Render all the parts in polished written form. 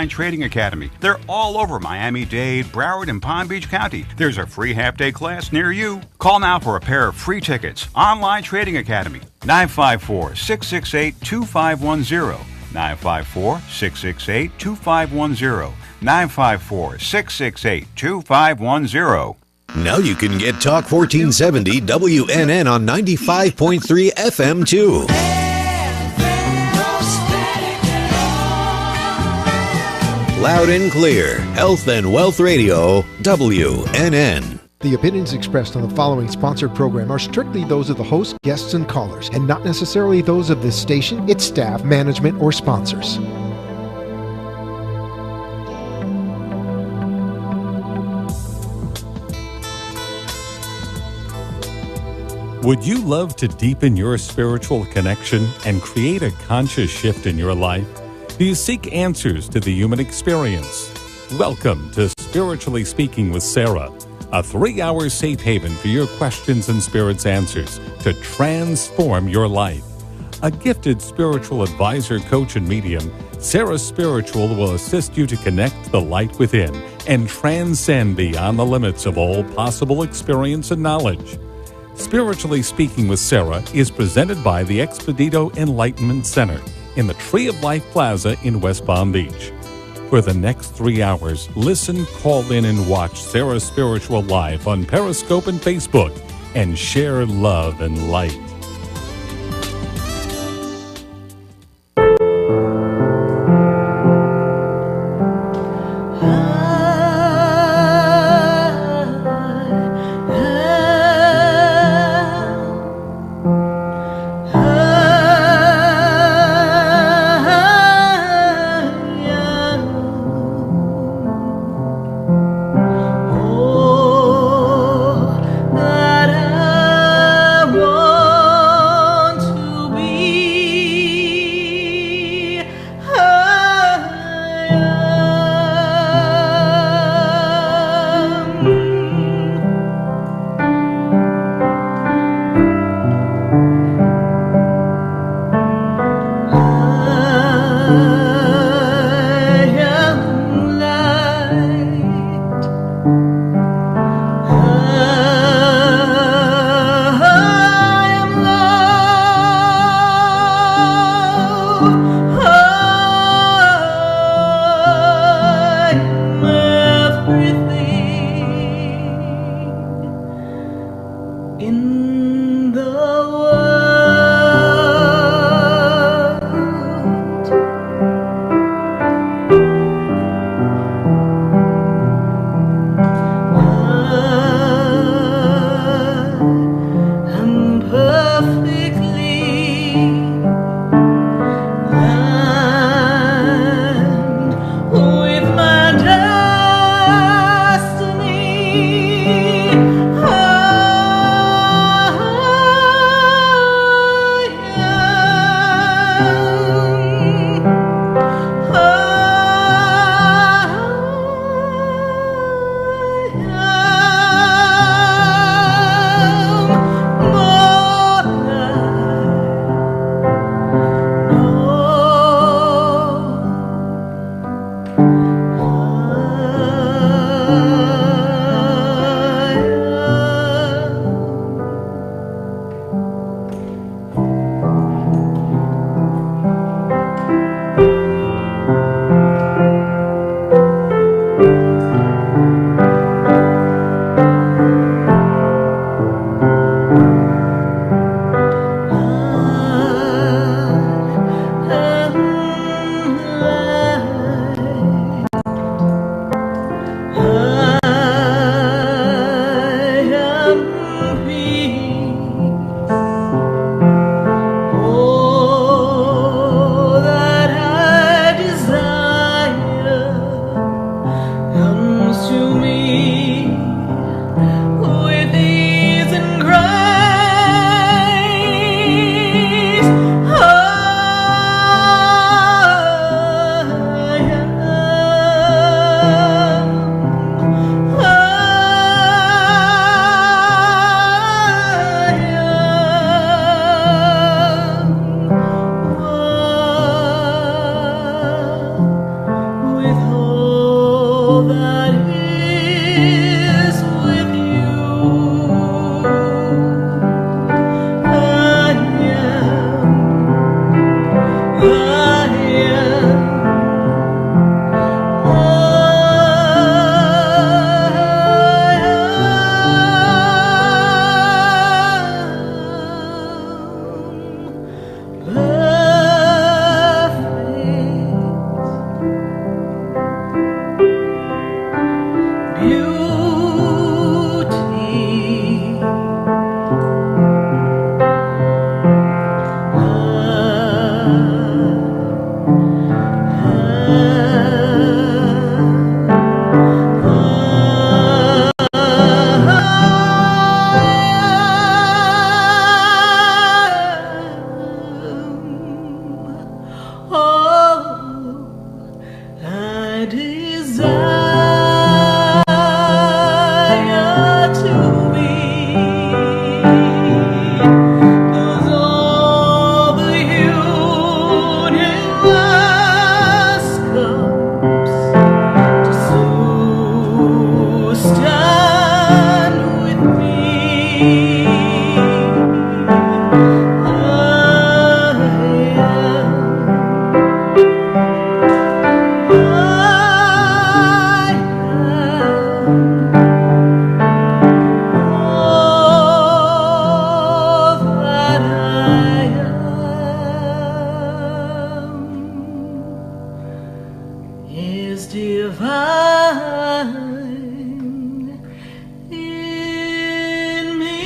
Trading Academy. They're all over Miami-Dade, Broward, and Palm Beach County. There's a free half-day class near you. Call now for a pair of free tickets. Online Trading Academy, 954-668-2510. 954-668-2510. 954-668-2510. Now you can get Talk 1470 WNN on 95.3 FM too. Loud and clear. Health and Wealth Radio, WNN. The opinions expressed on the following sponsored program are strictly those of the host, guests, and callers, and not necessarily those of this station, its staff, management, or sponsors. Would you love to deepen your spiritual connection and create a conscious shift in your life? Do you seek answers to the human experience? Welcome to Spiritually Speaking with Sarah, a 3-hour safe haven for your questions and spirit's answers to transform your life. A gifted spiritual advisor, coach, and medium, Sarah Spiritual will assist you to connect the light within and transcend beyond the limits of all possible experience and knowledge. Spiritually Speaking with Sarah is presented by the Expedito Enlightenment Center in the Tree of Life Plaza in West Palm Beach. For the next 3 hours, listen, call in, and watch Sarah Spiritual live on Periscope and Facebook, and share love and light. Oh, that I all that is with you. I desire to be, 'cause all the universe comes to stand with me. Is divine in me.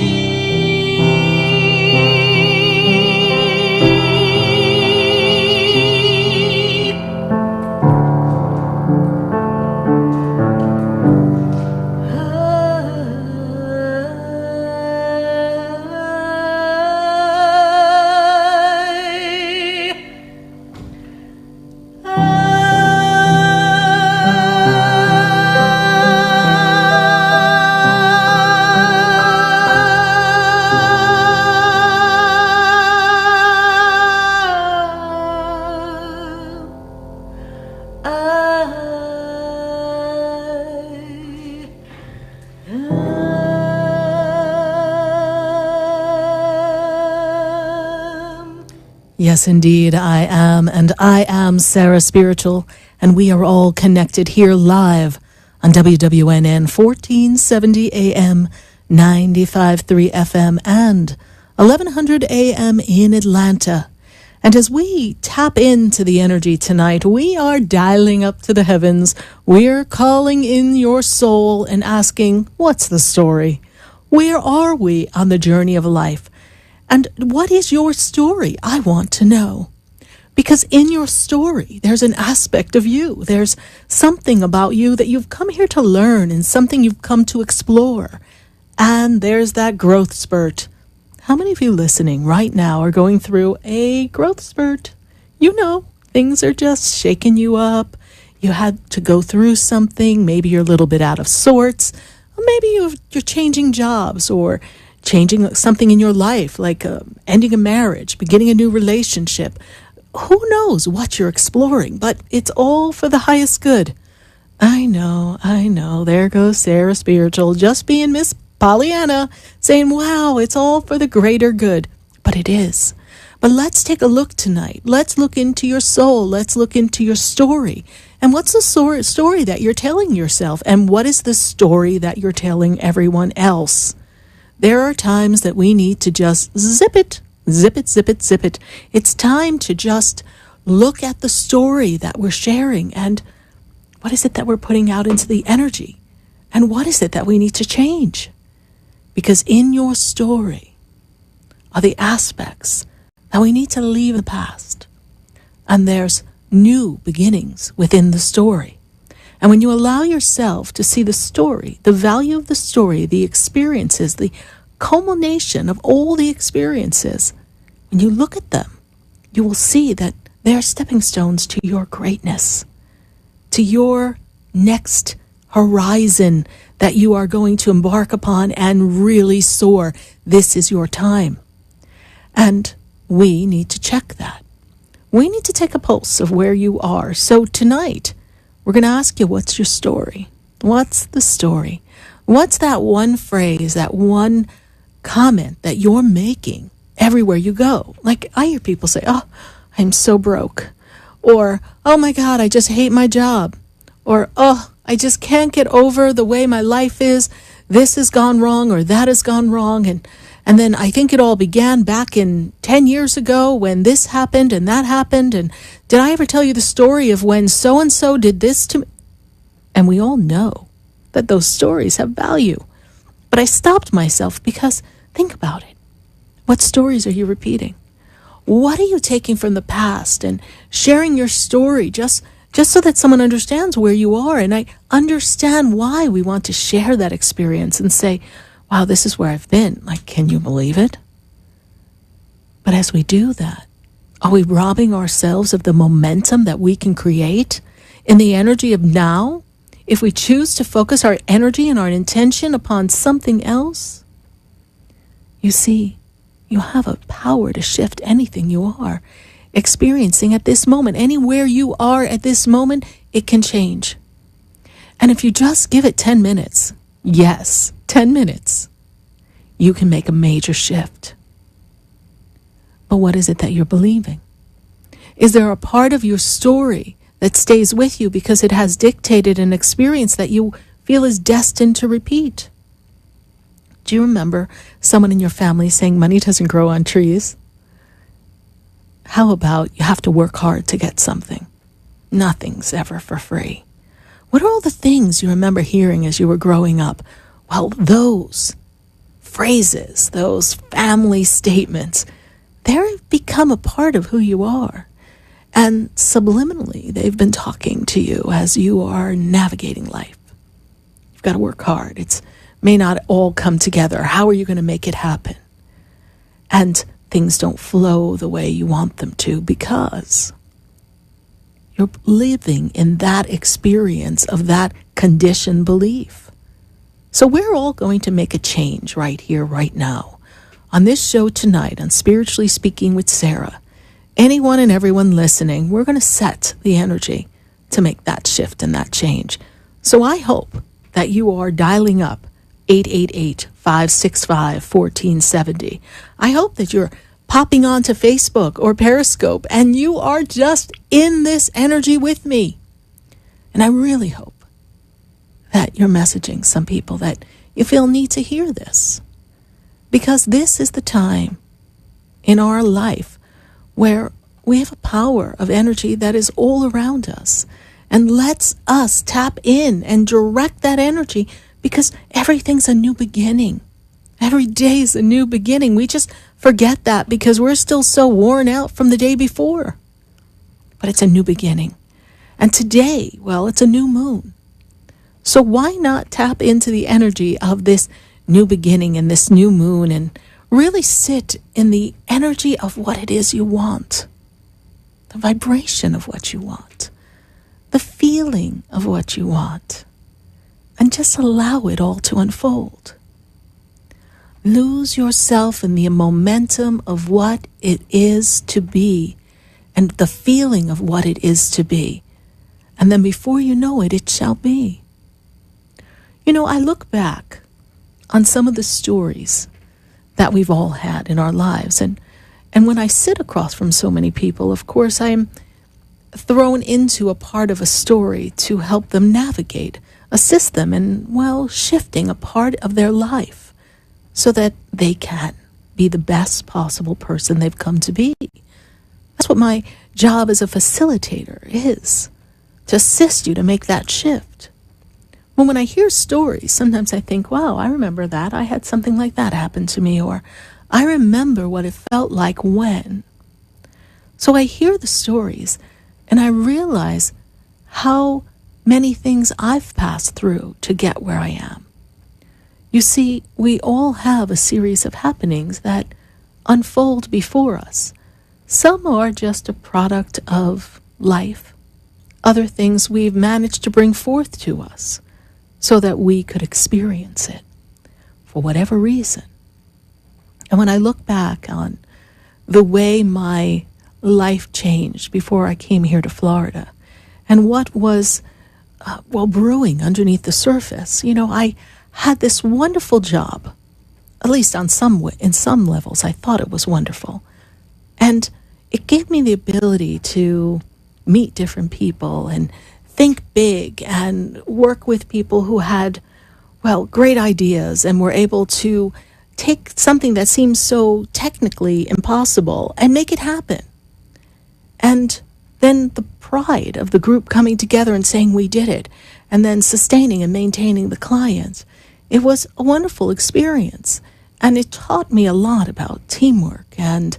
Yes, indeed, I am, and I am Sarah Spiritual, and we are all connected here live on WWNN 1470 AM, 95.3 FM, and 1100 AM in Atlanta. And as we tap into the energy tonight, we are dialing up to the heavens. We're calling in your soul and asking, what's the story? Where are we on the journey of life? And what is your story? I want to know. Because in your story, there's an aspect of you. There's something about you that you've come here to learn and something you've come to explore. And there's that growth spurt. How many of you listening right now are going through a growth spurt? You know, things are just shaking you up. You had to go through something. Maybe you're a little bit out of sorts. Or maybe you're changing jobs or changing something in your life, like ending a marriage, beginning a new relationship. Who knows what you're exploring, but it's all for the highest good. I know. There goes Sarah Spiritual, just being Miss Pollyanna, saying, wow, it's all for the greater good. But it is. But let's take a look tonight. Let's look into your soul. Let's look into your story. And what's the story that you're telling yourself? And what is the story that you're telling everyone else? There are times that we need to just zip it. It's time to just look at the story that we're sharing and what is it that we're putting out into the energy? And what is it that we need to change? Because in your story are the aspects that we need to leave in the past. And there's new beginnings within the story. And when you allow yourself to see the story, the value of the story, the experiences, the culmination of all the experiences, when you look at them, you will see that they are stepping stones to your greatness, to your next horizon that you are going to embark upon and really soar. This is your time. And we need to check that. We need to take a pulse of where you are. So tonight, we're going to ask you, what's your story? What's the story? What's that one phrase, that one comment that you're making everywhere you go? Like, I hear people say, oh, I'm so broke. Or, oh my God, I just hate my job. Or, oh, I just can't get over the way my life is. This has gone wrong or that has gone wrong. And then I think it all began back in 10 years ago when this happened and that happened. And did I ever tell you the story of when so-and-so did this to me? And we all know that those stories have value. But I stopped myself because think about it. What stories are you repeating? What are you taking from the past and sharing your story just so that someone understands where you are? And I understand why we want to share that experience and say, wow, this is where I've been. Like, can you believe it? But as we do that, are we robbing ourselves of the momentum that we can create in the energy of now if we choose to focus our energy and our intention upon something else? You see, you have a power to shift anything you are experiencing at this moment. Anywhere you are at this moment, it can change. And if you just give it 10 minutes, yes, 10 minutes, you can make a major shift. But what is it that you're believing? Is there a part of your story that stays with you because it has dictated an experience that you feel is destined to repeat? Do you remember someone in your family saying money doesn't grow on trees? How about you have to work hard to get something? Nothing's ever for free. What are all the things you remember hearing as you were growing up? Well, those phrases, those family statements, they've become a part of who you are. And subliminally, they've been talking to you as you are navigating life. You've got to work hard. It may not all come together. How are you going to make it happen? And things don't flow the way you want them to because you're living in that experience of that conditioned belief. So we're all going to make a change right here, right now. On this show tonight, on Spiritually Speaking with Sarah, anyone and everyone listening, we're going to set the energy to make that shift and that change. So I hope that you are dialing up 888-565-1470. I hope that you're popping onto Facebook or Periscope and you are just in this energy with me. And I really hope that you're messaging some people that you feel need to hear this. Because this is the time in our life where we have a power of energy that is all around us and lets us tap in and direct that energy because everything's a new beginning. Every day is a new beginning. We just forget that because we're still so worn out from the day before. But it's a new beginning. And today, well, it's a new moon. So why not tap into the energy of this new beginning and this new moon and really sit in the energy of what it is you want, the vibration of what you want, the feeling of what you want, and just allow it all to unfold. Lose yourself in the momentum of what it is to be and the feeling of what it is to be. And then before you know it, it shall be. You know, I look back on some of the stories that we've all had in our lives. And when I sit across from so many people, of course, I'm thrown into a part of a story to help them navigate, assist them in, well, shifting a part of their life so that they can be the best possible person they've come to be. That's what my job as a facilitator is, to assist you to make that shift. Well, when I hear stories, sometimes I think, wow, I remember that. I had something like that happen to me, or I remember what it felt like when. So I hear the stories, and I realize how many things I've passed through to get where I am. You see, we all have a series of happenings that unfold before us. Some are just a product of life. Other things we've managed to bring forth to us so that we could experience it for whatever reason. And when I look back on the way my life changed before I came here to Florida, and what was brewing underneath the surface. I had this wonderful job, at least in some levels. I thought it was wonderful. And it gave me the ability to meet different people and think big and work with people who had, great ideas and were able to take something that seems so technically impossible and make it happen. And then the pride of the group coming together and saying we did it, and then sustaining and maintaining the clients. It was a wonderful experience. And it taught me a lot about teamwork and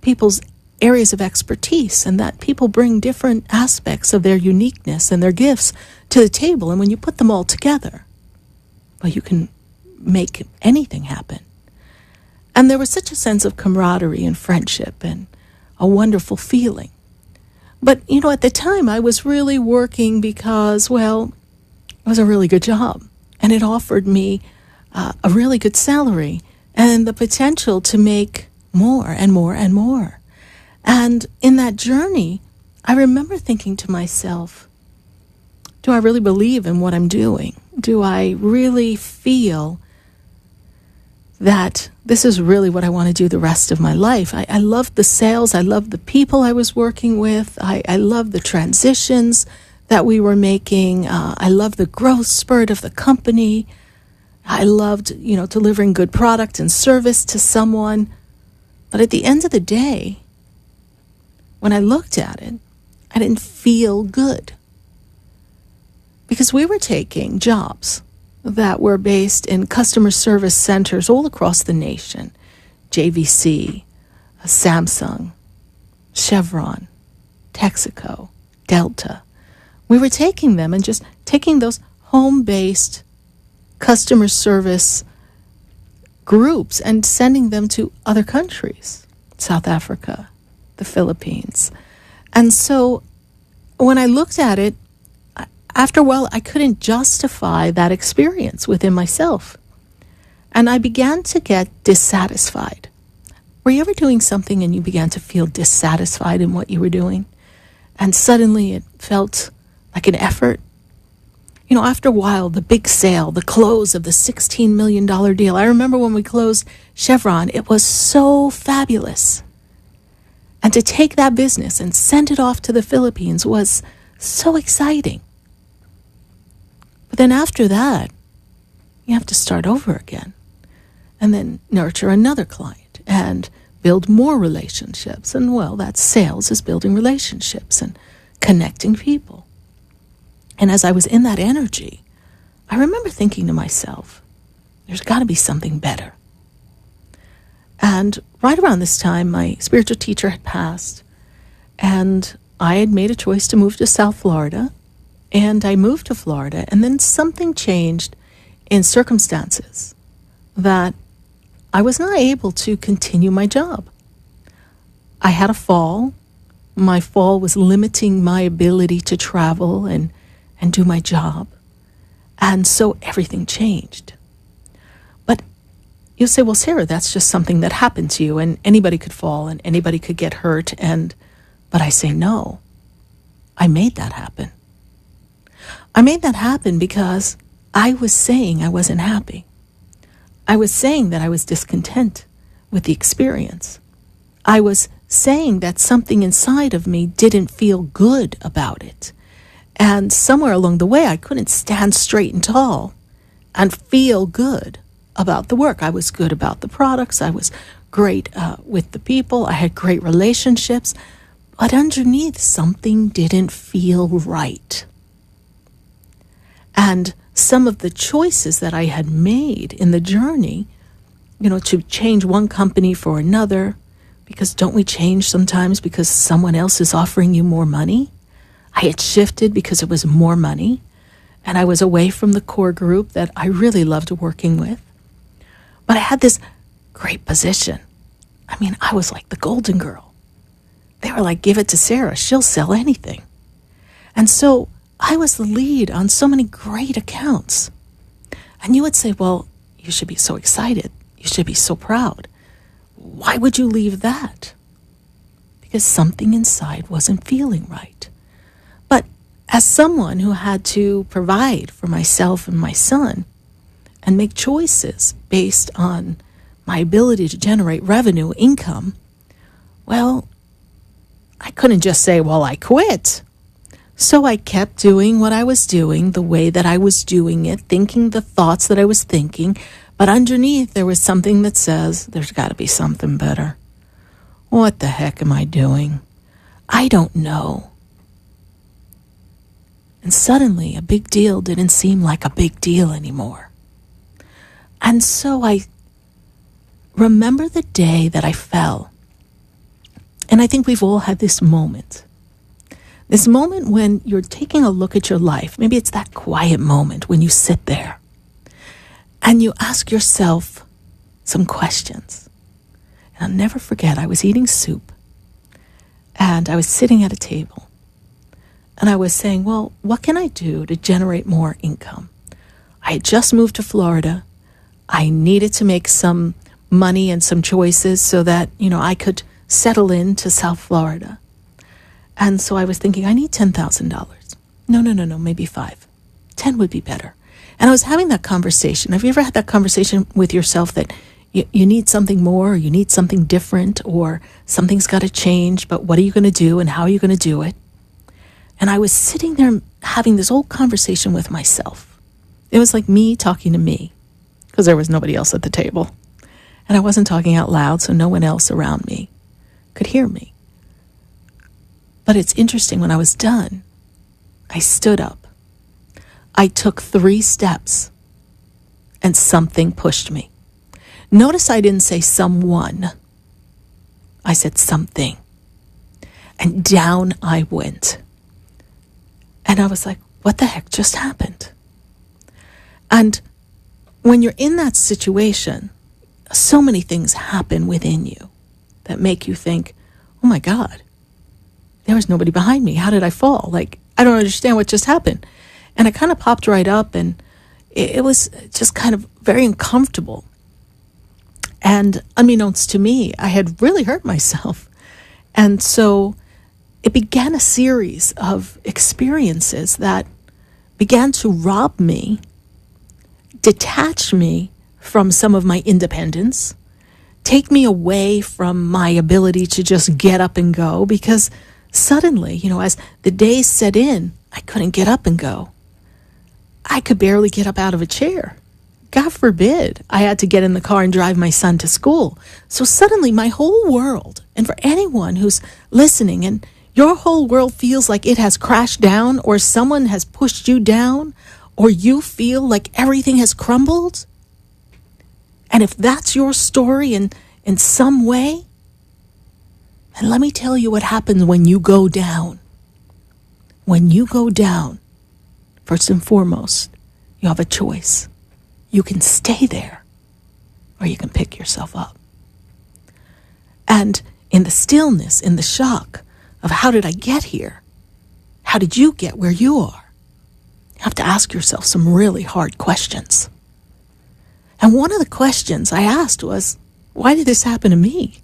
people's areas of expertise, and that people bring different aspects of their uniqueness and their gifts to the table. And when you put them all together, you can make anything happen. And there was such a sense of camaraderie and friendship and a wonderful feeling. But, at the time I was really working because, it was a really good job. And it offered me a really good salary and the potential to make more and more and more. And in that journey, I remember thinking to myself, do I really believe in what I'm doing? Do I really feel that this is really what I want to do the rest of my life? I loved the sales. I loved the people I was working with. I loved the transitions that we were making. I loved the growth spurt of the company. I loved, delivering good product and service to someone. But at the end of the day, when I looked at it, I didn't feel good. Because we were taking jobs that were based in customer service centers all across the nation. JVC, Samsung, Chevron, Texaco, Delta. We were taking them and just taking those home-based customer service groups and sending them to other countries, South Africa, the Philippines. And so when I looked at it, after a while, I couldn't justify that experience within myself. And I began to get dissatisfied. Were you ever doing something and you began to feel dissatisfied in what you were doing? And suddenly it felt like an effort? After a while, the big sale, the close of the $16 million deal. I remember when we closed Chevron, it was so fabulous. And to take that business and send it off to the Philippines was so exciting. But then after that, you have to start over again and then nurture another client and build more relationships. And that's sales, is building relationships and connecting people. And as I was in that energy, I remember thinking to myself, there's got to be something better. And right around this time, my spiritual teacher had passed, and I had made a choice to move to South Florida. And I moved to Florida, and then something changed in circumstances that I was not able to continue my job. I had a fall. My fall was limiting my ability to travel and do my job. And so everything changed. But you'll say, well, Sarah, that's just something that happened to you, and anybody could fall and anybody could get hurt. But I say, no, I made that happen. I made that happen because I was saying I wasn't happy. I was saying that I was discontent with the experience. I was saying that something inside of me didn't feel good about it. And somewhere along the way, I couldn't stand straight and tall and feel good about the work. I was good about the products. I was great with the people. I had great relationships. But underneath, something didn't feel right. And some of the choices that I had made in the journey, to change one company for another, because don't we change sometimes because someone else is offering you more money? I had shifted because it was more money, and I was away from the core group that I really loved working with. But I had this great position. I was like the golden girl. They were like, give it to Sarah. She'll sell anything. And so I was the lead on so many great accounts. And you would say, well, you should be so excited. You should be so proud. Why would you leave that? Because something inside wasn't feeling right. But as someone who had to provide for myself and my son and make choices based on my ability to generate revenue, income, well, I couldn't just say, well, I quit. So I kept doing what I was doing, the way that I was doing it, thinking the thoughts that I was thinking. But underneath, there was something that says, there's got to be something better. What the heck am I doing? I don't know. And suddenly, a big deal didn't seem like a big deal anymore. And so I remember the day that I fell. And I think we've all had this moment. This moment when you're taking a look at your life. Maybe it's that quiet moment when you sit there and you ask yourself some questions. And I'll never forget, I was eating soup and I was sitting at a table and I was saying, well, what can I do to generate more income? I had just moved to Florida. I needed to make some money and some choices so that, I could settle into South Florida. And so I was thinking, I need $10,000. No, maybe 5. 10 would be better. And I was having that conversation. Have you ever had that conversation with yourself that you need something more, or you need something different, or something's got to change, but what are you going to do and how are you going to do it? And I was sitting there having this whole conversation with myself. It was like me talking to me, because there was nobody else at the table. And I wasn't talking out loud, so no one else around me could hear me. But it's interesting, when I was done, I stood up. I took 3 steps, and something pushed me. Notice I didn't say someone. I said something. And down I went. And I was like, what the heck just happened? And when you're in that situation, so many things happen within you that make you think, oh my God, there was nobody behind me. How did I fall? I don't understand what just happened. And I kind of popped right up, and it was just kind of very uncomfortable. And unbeknownst to me, I had really hurt myself. And so it began a series of experiences that began to rob me, detach me from some of my independence, take me away from my ability to just get up and go, because suddenly, as the days set in, I couldn't get up and go. I could barely get up out of a chair. God forbid I had to get in the car and drive my son to school. So suddenly my whole world, and for anyone who's listening and your whole world feels like it has crashed down, or someone has pushed you down, or you feel like everything has crumbled, and if that's your story in some way, then let me tell you what happens when you go down. When you go down, first and foremost, you have a choice. You can stay there, or you can pick yourself up. And in the stillness, in the shock of how did I get here? How did you get where you are? You have to ask yourself some really hard questions. And one of the questions I asked was, why did this happen to me?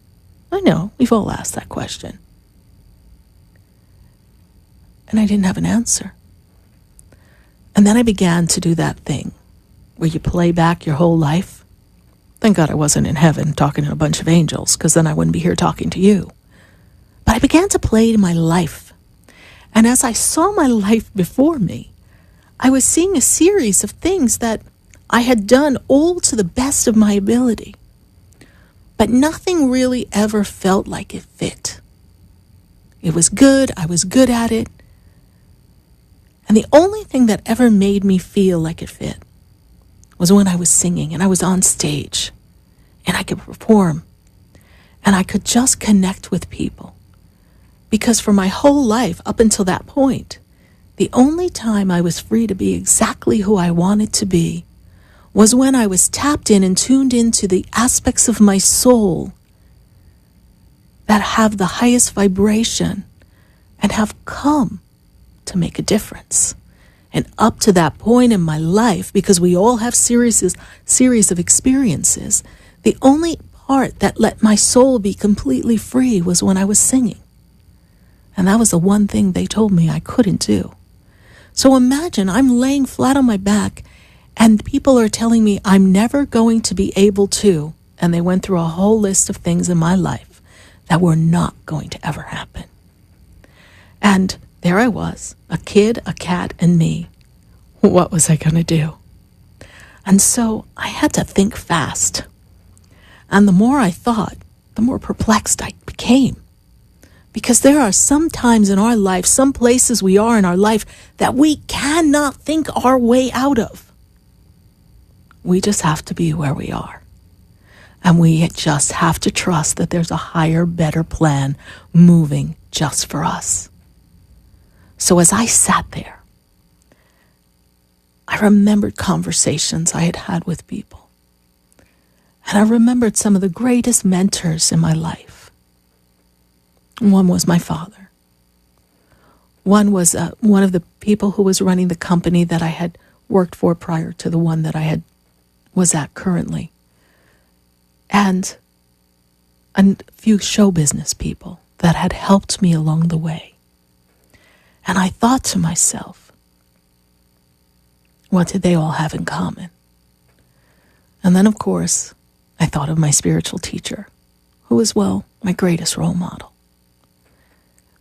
I know, we've all asked that question. And I didn't have an answer. And then I began to do that thing where you play back your whole life. Thank God I wasn't in heaven talking to a bunch of angels, because then I wouldn't be here talking to you. But I began to play my life. And as I saw my life before me, I was seeing a series of things that I had done all to the best of my ability. But nothing really ever felt like it fit. It was good, I was good at it. And the only thing that ever made me feel like it fit was when I was singing and I was on stage and I could perform and I could just connect with people. Because for my whole life, up until that point, the only time I was free to be exactly who I wanted to be was when I was tapped in and tuned into the aspects of my soul that have the highest vibration and have come to make a difference. And up to that point in my life, because we all have series of experiences, the only part that let my soul be completely free was when I was singing. And that was the one thing they told me I couldn't do. So imagine I'm laying flat on my back and people are telling me I'm never going to be able to, and they went through a whole list of things in my life that were not going to ever happen. And there I was, a kid, a cat, and me. What was I going to do? And so I had to think fast. And the more I thought, the more perplexed I became. Because there are some times in our life, some places we are in our life that we cannot think our way out of. We just have to be where we are. And we just have to trust that there's a higher, better plan moving just for us. So as I sat there, I remembered conversations I had had with people. And I remembered some of the greatest mentors in my life. One was my father. One was one of the people who was running the company that I had worked for prior to the one that I was at currently. And a few show business people that had helped me along the way. And I thought to myself, what did they all have in common? And then, of course, I thought of my spiritual teacher, who was, well, my greatest role model.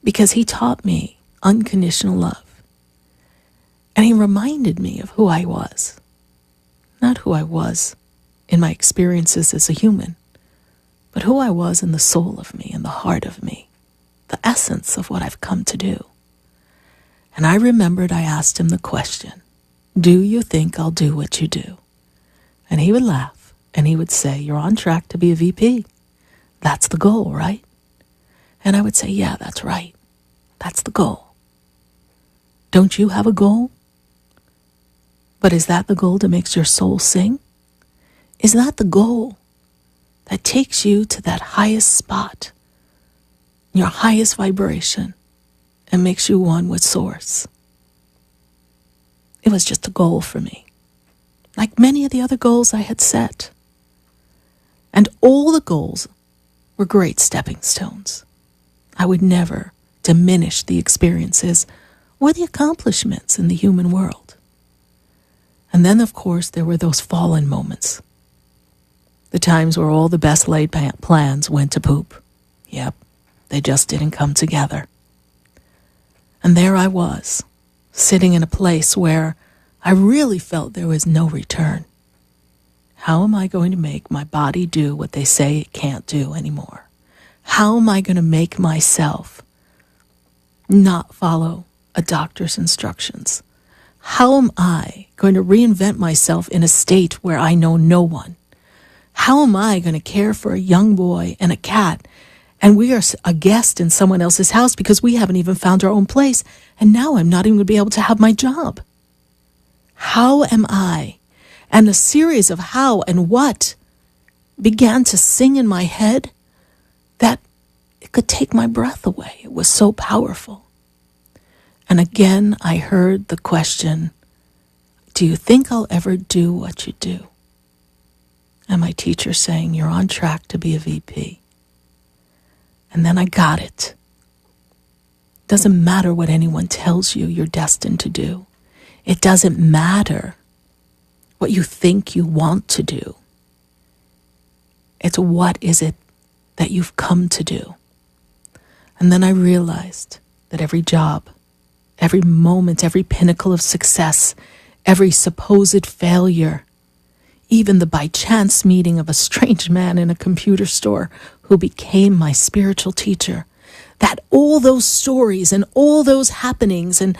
Because he taught me unconditional love. And he reminded me of who I was. Not who I was in my experiences as a human, but who I was in the soul of me, in the heart of me, the essence of what I've come to do. And I remembered I asked him the question, do you think I'll do what you do? And he would laugh and he would say, you're on track to be a VP. That's the goal, right? And I would say, yeah, that's right. That's the goal. Don't you have a goal? But is that the goal that makes your soul sing? Is that the goal that takes you to that highest spot, your highest vibration, and makes you one with Source? It was just a goal for me, like many of the other goals I had set. And all the goals were great stepping stones. I would never diminish the experiences or the accomplishments in the human world. And then, of course, there were those fallen moments. The times where all the best laid plans went to poop. Yep, they just didn't come together. And there I was, sitting in a place where I really felt there was no return. How am I going to make my body do what they say it can't do anymore? How am I going to make myself not follow a doctor's instructions? How am I going to reinvent myself in a state where I know no one? How am I going to care for a young boy and a cat, and we are a guest in someone else's house because we haven't even found our own place, and now I'm not even going to be able to have my job? How am I? And a series of how and what began to sing in my head that it could take my breath away. It was so powerful. And again, I heard the question, do you think I'll ever do what you do? And my teacher saying, you're on track to be a VP. And then I got it. Doesn't matter what anyone tells you you're destined to do. It doesn't matter what you think you want to do. It's what is it that you've come to do. And then I realized that every job, every moment, every pinnacle of success, every supposed failure, even the by chance meeting of a strange man in a computer store who became my spiritual teacher, that all those stories and all those happenings and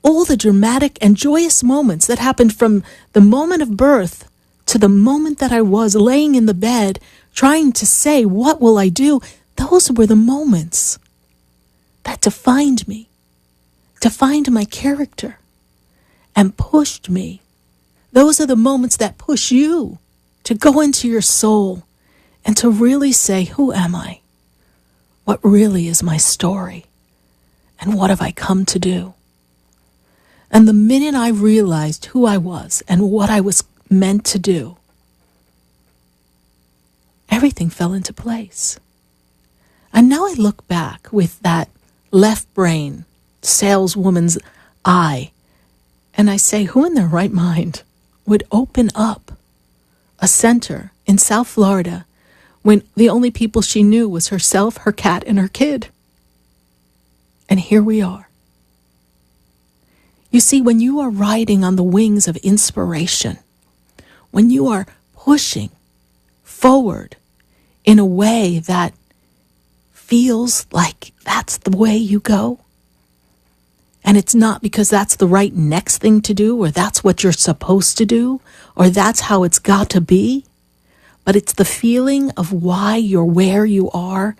all the dramatic and joyous moments that happened from the moment of birth to the moment that I was laying in the bed trying to say, what will I do? Those were the moments that defined me, defined my character, and pushed me. Those are the moments that push you to go into your soul and to really say, who am I? What really is my story? And what have I come to do? And the minute I realized who I was and what I was meant to do, everything fell into place. And now I look back with that left brain, saleswoman's eye, And I say, who in their right mind would open up a center in South Florida when the only people she knew was herself, her cat, and her kid? And here we are. You see, when you are riding on the wings of inspiration, when you are pushing forward in a way that feels like that's the way you go, and it's not because that's the right next thing to do, or that's what you're supposed to do, or that's how it's got to be, but it's the feeling of why you're where you are,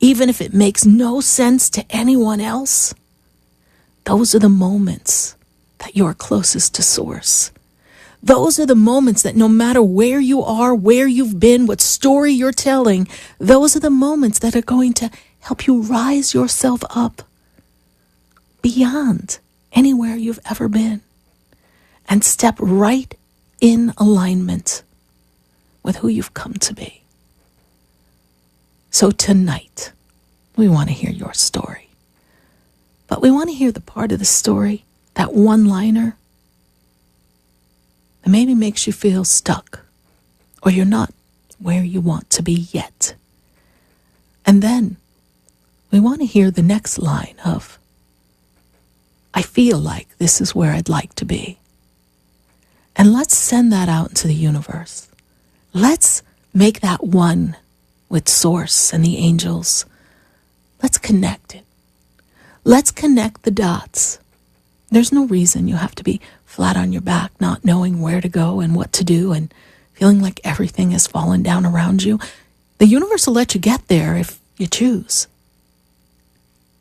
even if it makes no sense to anyone else. Those are the moments that you're closest to Source. Those are the moments that no matter where you are, where you've been, what story you're telling, those are the moments that are going to help you rise yourself up beyond anywhere you've ever been and step right in alignment with who you've come to be. So tonight, we want to hear your story. But we want to hear the part of the story, that one-liner, that maybe makes you feel stuck, or you're not where you want to be yet. And then we want to hear the next line of, I feel like this is where I'd like to be. And let's send that out into the universe. Let's make that one with Source and the angels. Let's connect it. Let's connect the dots. There's no reason you have to be flat on your back, not knowing where to go and what to do and feeling like everything has fallen down around you. The universe will let you get there if you choose.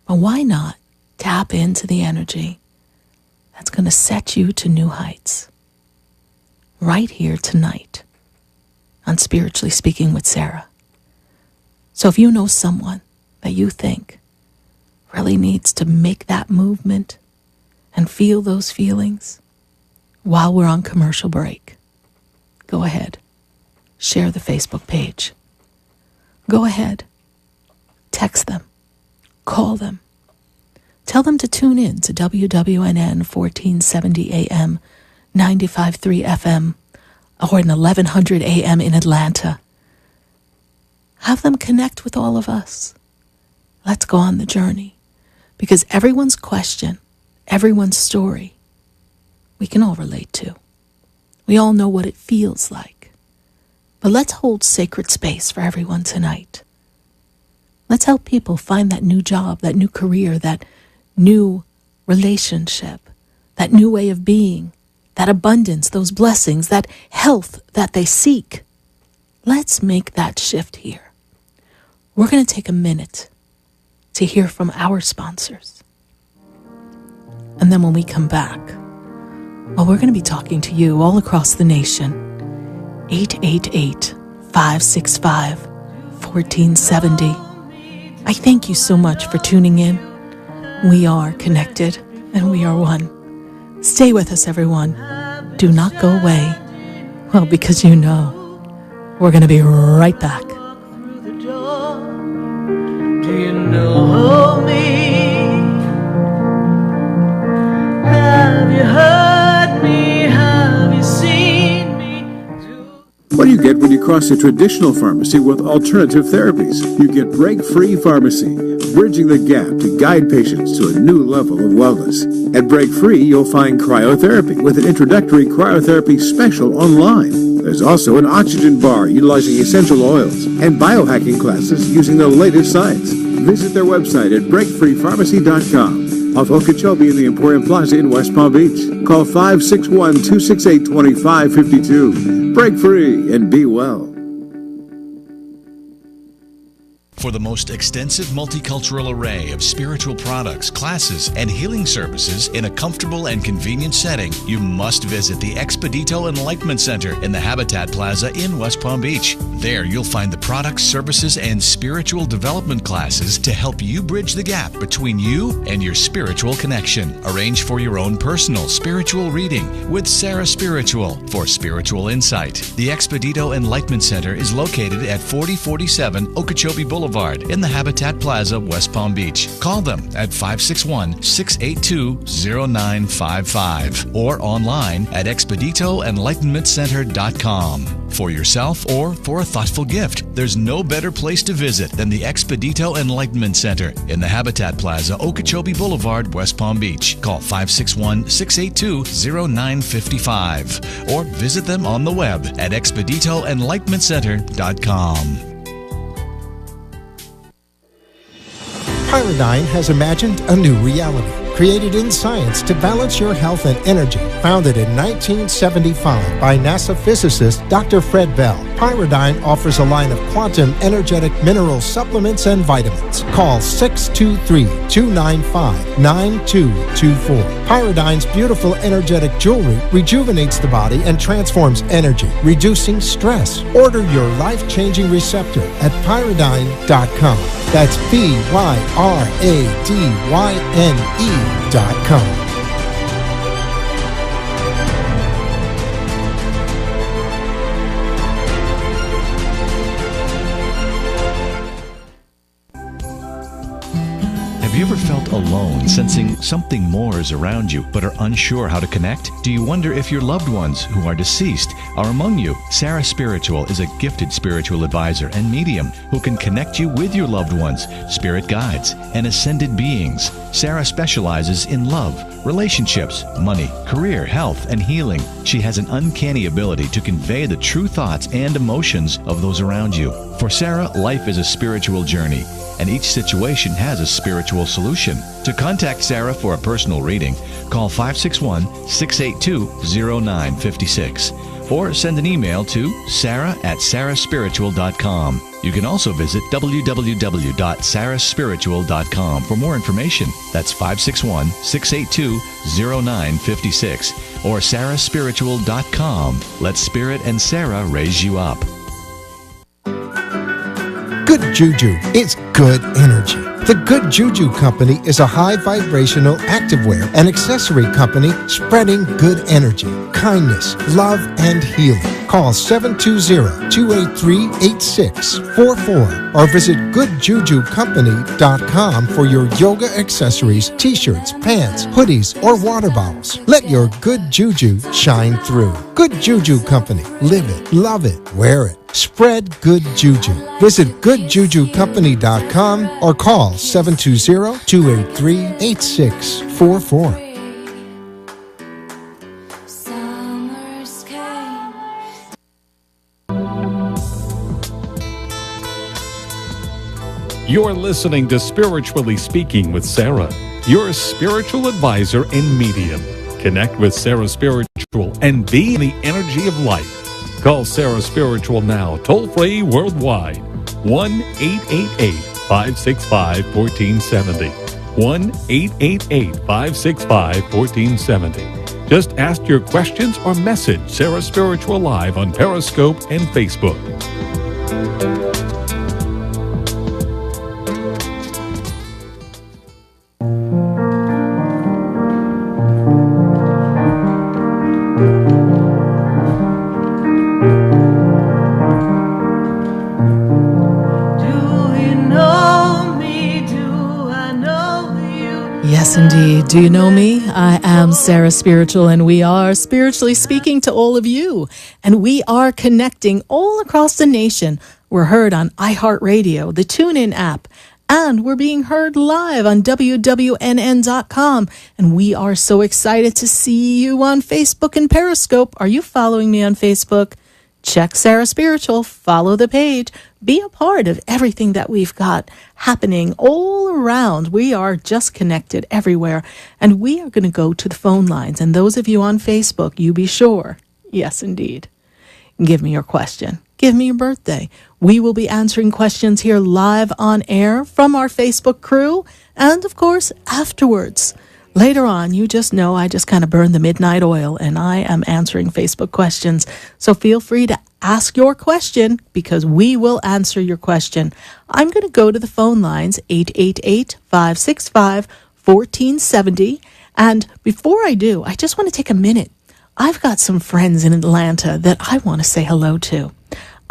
But why not tap into the energy that's going to set you to new heights right here tonight on Spiritually Speaking with Sarah. So if you know someone that you think really needs to make that movement and feel those feelings while we're on commercial break, go ahead, share the Facebook page. Go ahead, text them, call them. Tell them to tune in to WWNN 1470 AM, 95.3 FM, or 1100 AM in Atlanta. Have them connect with all of us. Let's go on the journey, because everyone's question, everyone's story, we can all relate to. We all know what it feels like. But let's hold sacred space for everyone tonight. Let's help people find that new job, that new career, that new relationship, that new way of being, that abundance, those blessings, that health that they seek. Let's make that shift here. We're going to take a minute to hear from our sponsors. And then when we come back, well, we're going to be talking to you all across the nation. 888-565-1470. I thank you so much for tuning in. We are connected and we are one. Stay with us, everyone. Do not go away. Well, because you know, we're going to be right back. Do you know me? Have you heard me? Have you seen me? What do you get when you cross a traditional pharmacy with alternative therapies? You get Break Free Pharmacy, bridging the gap to guide patients to a new level of wellness. At Break Free, you'll find cryotherapy with an introductory cryotherapy special online. There's also an oxygen bar utilizing essential oils and biohacking classes using the latest science. Visit their website at breakfreepharmacy.com. Off Okeechobee in the Emporium Plaza in West Palm Beach. Call 561-268-2552. Break free and be well. For the most extensive multicultural array of spiritual products, classes, and healing services in a comfortable and convenient setting, you must visit the Expedito Enlightenment Center in the Habitat Plaza in West Palm Beach. There you'll find the products, services, and spiritual development classes to help you bridge the gap between you and your spiritual connection. Arrange for your own personal spiritual reading with Sarah Spiritual for spiritual insight. The Expedito Enlightenment Center is located at 4047 Okeechobee Boulevard Boulevard in the Habitat Plaza, West Palm Beach. Call them at 561-682-0955 or online at ExpeditoEnlightenmentCenter.com. For yourself or for a thoughtful gift, there's no better place to visit than the Expedito Enlightenment Center in the Habitat Plaza, Okeechobee Boulevard, West Palm Beach. Call 561-682-0955 or visit them on the web at ExpeditoEnlightenmentCenter.com. Pyridine has imagined a new reality, created in science to balance your health and energy. Founded in 1975 by NASA physicist Dr. Fred Bell, Pyridine offers a line of quantum energetic mineral supplements and vitamins. Call 623-295-9224. Pyridine's beautiful energetic jewelry rejuvenates the body and transforms energy, reducing stress. Order your life-changing receptor at pyridine.com. That's PYRADYNE.com. Have you ever felt alone, sensing something more is around you, but are unsure how to connect? Do you wonder if your loved ones who are deceased are among you? Sarah Spiritual is a gifted spiritual advisor and medium who can connect you with your loved ones, spirit guides, and ascended beings. Sarah specializes in love, relationships, money, career, health, and healing. She has an uncanny ability to convey the true thoughts and emotions of those around you. For Sarah, life is a spiritual journey, and each situation has a spiritual solution. To contact Sarah for a personal reading, call 561-682-0956 or send an email to sarah@sarahspiritual.com. You can also visit www.sarahspiritual.com for more information. That's 561-682-0956 or sarahspiritual.com. Let Spirit and Sarah raise you up. Good Juju is good energy. The Good Juju Company is a high vibrational activewear and accessory company spreading good energy, kindness, love, and healing. Call 720-283-8644 or visit goodjujucompany.com for your yoga accessories, t-shirts, pants, hoodies, or water bottles. Let your good juju shine through. Good Juju Company. Live it, love it, wear it. Spread good juju. Visit goodjujucompany.com or call 720-283-8644. You're listening to Spiritually Speaking with Sarah, your spiritual advisor and medium. Connect with Sarah Spiritual and be in the energy of life. Call Sarah Spiritual now, toll-free worldwide, 1-888-565-1470, 1-888-565-1470. Just ask your questions or message Sarah Spiritual live on Periscope and Facebook. Yes, indeed. Do you know me? I am Sarah Spiritual, and we are spiritually speaking to all of you. And we are connecting all across the nation. We're heard on iHeartRadio, the TuneIn app, and we're being heard live on WWNN.com. And we are so excited to see you on Facebook and Periscope. Are you following me on Facebook? Check Sarah Spiritual, follow the page, be a part of everything that we've got happening all around. We are just connected everywhere, and we are going to go to the phone lines. And those of you on Facebook, you be sure, yes, indeed, give me your question. Give me your birthday. We will be answering questions here live on air from our Facebook crew, and of course, afterwards. Later on, you just know I just kind of burn the midnight oil, and I am answering Facebook questions. So feel free to ask your question, because we will answer your question. I'm going to go to the phone lines, 888-565-1470. And before I do, I just want to take a minute. I've got some friends in Atlanta that I want to say hello to.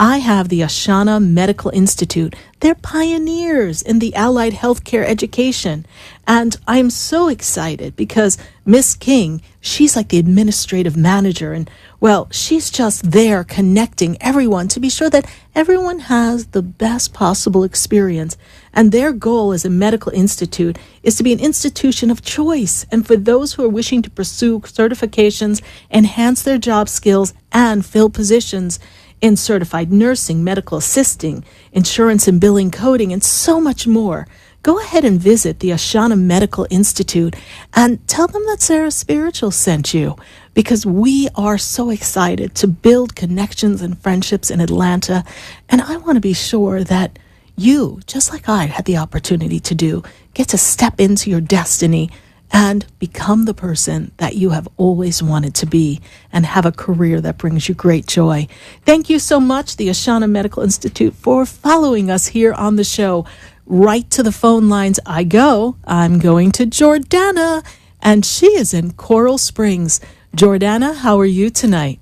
I have the Ashana Medical Institute. They're pioneers in the allied healthcare education. And I'm so excited because Miss King, she's like the administrative manager. And, well, she's just there connecting everyone to be sure that everyone has the best possible experience. And their goal as a medical institute is to be an institution of choice. And for those who are wishing to pursue certifications, enhance their job skills, and fill positions in certified nursing, medical assisting, insurance and billing coding, and so much more, go ahead and visit the Ashana Medical Institute and tell them that Sarah Spiritual sent you, because we are so excited to build connections and friendships in Atlanta. And I want to be sure that you, just like I had the opportunity to do, get to step into your destiny and become the person that you have always wanted to be and have a career that brings you great joy. Thank you so much, the Ashana Medical Institute, for following us here on the show. Right to the phone lines I go. I'm going to Jordana, and she is in Coral Springs. Jordana, how are you tonight?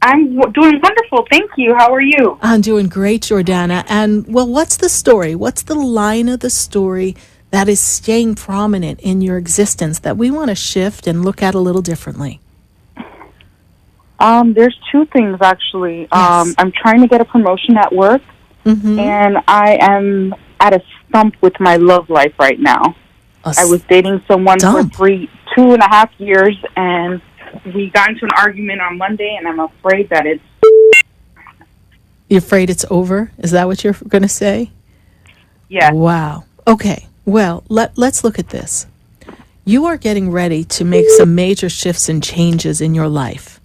I'm doing wonderful. Thank you. How are you? I'm doing great, Jordana. And, well, what's the story? What's the line of the story that is staying prominent in your existence that we want to shift and look at a little differently? There's two things, actually. Yes. I'm trying to get a promotion at work, and I am at a stump with my love life right now. I was dating someone for 2.5 years, and we got into an argument on Monday, and I'm afraid that it's... You're afraid it's over? Is that what you're going to say? Yeah. Wow. Okay. Well, let's look at this. You are getting ready to make some major shifts and changes in your life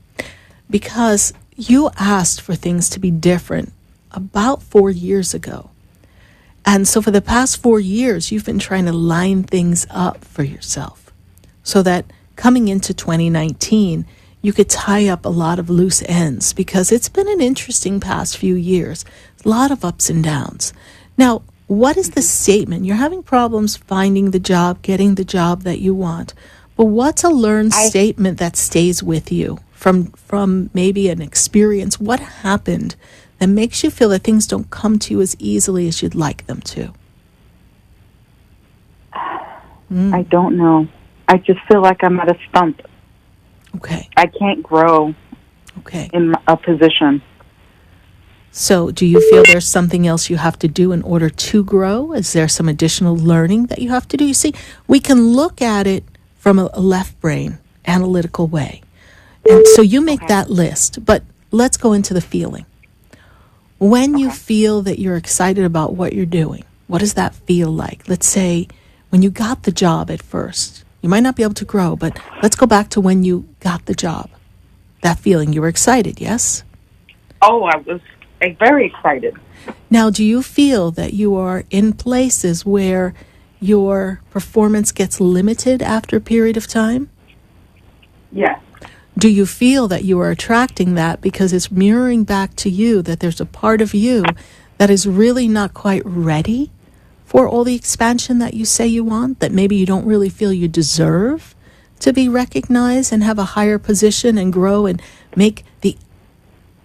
because you asked for things to be different about 4 years ago. And so for the past 4 years, you've been trying to line things up for yourself so that coming into 2019, you could tie up a lot of loose ends because it's been an interesting past few years. A lot of ups and downs. Now, what is the statement? You're having problems finding the job, getting the job that you want. But what's a learned statement that stays with you from maybe an experience? What happened that makes you feel that things don't come to you as easily as you'd like them to? I don't know. I just feel like I'm at a stump. Okay. I can't grow in a position. So do you feel there's something else you have to do in order to grow? Is there some additional learning that you have to do? You see, we can look at it from a left brain, analytical way. And so you make that list, but let's go into the feeling. When you feel that you're excited about what you're doing, what does that feel like? Let's say when you got the job at first, you might not be able to grow, but let's go back to when you got the job. That feeling, you were excited, yes? Oh, I was very excited. Now, do you feel that you are in places where your performance gets limited after a period of time? Yes. Do you feel that you are attracting that because it's mirroring back to you that there's a part of you that is really not quite ready for all the expansion that you say you want, that maybe you don't really feel you deserve to be recognized and have a higher position and grow and make the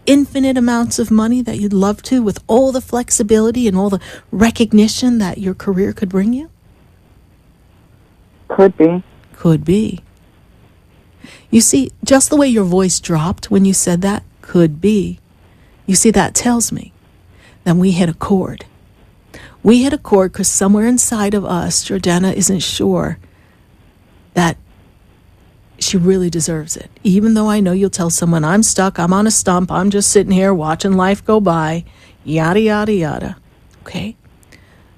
infinite amounts of money that you'd love to with all the flexibility and all the recognition that your career could bring you? Could be. Could be. You see, just the way your voice dropped when you said that, could be. You see, that tells me that we hit a chord. We hit a chord because somewhere inside of us, Jordana isn't sure that she really deserves it. Even though I know you'll tell someone, I'm stuck, I'm on a stump, I'm just sitting here watching life go by, yada, yada, yada. Okay?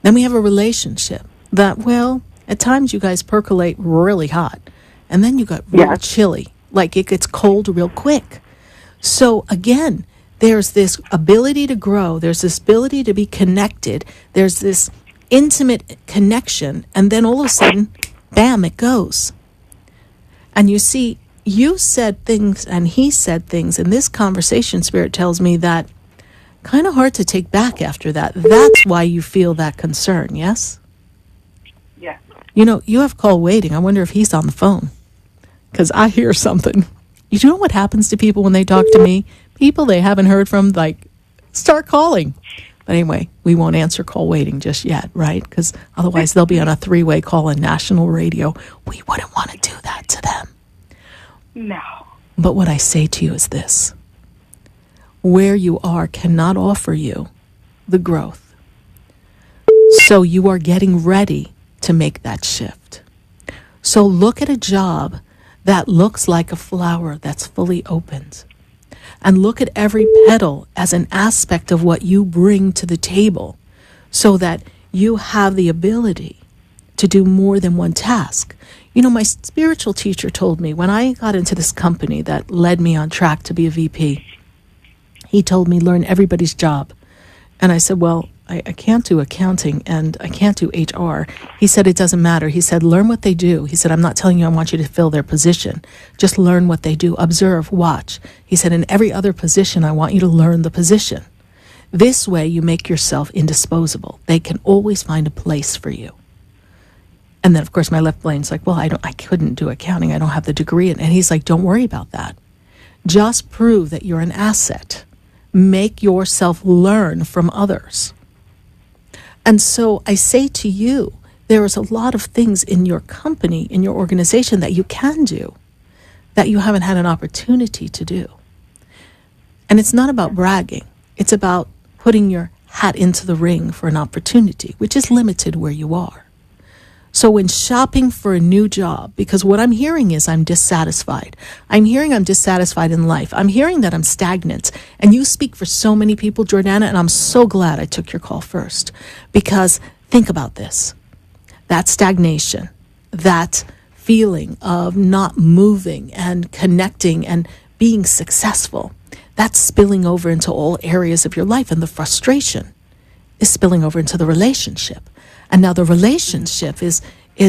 Then we have a relationship that, well, at times you guys percolate really hot. And then you got real chilly. Like it gets cold real quick. So again, there's this ability to grow. There's this ability to be connected. There's this intimate connection. And then all of a sudden, bam, it goes. And you see, you said things and he said things. And this conversation, Spirit tells me that kind of hard to take back after that. That's why you feel that concern, yes? Yeah. You know, you have call waiting. I wonder if he's on the phone. Because I hear something. You know what happens to people when they talk to me? People they haven't heard from like Start calling. But anyway, we won't answer call waiting just yet, right? Because otherwise they'll be on a 3-way call on national radio. We wouldn't want to do that to them. No. But what I say to you is this. Where you are cannot offer you the growth. So you are getting ready to make that shift. So look at a job that looks like a flower that's fully opened. And look at every petal as an aspect of what you bring to the table so that you have the ability to do more than one task. You know, my spiritual teacher told me when I got into this company that led me on track to be a VP, he told me, learn everybody's job. And I said, well, I can't do accounting and I can't do HR. He said, it doesn't matter. He said, learn what they do. He said, I'm not telling you I want you to fill their position. Just learn what they do. Observe, watch. He said, in every other position, I want you to learn the position. This way, you make yourself indisposable. They can always find a place for you. And then, of course, my left brain's like, well, I couldn't do accounting. I don't have the degree. And he's like, don't worry about that. Just prove that you're an asset. Make yourself learn from others. And so I say to you, there is a lot of things in your company, in your organization that you can do that you haven't had an opportunity to do. And it's not about bragging. It's about putting your hat into the ring for an opportunity, which is limited where you are. So when shopping for a new job, because what I'm hearing is I'm dissatisfied. I'm hearing I'm dissatisfied in life. I'm hearing that I'm stagnant. And you speak for so many people, Jordana, and I'm so glad I took your call first. Because think about this. That stagnation, that feeling of not moving and connecting and being successful, that's spilling over into all areas of your life. And the frustration is spilling over into the relationship. And now the relationship is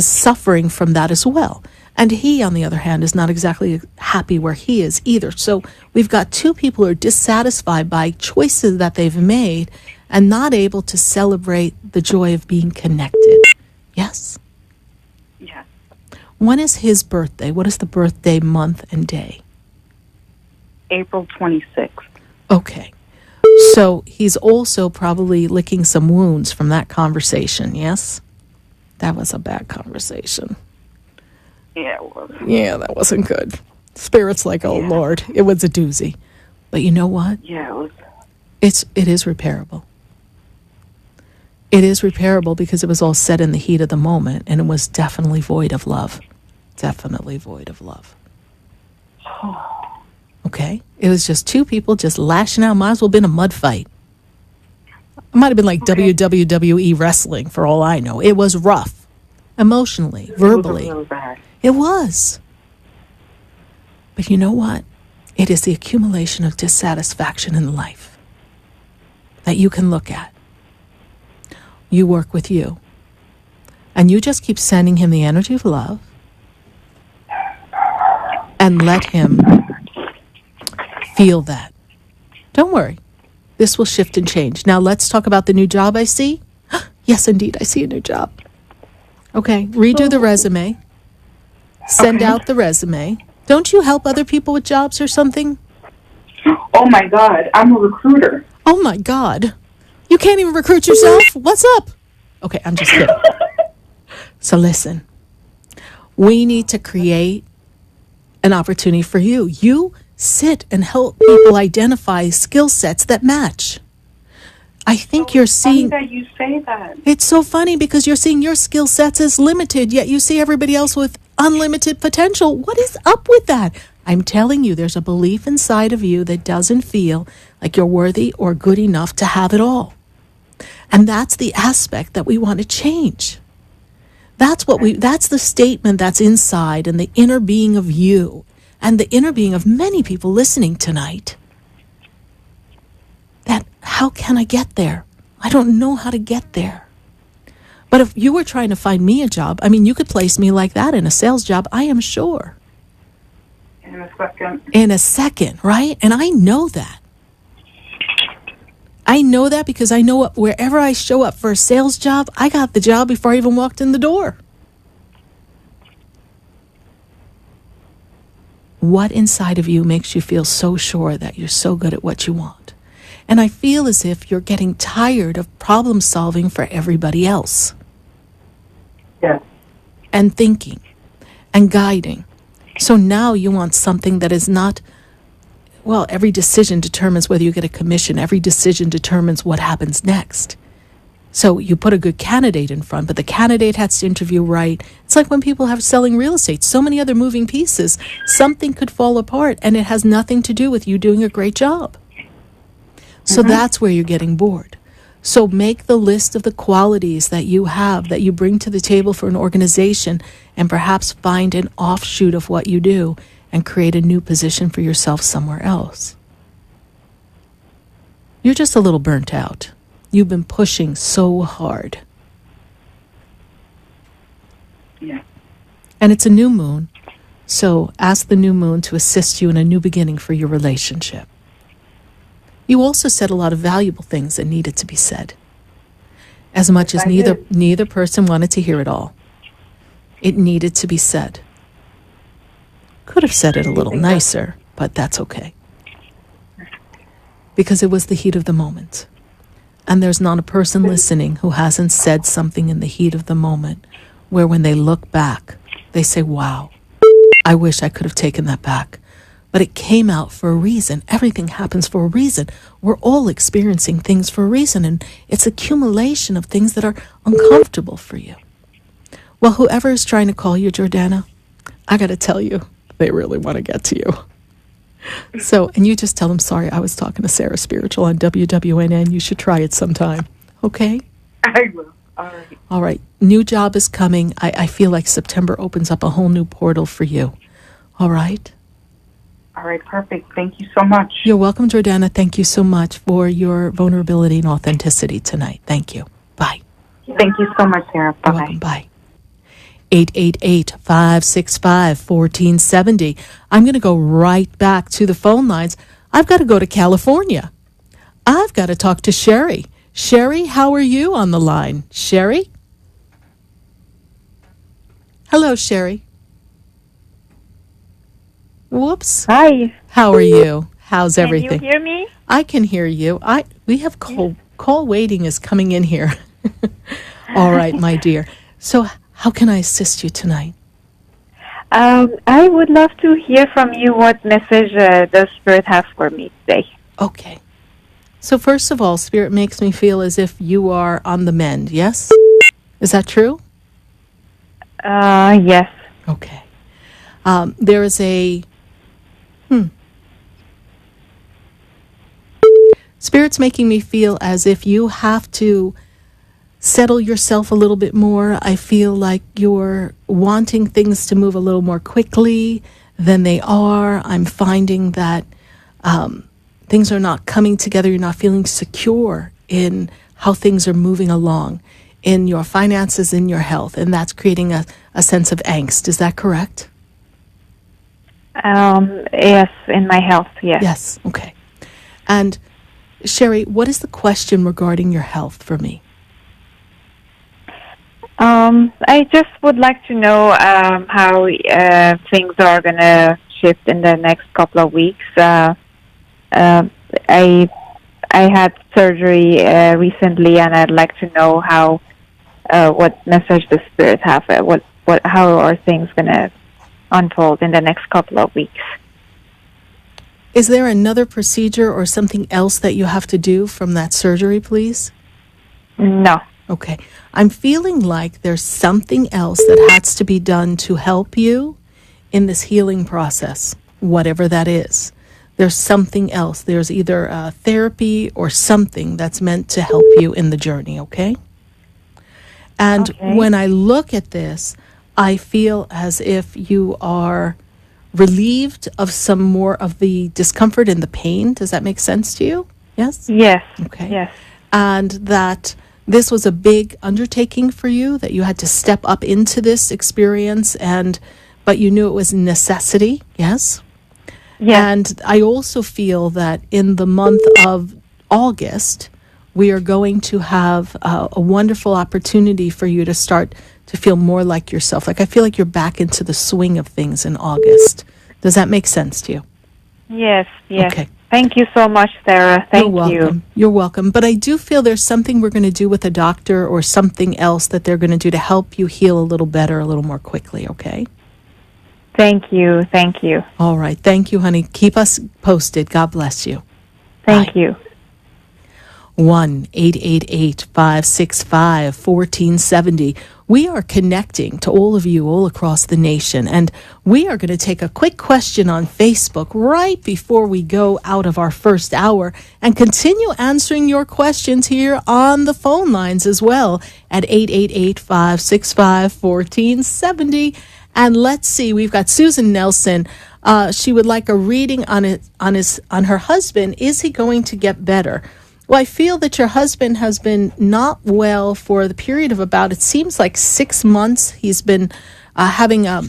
suffering from that as well. And he, on the other hand, is not exactly happy where he is either. So we've got two people who are dissatisfied by choices that they've made and not able to celebrate the joy of being connected. Yes? Yes. When is his birthday? What is the birthday month and day? April 26th. Okay. So he's also probably licking some wounds from that conversation, yes? That was a bad conversation. Yeah, it was. Yeah, that wasn't good. Spirit's like, oh, yeah. Lord, it was a doozy. But you know what? Yeah, it was. It is repairable. It is repairable because it was all said in the heat of the moment, and it was definitely void of love. Definitely void of love. Okay? It was just two people just lashing out. Might as well have been a mud fight. It might have been like WWE wrestling, for all I know. It was rough. Emotionally, verbally. It was bad. It was. But you know what? It is the accumulation of dissatisfaction in life that you can look at. You work with you. And you just keep sending him the energy of love. And let him feel that. Don't worry. This will shift and change. Now let's talk about the new job I see. Yes, indeed, I see a new job. Okay, redo the resume. Send out the resume. Don't you help other people with jobs or something? Oh, my God. I'm a recruiter. Oh, my God. You can't even recruit yourself? What's up? Okay, I'm just kidding. So listen. We need to create an opportunity for you. You sit and help people identify skill sets that match. I think you're seeing... Funny that you say that. It's so funny because you're seeing your skill sets as limited, yet you see everybody else with unlimited potential. What is up with that? I'm telling you, there's a belief inside of you that doesn't feel like you're worthy or good enough to have it all. And that's the aspect that we want to change. That's the statement that's inside and the inner being of you and the inner being of many people listening tonight. That, how can I get there? I don't know how to get there. But if you were trying to find me a job, I mean, you could place me like that in a sales job, I am sure. In a second. In a second, right? And I know that. I know that because I know wherever I show up for a sales job, I got the job before I even walked in the door. What inside of you makes you feel so sure that you're so good at what you want? And I feel as if you're getting tired of problem solving for everybody else. Yes. And thinking and guiding. So now you want something that is not, well, every decision determines whether you get a commission. Every decision determines what happens next. So you put a good candidate in front, but the candidate has to interview right. It's like when people have selling real estate, so many other moving pieces. Something could fall apart, and it has nothing to do with you doing a great job. So that's where you're getting bored. So make the list of the qualities that you have, that you bring to the table for an organization, and perhaps find an offshoot of what you do and create a new position for yourself somewhere else. You're just a little burnt out. You've been pushing so hard. Yeah. And it's a new moon, so ask the new moon to assist you in a new beginning for your relationship. You also said a lot of valuable things that needed to be said. As much as neither person wanted to hear it all. It needed to be said. Could have said it a little nicer, but that's okay. Because it was the heat of the moment. And there's not a person listening who hasn't said something in the heat of the moment where when they look back, they say, wow, I wish I could have taken that back. But it came out for a reason. Everything happens for a reason. We're all experiencing things for a reason, and it's accumulation of things that are uncomfortable for you. Well, whoever is trying to call you, Jordana, I got to tell you, they really want to get to you. So, and you just tell them, sorry, I was talking to Sarah Spiritual on WWNN. You should try it sometime. Okay? I will. All right. All right. New job is coming. I feel like September opens up a whole new portal for you. All right? All right, perfect. Thank you so much. You're welcome, Jordana. Thank you so much for your vulnerability and authenticity tonight. Thank you. Bye. Thank you so much, Sarah. Bye. You're welcome. Bye. 888-565-1470. I'm going to go right back to the phone lines. I've got to go to California. I've got to talk to Sherry. Sherry, how are you on the line? Sherry? Hello, Sherry. Whoops. Hi. How are you? How's everything? Can you hear me? I can hear you. We have call waiting is coming in here. All right, my dear. So how can I assist you tonight? I would love to hear from you what message the Spirit has for me today. Okay. So first of all, Spirit makes me feel as if you are on the mend, yes? Is that true? Yes. Okay. There is a... Spirit's making me feel as if you have to settle yourself a little bit more. I feel like you're wanting things to move a little more quickly than they are. I'm finding that things are not coming together. You're not feeling secure in how things are moving along in your finances, in your health, and that's creating a sense of angst. Is that correct? Yes, in my health, yes. Yes, okay. And Sherry, what is the question regarding your health for me? I just would like to know how things are going to shift in the next couple of weeks. I had surgery recently, and I'd like to know how what message the Spirit have. How are things going to unfold in the next couple of weeks? Is there another procedure or something else that you have to do from that surgery, please? No. Okay. I'm feeling like there's something else that has to be done to help you in this healing process, whatever that is. There's something else. There's either therapy or something that's meant to help you in the journey, okay? And when I look at this, I feel as if you are relieved of some more of the discomfort and the pain. Does that make sense to you? Yes? Yes. Okay. Yes. And that this was a big undertaking for you, that you had to step up into this experience, but you knew it was a necessity, yes? Yes. And I also feel that in the month of August, we are going to have a wonderful opportunity for you to start to feel more like yourself. Like I feel like you're back into the swing of things in August. Does that make sense to you? Yes, yes. Okay, Thank you so much, Sarah. Thank You're welcome. You're welcome. But I do feel there's something we're going to do with a doctor or something else that they're going to do to help you heal a little better, a little more quickly, okay? Thank you. Thank you. All right. Thank you, honey. Keep us posted. God bless you. Thank you. 1-888-565-1470. We are connecting to all of you all across the nation, and we are going to take a quick question on Facebook right before we go out of our first hour and continue answering your questions here on the phone lines as well at 888-565-1470. And let's see, we've got Susan Nelson. She would like a reading on her husband. Is he going to get better? Well, I feel that your husband has been not well for the period of about, it seems like 6 months. He's been having a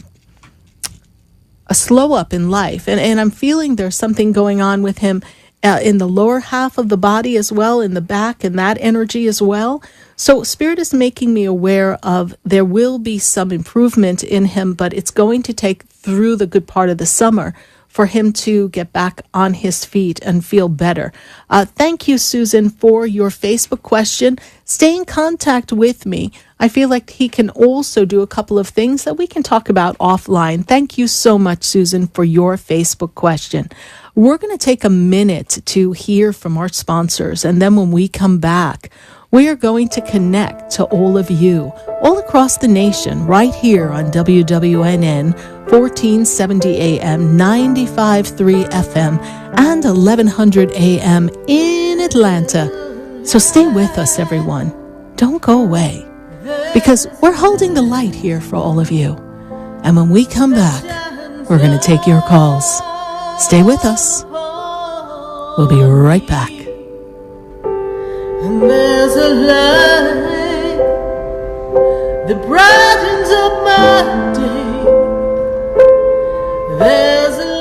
slow up in life. And I'm feeling there's something going on with him in the lower half of the body as well, in the back, and that energy as well. So Spirit is making me aware of there will be some improvement in him, but it's going to take through the good part of the summer for him to get back on his feet and feel better. Thank you, Susan, for your Facebook question. Stay in contact with me. I feel like he can also do a couple of things that we can talk about offline. Thank you so much, Susan, for your Facebook question. We're going to take a minute to hear from our sponsors, and then when we come back, we are going to connect to all of you, all across the nation, right here on WWNN, 1470 AM, 95.3 FM, and 1100 AM in Atlanta. So stay with us, everyone. Don't go away, because we're holding the light here for all of you. And when we come back, we're going to take your calls. Stay with us. We'll be right back. And there's a light that brightens up my day. There's a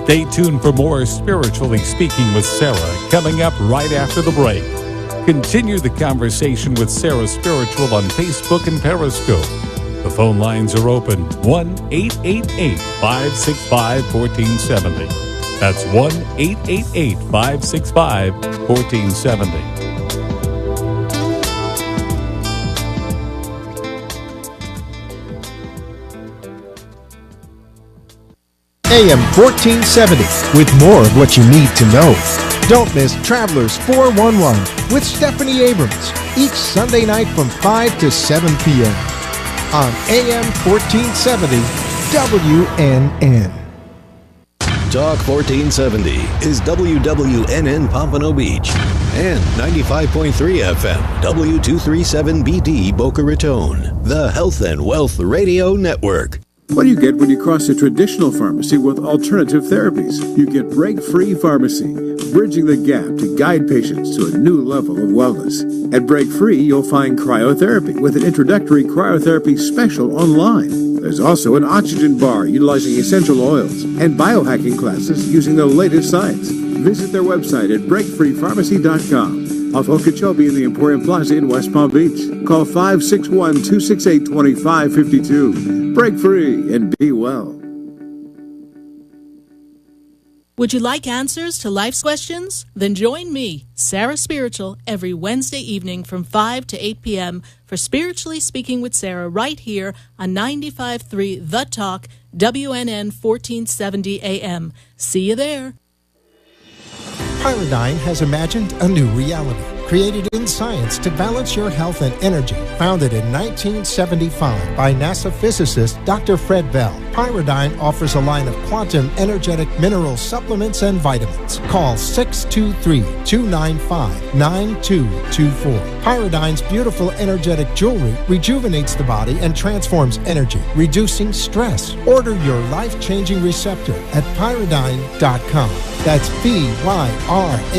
Stay tuned for more Spiritually Speaking with Sarah coming up right after the break. Continue the conversation with Sarah Spiritual on Facebook and Periscope. The phone lines are open 1-888-565-1470. That's 1-888-565-1470. AM 1470 with more of what you need to know. Don't miss Travelers 411 with Stephanie Abrams each Sunday night from 5 to 7 p.m. on AM 1470 WNN. Talk 1470 is WWNN Pompano Beach and 95.3 FM W237BD Boca Raton, the Health and Wealth Radio Network. What do you get when you cross a traditional pharmacy with alternative therapies? You get Break-Free Pharmacy, bridging the gap to guide patients to a new level of wellness. At Break-Free, you'll find cryotherapy with an introductory cryotherapy special online. There's also an oxygen bar utilizing essential oils and biohacking classes using the latest science. Visit their website at breakfreepharmacy.com. Off Okeechobee in the Emporium Plaza in West Palm Beach. Call 561-268-2552. Break free and be well. Would you like answers to life's questions? Then join me, Sarah Spiritual, every Wednesday evening from 5 to 8 p.m. for Spiritually Speaking with Sarah right here on 95.3 The Talk, WNN 1470 AM. See you there. Pyridine has imagined a new reality, created in science to balance your health and energy. Founded in 1975 by NASA physicist Dr. Fred Bell, Pyridine offers a line of quantum energetic mineral supplements and vitamins. Call 623-295-9224. Pyridine's beautiful energetic jewelry rejuvenates the body and transforms energy, reducing stress. Order your life-changing receptor at pyridine.com. That's PYRADYNE.com.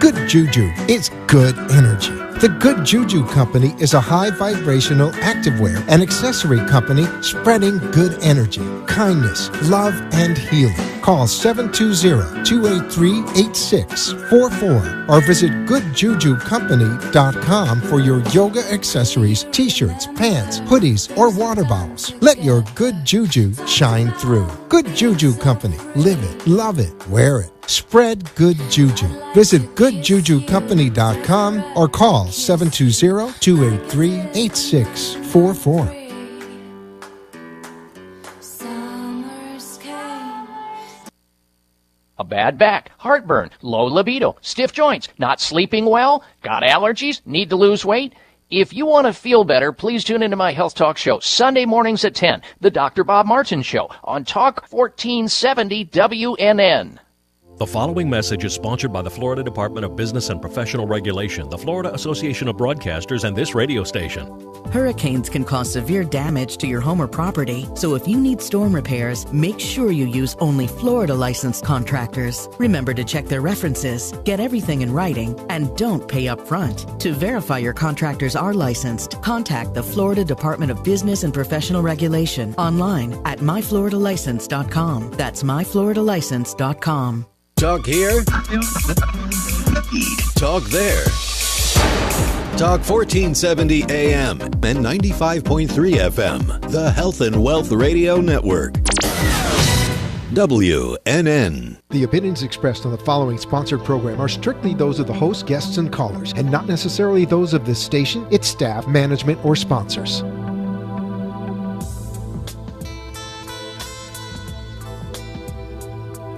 Good Juju is good energy. The Good Juju Company is a high vibrational activewear and accessory company spreading good energy, kindness, love, and healing. Call 720-283-8644 or visit goodjujucompany.com for your yoga accessories, t-shirts, pants, hoodies, or water bottles. Let your good juju shine through. Good Juju Company. Live it, love it, wear it. Spread good juju. Visit goodjujucompany.com or call 720-283-8644. A bad back, heartburn, low libido, stiff joints, not sleeping well, got allergies, need to lose weight? If you want to feel better, please tune into my health talk show Sunday mornings at 10, the Dr. Bob Martin Show on Talk 1470 WNN. The following message is sponsored by the Florida Department of Business and Professional Regulation, the Florida Association of Broadcasters, and this radio station. Hurricanes can cause severe damage to your home or property, so if you need storm repairs, make sure you use only Florida licensed contractors. Remember to check their references, get everything in writing, and don't pay up front. To verify your contractors are licensed, contact the Florida Department of Business and Professional Regulation online at myfloridalicense.com. That's myfloridalicense.com. Talk here. Talk there. Talk 1470 AM and 95.3 FM. The Health and Wealth Radio Network. WNN. The opinions expressed on the following sponsored program are strictly those of the host, guests, and callers, and not necessarily those of this station, its staff, management, or sponsors.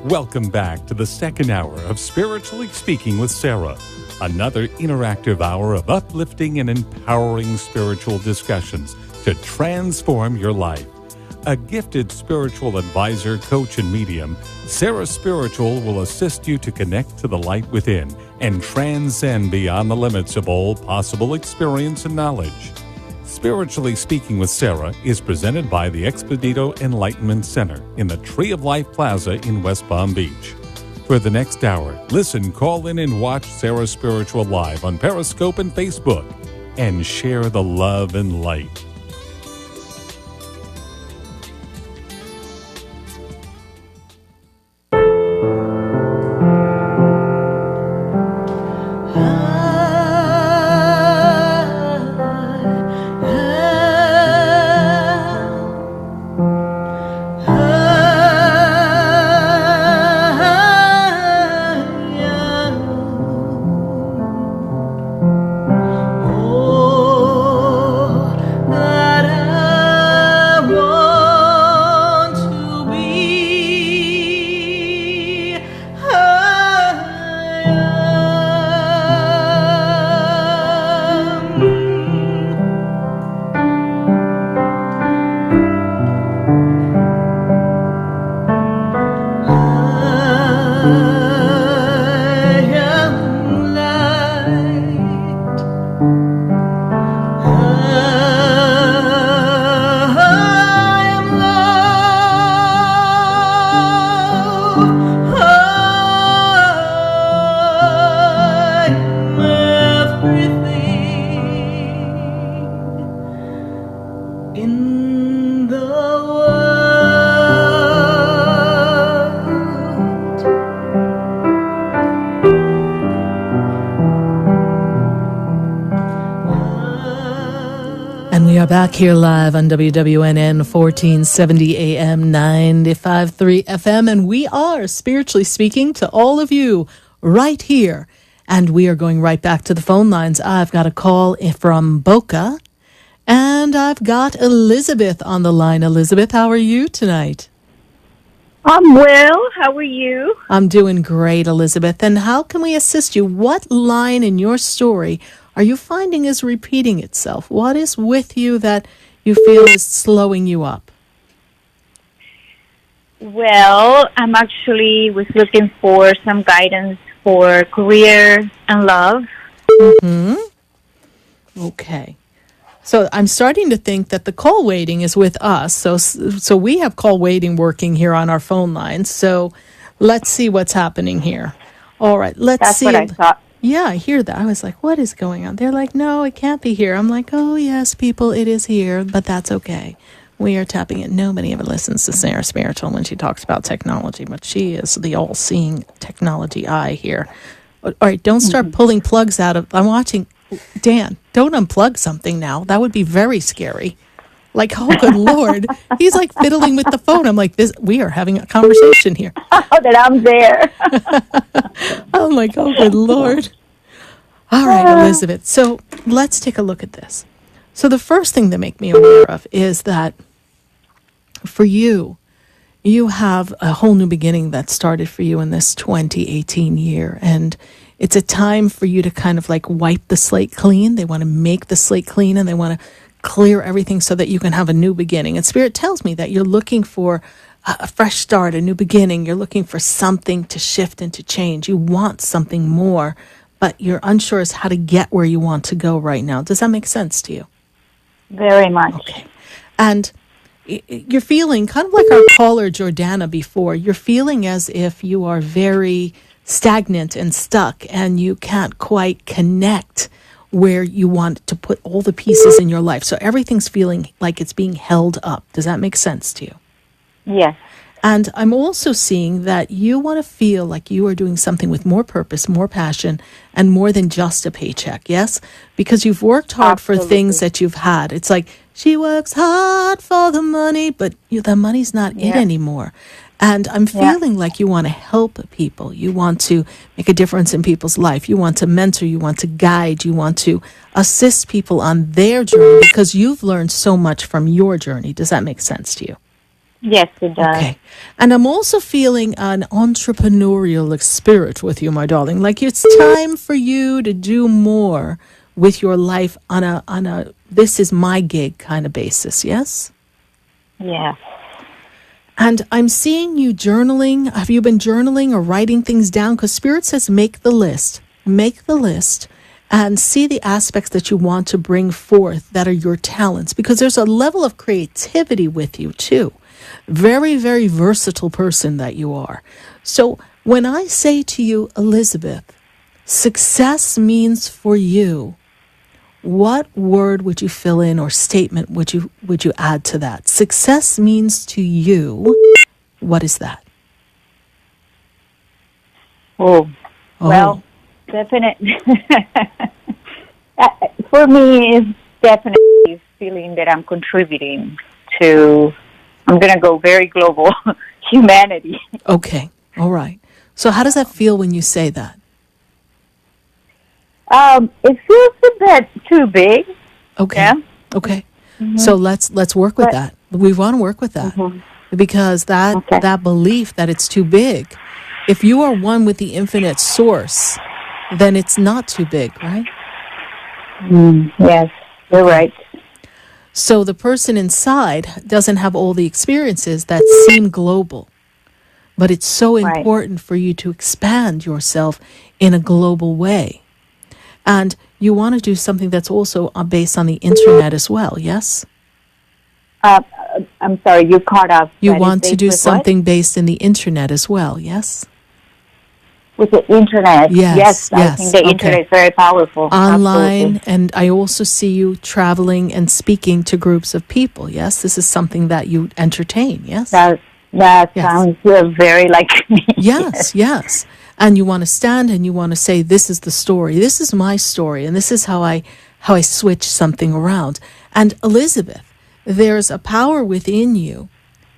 Welcome back to the second hour of Spiritually Speaking with Sarah, another interactive hour of uplifting and empowering spiritual discussions to transform your life. A gifted spiritual advisor, coach, and medium, Sarah Spiritual will assist you to connect to the light within and transcend beyond the limits of all possible experience and knowledge. Spiritually Speaking with Sarah is presented by the Expedito Enlightenment Center in the Tree of Life Plaza in West Palm Beach. For the next hour, listen, call in, and watch Sarah Spiritual live on Periscope and Facebook, and share the love and light. Back here live on WWNN 1470 AM 95.3 FM, and we are spiritually speaking to all of you right here. And we are going right back to the phone lines. I've got a call from Boca, and I've got Elizabeth on the line. Elizabeth, how are you tonight? I'm well. How are you? I'm doing great, Elizabeth. And how can we assist you? What line in your story are you finding is repeating itself? What is with you that you feel is slowing you up? Well, I'm actually was looking for some guidance for career and love. Mm-hmm. Okay. So I'm starting to think that the call waiting is with us. So we have call waiting working here on our phone lines. So let's see what's happening here. All right. Let's see. That's what I thought. Yeah, I hear that. I was like, what is going on? They're like, no, it can't be here. I'm like, oh, yes, people, it is here, but that's okay. We are tapping it. Nobody ever listens to Sarah Spiritual when she talks about technology, but she is the all-seeing technology eye here. All right, don't start pulling plugs out of... I'm watching... Dan, don't unplug something now. That would be very scary. Like, oh, good Lord. He's like fiddling with the phone. I'm like, we are having a conversation here. Oh, that I'm there. I'm like, oh, good Lord. All right, Elizabeth. So let's take a look at this. So the first thing to make me aware of is that for you, you have a whole new beginning that started for you in this 2018 year. And it's a time for you to kind of like wipe the slate clean. They want to make the slate clean, and they want to clear everything so that you can have a new beginning. And Spirit tells me that you're looking for a fresh start, a new beginning. You're looking for something to shift and to change. You want something more, but you're unsure as how to get where you want to go right now. Does that make sense to you? Very much. Okay. And you're feeling kind of like our caller Jordana before. You're feeling as if you are very stagnant and stuck, and you can't quite connect where you want to put all the pieces in your life. So everything's feeling like it's being held up. Does that make sense to you? Yes. And I'm also seeing that you want to feel like you are doing something with more purpose, more passion, and more than just a paycheck, yes? Because you've worked hard for things that you've had. It's like, she works hard for the money, but the money's not it anymore. And I'm feeling like you want to help people. You want to make a difference in people's life. You want to mentor. You want to guide. You want to assist people on their journey because you've learned so much from your journey. Does that make sense to you? Yes, it does. Okay. And I'm also feeling an entrepreneurial spirit with you, my darling. Like it's time for you to do more with your life on a this is my gig kind of basis, yes? Yeah. And I'm seeing you journaling. Have you been journaling or writing things down? Because Spirit says make the list. Make the list and see the aspects that you want to bring forth that are your talents. Because there's a level of creativity with you, too. Very, very versatile person that you are. So when I say to you, Elizabeth, success means for you, what word would you fill in or statement would you add to that? Success means to you, what is that? Well, definitely. For me, it's definitely feeling that I'm contributing to, I'm going to go very global, humanity. Okay, all right. So how does that feel when you say that? It feels a bit too big. Okay. Yeah? Okay. Mm-hmm. So let's work with that. We want to work with that because that belief that it's too big. If you are one with the infinite source, then it's not too big, right? Yes, you're right. So the person inside doesn't have all the experiences that seem global, but it's so important for you to expand yourself in a global way. And you want to do something that's also based on the internet as well, yes? I'm sorry, you caught up. You want to do something based in the internet as well, yes? With the internet? Yes. I think the internet is very powerful. Online, and I also see you traveling and speaking to groups of people, yes? This is something that you entertain, yes? That sounds very like me. Yes. And you want to stand and you want to say, this is the story. This is my story. And this is how I switch something around. And Elizabeth, there's a power within you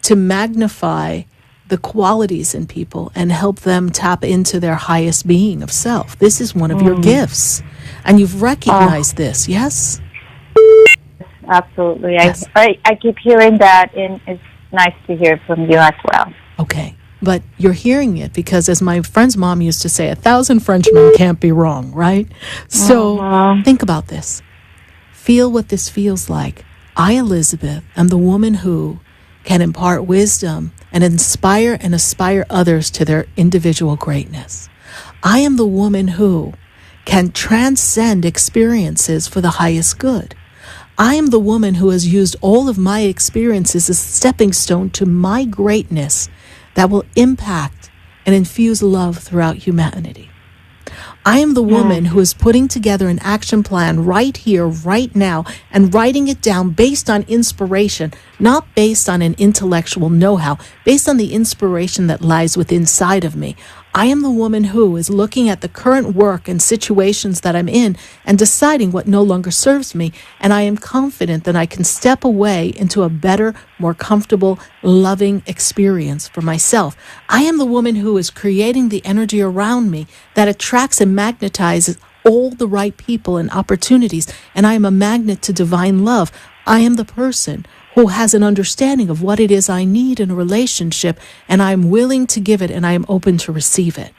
to magnify the qualities in people and help them tap into their highest being of self. This is one of your gifts. And you've recognized this, yes? Absolutely. Yes. I keep hearing that, and it's nice to hear from you as well. Okay. But you're hearing it because, as my friend's mom used to say, 1,000 Frenchmen can't be wrong, right? So think about this. Feel what this feels like. I, Elizabeth, am the woman who can impart wisdom and inspire and aspire others to their individual greatness. I am the woman who can transcend experiences for the highest good. I am the woman who has used all of my experiences as a stepping stone to my greatness that will impact and infuse love throughout humanity. I am the woman who is putting together an action plan right here, right now, and writing it down based on inspiration, not based on an intellectual know-how, based on the inspiration that lies within inside of me. I am the woman who is looking at the current work and situations that I'm in and deciding what no longer serves me. And I am confident that I can step away into a better, more comfortable, loving experience for myself. I am the woman who is creating the energy around me that attracts and magnetizes all the right people and opportunities. And I am a magnet to divine love. I am the person who has an understanding of what it is I need in a relationship, and I'm willing to give it, and I am open to receive it.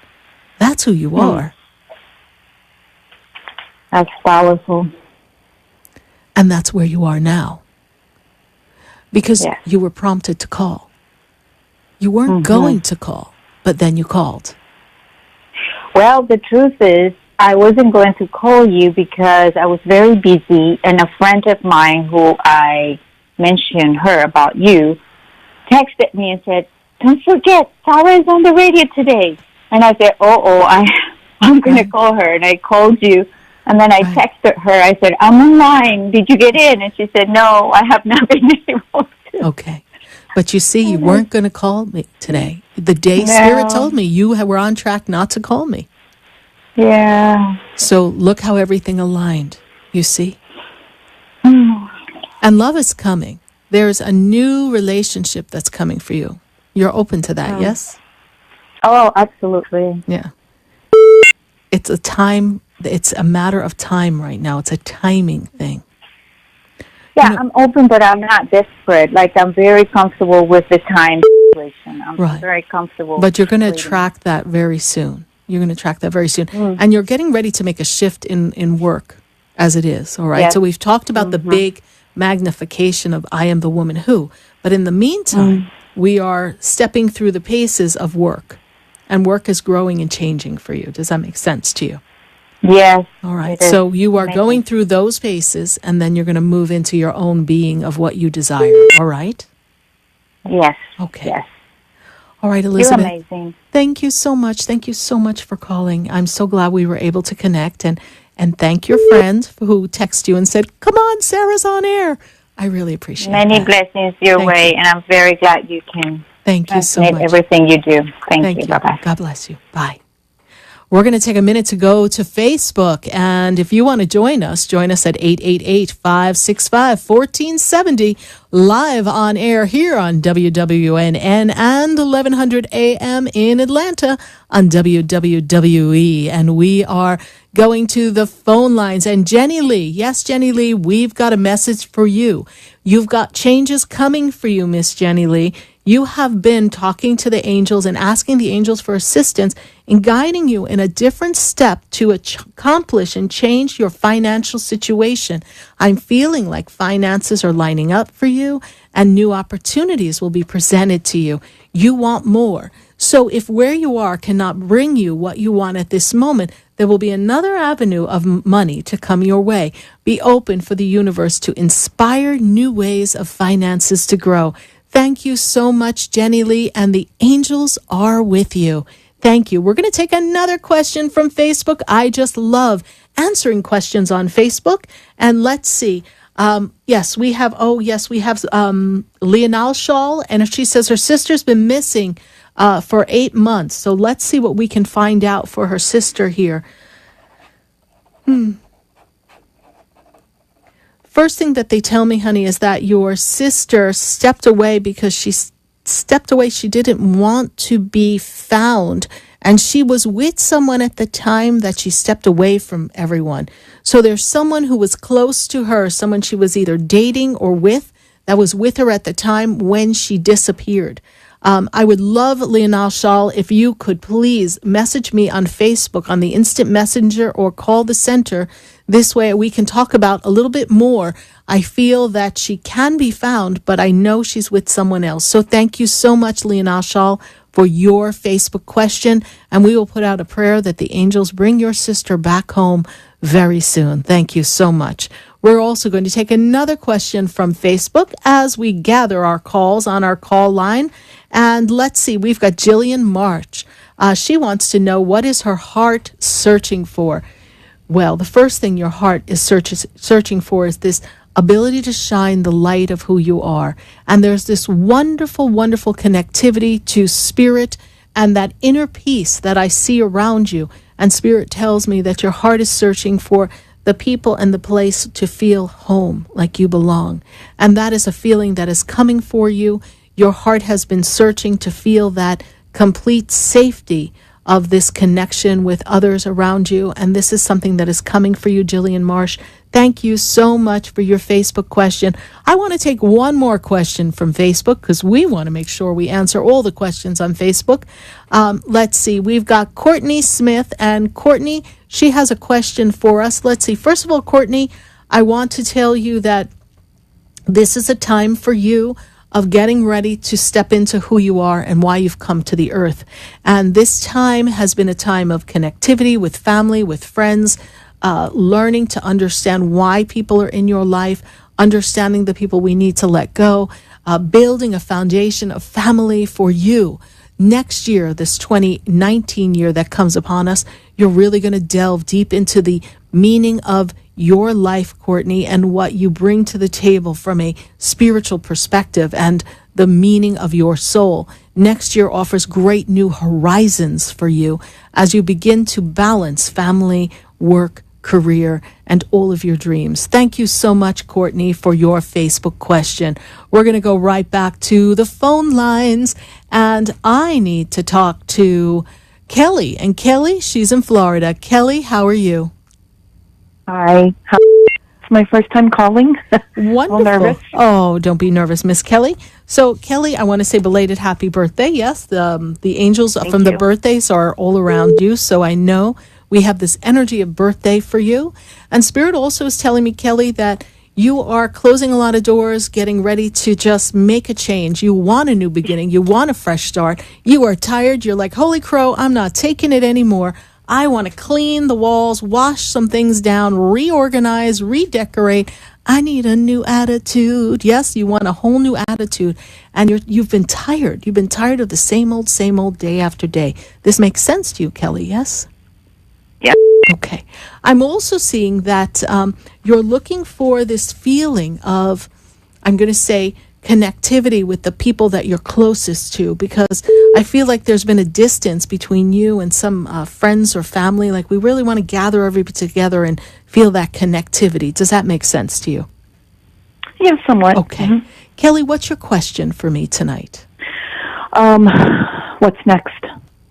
That's who you are. That's powerful. And that's where you are now. Because you were prompted to call. You weren't going to call, but then you called. Well, the truth is, I wasn't going to call you because I was very busy, and a friend of mine who I mentioned her about you texted me and said, "Don't forget, Sarah is on the radio today." And I said, I'm going to call her. And I called you, and then I texted her. I said, "I'm online. Did you get in?" And she said, "No, I have not been able to." Okay. But you see, you weren't going to call me today. The day Spirit told me you were on track not to call me. Yeah. So look how everything aligned, you see? And love is coming. There's a new relationship that's coming for you. You're open to that, yes? Oh, absolutely. Yeah. It's a matter of time right now. It's a timing thing. Yeah, I'm open, but I'm not desperate. Like, I'm very comfortable with the time situation. I'm very comfortable. But you're going to attract that very soon. You're going to attract that very soon. And you're getting ready to make a shift in work as it is, all right? Yes. So we've talked about the big magnification of I am the woman who. But in the meantime, we are stepping through the paces of work. And work is growing and changing for you. Does that make sense to you? Yes. All right. So you are going through those paces, and then you're going to move into your own being of what you desire. All right? Yes. Okay. Yes. All right, Elizabeth. You're amazing. Thank you so much. Thank you so much for calling. I'm so glad we were able to connect. And thank your friend who texted you and said, "Come on, Sarah's on air." I really appreciate it. Many blessings your way, and I'm very glad you can Thank you so much. everything you do. Thank you. Bye-bye. God bless you. Bye. We're going to take a minute to go to Facebook. And if you want to join us at 888-565-1470, live on air here on WWNN and 1100 AM in Atlanta on WWWE. And we are going to the phone lines. And Jenny Lee, yes, Jenny Lee, we've got a message for you. You've got changes coming for you, Miss Jenny Lee. You have been talking to the angels and asking the angels for assistance in guiding you in a different step to accomplish and change your financial situation. I'm feeling like finances are lining up for you and new opportunities will be presented to you. You want more. So if where you are cannot bring you what you want at this moment, there will be another avenue of money to come your way. Be open for the universe to inspire new ways of finances to grow. Thank you so much, Jenny Lee, and the angels are with you. Thank you. We're going to take another question from Facebook. I just love answering questions on Facebook. And let's see. Yes, we have Leonal Shawl, and she says her sister's been missing for 8 months. So let's see what we can find out for her sister here. First thing that they tell me, honey, is that your sister stepped away because she stepped away. She didn't want to be found. And she was with someone at the time that she stepped away from everyone. So there's someone who was close to her, someone she was either dating or with, that was with her at the time when she disappeared. I would love, Leonal Shawl, if you could please message me on Facebook on the instant messenger or call the center. This way we can talk about a little bit more. I feel that she can be found, but I know she's with someone else. So thank you so much, Leonal Shawl, for your Facebook question. And we will put out a prayer that the angels bring your sister back home very soon. Thank you so much. We're also going to take another question from Facebook as we gather our calls on our call line. And let's see, we've got Jillian March. She wants to know, what is her heart searching for? Well, the first thing your heart is searching for is this ability to shine the light of who you are. And there's this wonderful, wonderful connectivity to spirit and that inner peace that I see around you. And spirit tells me that your heart is searching for the people and the place to feel home, like you belong. And that is a feeling that is coming for you. Your heart has been searching to feel that complete safety of this connection with others around you. And this is something that is coming for you, Jillian Marsh. Thank you so much for your Facebook question. I want to take one more question from Facebook because we want to make sure we answer all the questions on Facebook. Let's see. We've got Courtney Smith. And Courtney, she has a question for us. Let's see. First of all, Courtney, I want to tell you that this is a time for you of getting ready to step into who you are and why you've come to the earth. And this time has been a time of connectivity with family, with friends, learning to understand why people are in your life, understanding the people we need to let go, building a foundation of family for you. Next year, this 2019 year that comes upon us, you're really going to delve deep into the meaning of your life, Courtney, and what you bring to the table from a spiritual perspective and the meaning of your soul. Next year offers great new horizons for you as you begin to balance family, work, career, and all of your dreams. Thank you so much, Courtney, for your Facebook question. We're going to go right back to the phone lines, and I need to talk to Kelly. And Kelly, she's in Florida. Kelly, how are you? Hi. It's my first time calling. Wonderful. Nervous. Oh, don't be nervous, Miss Kelly. So, Kelly, I want to say belated happy birthday. Yes, the angels from the birthdays are all around you, so I know we have this energy of birthday for you. And Spirit also is telling me, Kelly, that you are closing a lot of doors, getting ready to just make a change. You want a new beginning. You want a fresh start. You are tired. You're like, holy crow, I'm not taking it anymore. I want to clean the walls, wash some things down, reorganize, redecorate. I need a new attitude. Yes, you want a whole new attitude. And you've been tired. You've been tired of the same old day after day. This makes sense to you, Kelly, yes? Yeah. Okay. I'm also seeing that you're looking for this feeling of, I'm going to say, connectivity with the people that you're closest to, because I feel like there's been a distance between you and some friends or family. Like, we really want to gather everybody together and feel that connectivity. Does that make sense to you? Yeah, somewhat. Okay. Mm-hmm. Kelly, what's your question for me tonight? What's next?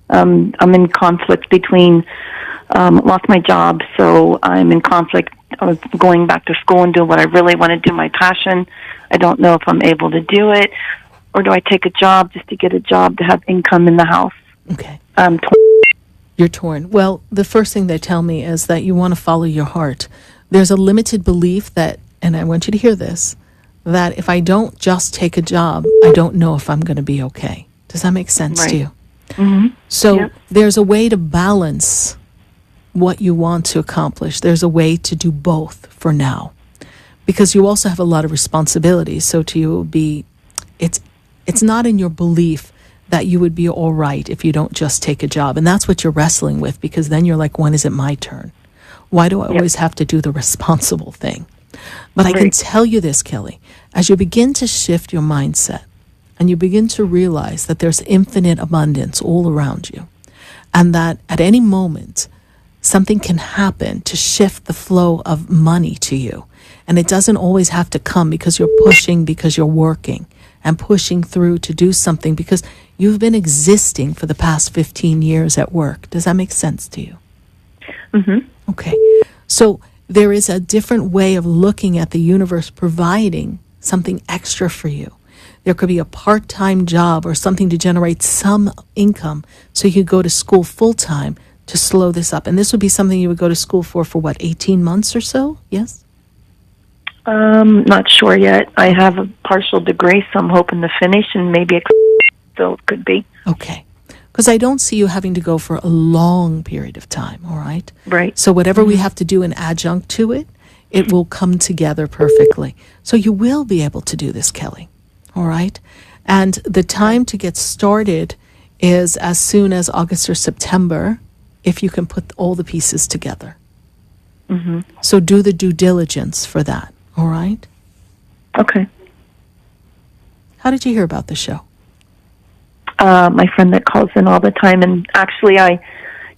I'm in conflict between lost my job, so I'm in conflict of going back to school and doing what I really want to do, my passion. I don't know if I'm able to do it, or do I take a job just to get a job to have income in the house? Okay. I'm torn. You're torn. Well, the first thing they tell me is that you want to follow your heart. There's a limited belief that, and I want you to hear this, that if I don't just take a job, I don't know if I'm going to be okay. Does that make sense to you? Mm-hmm. So there's a way to balance what you want to accomplish. There's a way to do both for now, because you also have a lot of responsibilities. So to you, it would be, it's not in your belief that you would be all right if you don't just take a job. And that's what you're wrestling with, because then you're like, when is it my turn? Why do I always have to do the responsible thing? But I can tell you this, Kelly, as you begin to shift your mindset and you begin to realize that there's infinite abundance all around you, and that at any moment, something can happen to shift the flow of money to you. And it doesn't always have to come because you're pushing, because you're working and pushing through to do something, because you've been existing for the past 15 years at work. Does that make sense to you? Mm-hmm. Okay. So there is a different way of looking at the universe providing something extra for you. There could be a part-time job or something to generate some income so you could go to school full-time to slow this up. And this would be something you would go to school for what, 18 months or so? Yes? Not sure yet. I have a partial degree, so I'm hoping to finish, and maybe still it could be. Okay. Because I don't see you having to go for a long period of time, all right? Right. So whatever we have to do in adjunct to it, it will come together perfectly. So you will be able to do this, Kelly, all right? And the time to get started is as soon as August or September, if you can put all the pieces together. Mm-hmm. So do the due diligence for that, all right? Okay. How did you hear about the show? My friend that calls in all the time, and actually I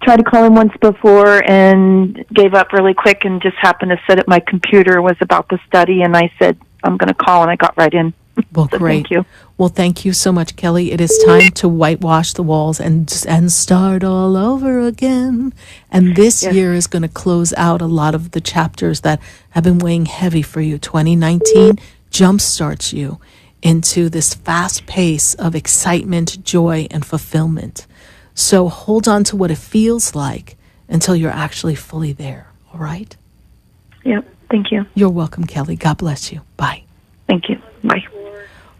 tried to call him once before and gave up really quick and just happened to sit at my computer, was about the study, and I said, I'm going to call, and I got right in. Well, So great. Thank you. Well, thank you so much, Kelly. It is time to whitewash the walls and start all over again. And this year is going to close out a lot of the chapters that have been weighing heavy for you. 2019 jumpstarts you into this fast pace of excitement, joy, and fulfillment. So hold on to what it feels like until you're actually fully there. All right? Yep. Thank you. You're welcome, Kelly. God bless you. Bye. Thank you. Bye.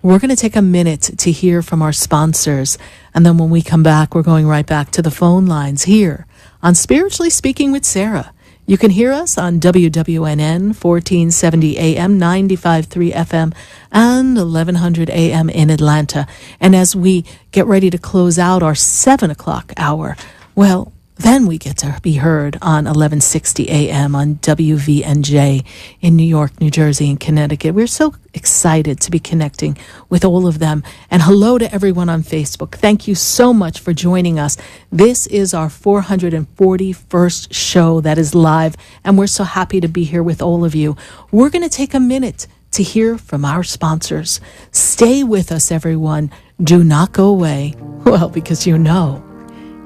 We're going to take a minute to hear from our sponsors. And then when we come back, we're going right back to the phone lines here on Spiritually Speaking with Sarah. You can hear us on WWNN 1470 AM, 95.3 FM, and 1100 AM in Atlanta. And as we get ready to close out our 7 o'clock hour, well, then we get to be heard on 1160 AM on WVNJ in New York, New Jersey, and Connecticut. We're so excited to be connecting with all of them. And hello to everyone on Facebook. Thank you so much for joining us. This is our 441st show that is live, and we're so happy to be here with all of you. We're going to take a minute to hear from our sponsors. Stay with us, everyone. Do not go away. Well, because you know,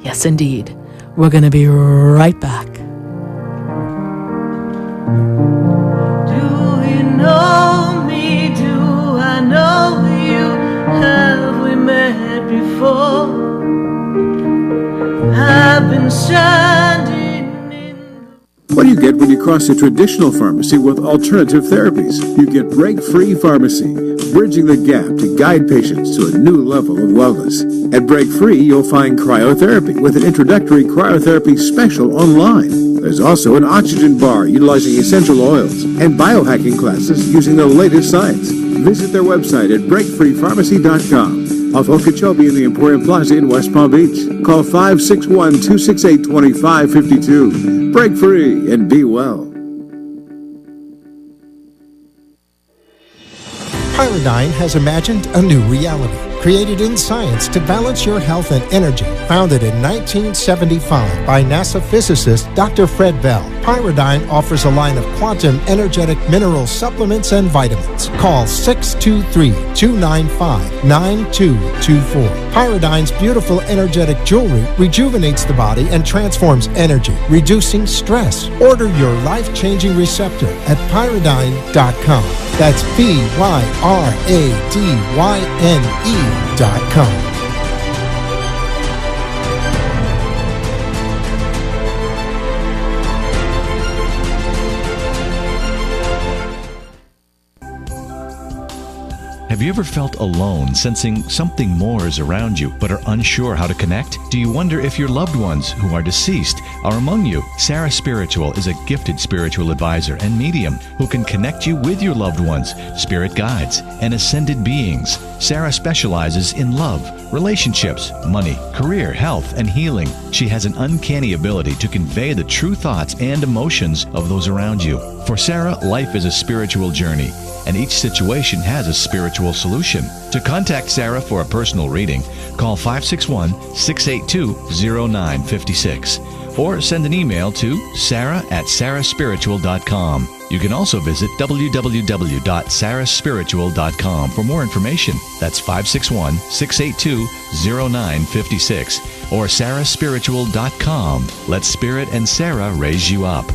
yes, indeed, we're going to be right back. Do you know me? Do I know you? Have we met before? I've been standing. What do you get when you cross a traditional pharmacy with alternative therapies? You get Break-Free Pharmacy, bridging the gap to guide patients to a new level of wellness. At Break-Free, you'll find cryotherapy with an introductory cryotherapy special online. There's also an oxygen bar utilizing essential oils and biohacking classes using the latest science. Visit their website at breakfreepharmacy.com. Off Okeechobee in the Emporium Plaza in West Palm Beach. Call 561-268-2552. Break free and be well. Pyridine has imagined a new reality, created in science to balance your health and energy. Founded in 1975 by NASA physicist Dr. Fred Bell, Pyridine offers a line of quantum energetic mineral supplements and vitamins. Call 623-295-9224. Pyridine's beautiful energetic jewelry rejuvenates the body and transforms energy, reducing stress. Order your life-changing receptor at pyridine.com. That's PYRADYNE.com. Have you ever felt alone, sensing something more is around you, but are unsure how to connect? Do you wonder if your loved ones who are deceased are among you? Sarah Spiritual is a gifted spiritual advisor and medium who can connect you with your loved ones, spirit guides, and ascended beings. Sarah specializes in love, relationships, money, career, health, and healing. She has an uncanny ability to convey the true thoughts and emotions of those around you. For Sarah, life is a spiritual journey, and each situation has a spiritual solution. To contact Sarah for a personal reading, call 561-682-0956 or send an email to sarah@sarahspiritual.com. You can also visit www.sarahspiritual.com for more information. That's 561-682-0956 or sarahspiritual.com. Let Spirit and Sarah raise you up.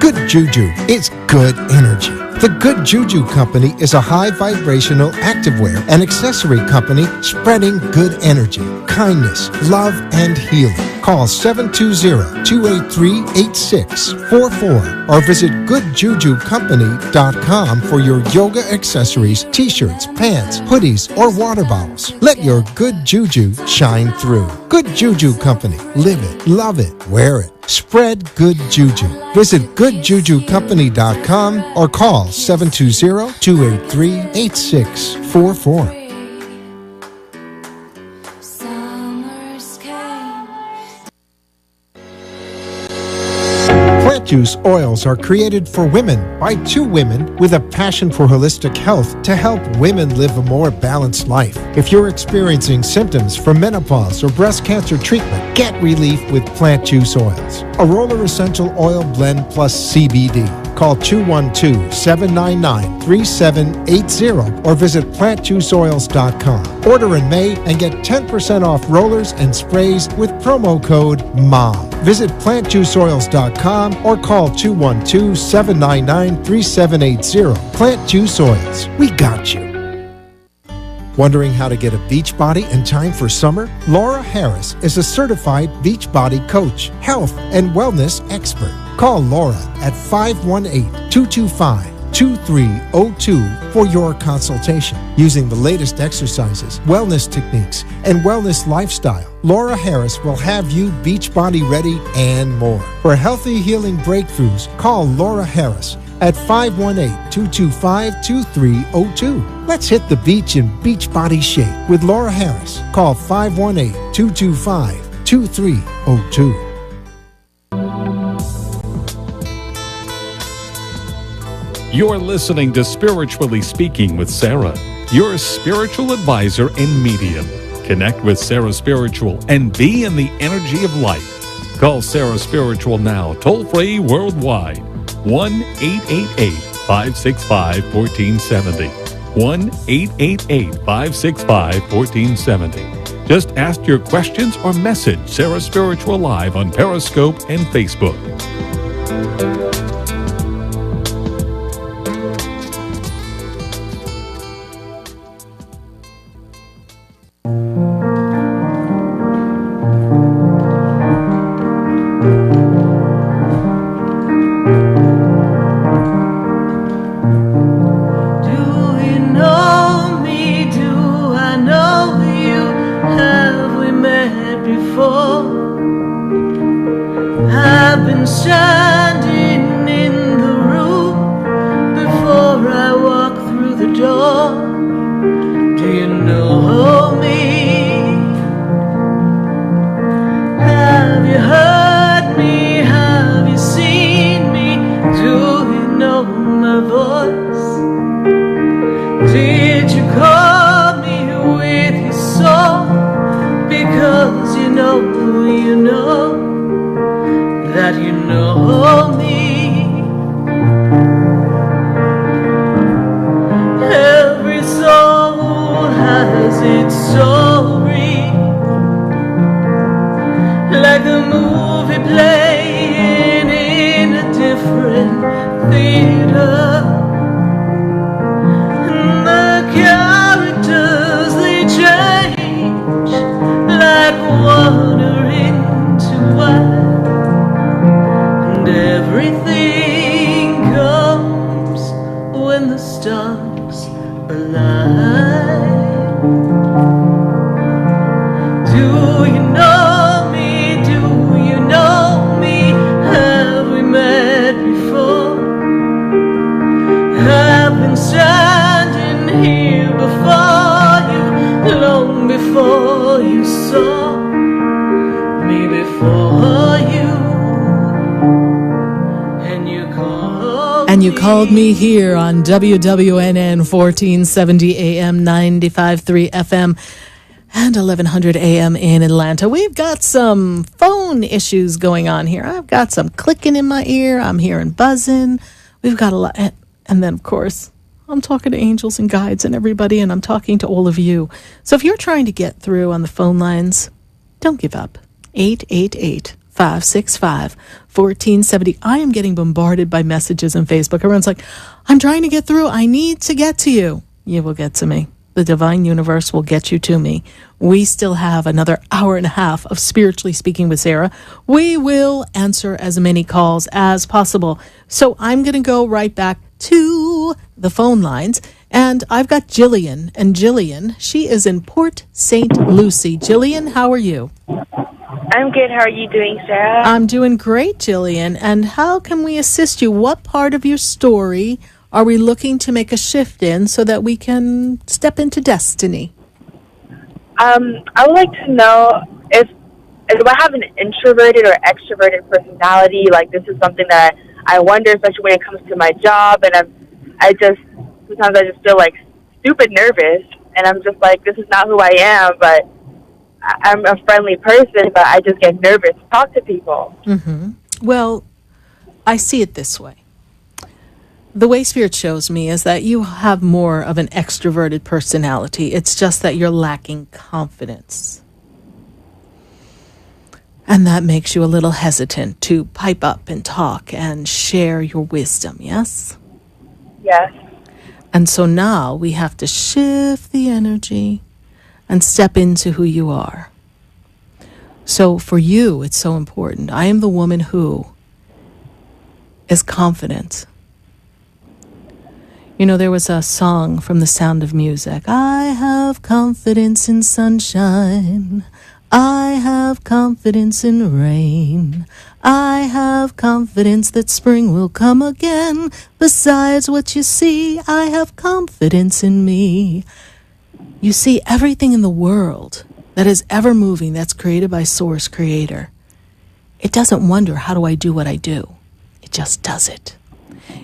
Good Juju is good energy. The Good Juju Company is a high vibrational activewear and accessory company spreading good energy, kindness, love, and healing. Call 720-283-8644 or visit goodjujucompany.com for your yoga accessories, t-shirts, pants, hoodies, or water bottles. Let your good juju shine through. Good Juju Company. Live it, love it, wear it. Spread good juju. Visit goodjujucompany.com or call 720-283-8644. juice oils are created for women by two women with a passion for holistic health to help women live a more balanced life. If you're experiencing symptoms from menopause or breast cancer treatment, get relief with plant juice oils. A Roller Essential Oil Blend Plus CBD. Call 212-799-3780 or visit plantjuiceoils.com. Order in May and get 10% off rollers and sprays with promo code MOM. Visit plantjuiceoils.com or call 212-799-3780. Plant Juice Oils. We got you. Wondering how to get a beach body in time for summer? Laura Harris is a certified beach body coach, health and wellness expert. Call Laura at 518-225-2302 for your consultation. Using the latest exercises, wellness techniques, and wellness lifestyle, Laura Harris will have you beach body ready and more. For healthy healing breakthroughs, call Laura Harris at 518-225-2302. Let's hit the beach in beach body shape with Laura Harris. Call 518-225-2302. You're listening to Spiritually Speaking with Sarah, your spiritual advisor and medium. Connect with Sarah Spiritual and be in the energy of light. Call Sarah Spiritual now, toll-free worldwide. 1-888-565-1470. 1-888-565-1470. Just ask your questions or message Sarah Spiritual live on Periscope and Facebook. And you called me here on WWNN 1470 AM, 95.3 FM, and 1100 AM in Atlanta. We've got some phone issues going on here. I've got some clicking in my ear. I'm hearing buzzing. We've got a lot. And then, of course, I'm talking to angels and guides and everybody, and I'm talking to all of you. So if you're trying to get through on the phone lines, don't give up. 888-565-1470. I am getting bombarded by messages on Facebook. Everyone's like, I'm trying to get through. I need to get to you. You will get to me. The divine universe will get you to me. We still have another hour and a half of Spiritually Speaking with Sarah. We will answer as many calls as possible. So I'm going to go right back to the phone lines. And I've got Jillian. And Jillian, she is in Port St. Lucie. Jillian, how are you? I'm good. How are you doing, Sarah? I'm doing great, Jillian. And how can we assist you? What part of your story are we looking to make a shift in so that we can step into destiny? I would like to know if do I have an introverted or extroverted personality? Like, this is something that I wonder, especially when it comes to my job. And sometimes I just feel like stupid nervous. And I'm just like, this is not who I am, but I'm a friendly person, but I just get nervous to talk to people. Mm-hmm. Well, I see it this way. The way Spirit shows me is that you have more of an extroverted personality. It's just that you're lacking confidence. And that makes you a little hesitant to pipe up and talk and share your wisdom, yes? Yes. And so now we have to shift the energy and step into who you are. So for you, it's so important. I am the woman who is confident. You know, there was a song from The Sound of Music. I have confidence in sunshine. I have confidence in rain. I have confidence that spring will come again. Besides what you see, I have confidence in me. You see, everything in the world that is ever moving, that's created by Source Creator, it doesn't wonder, how do I do what I do? It just does it.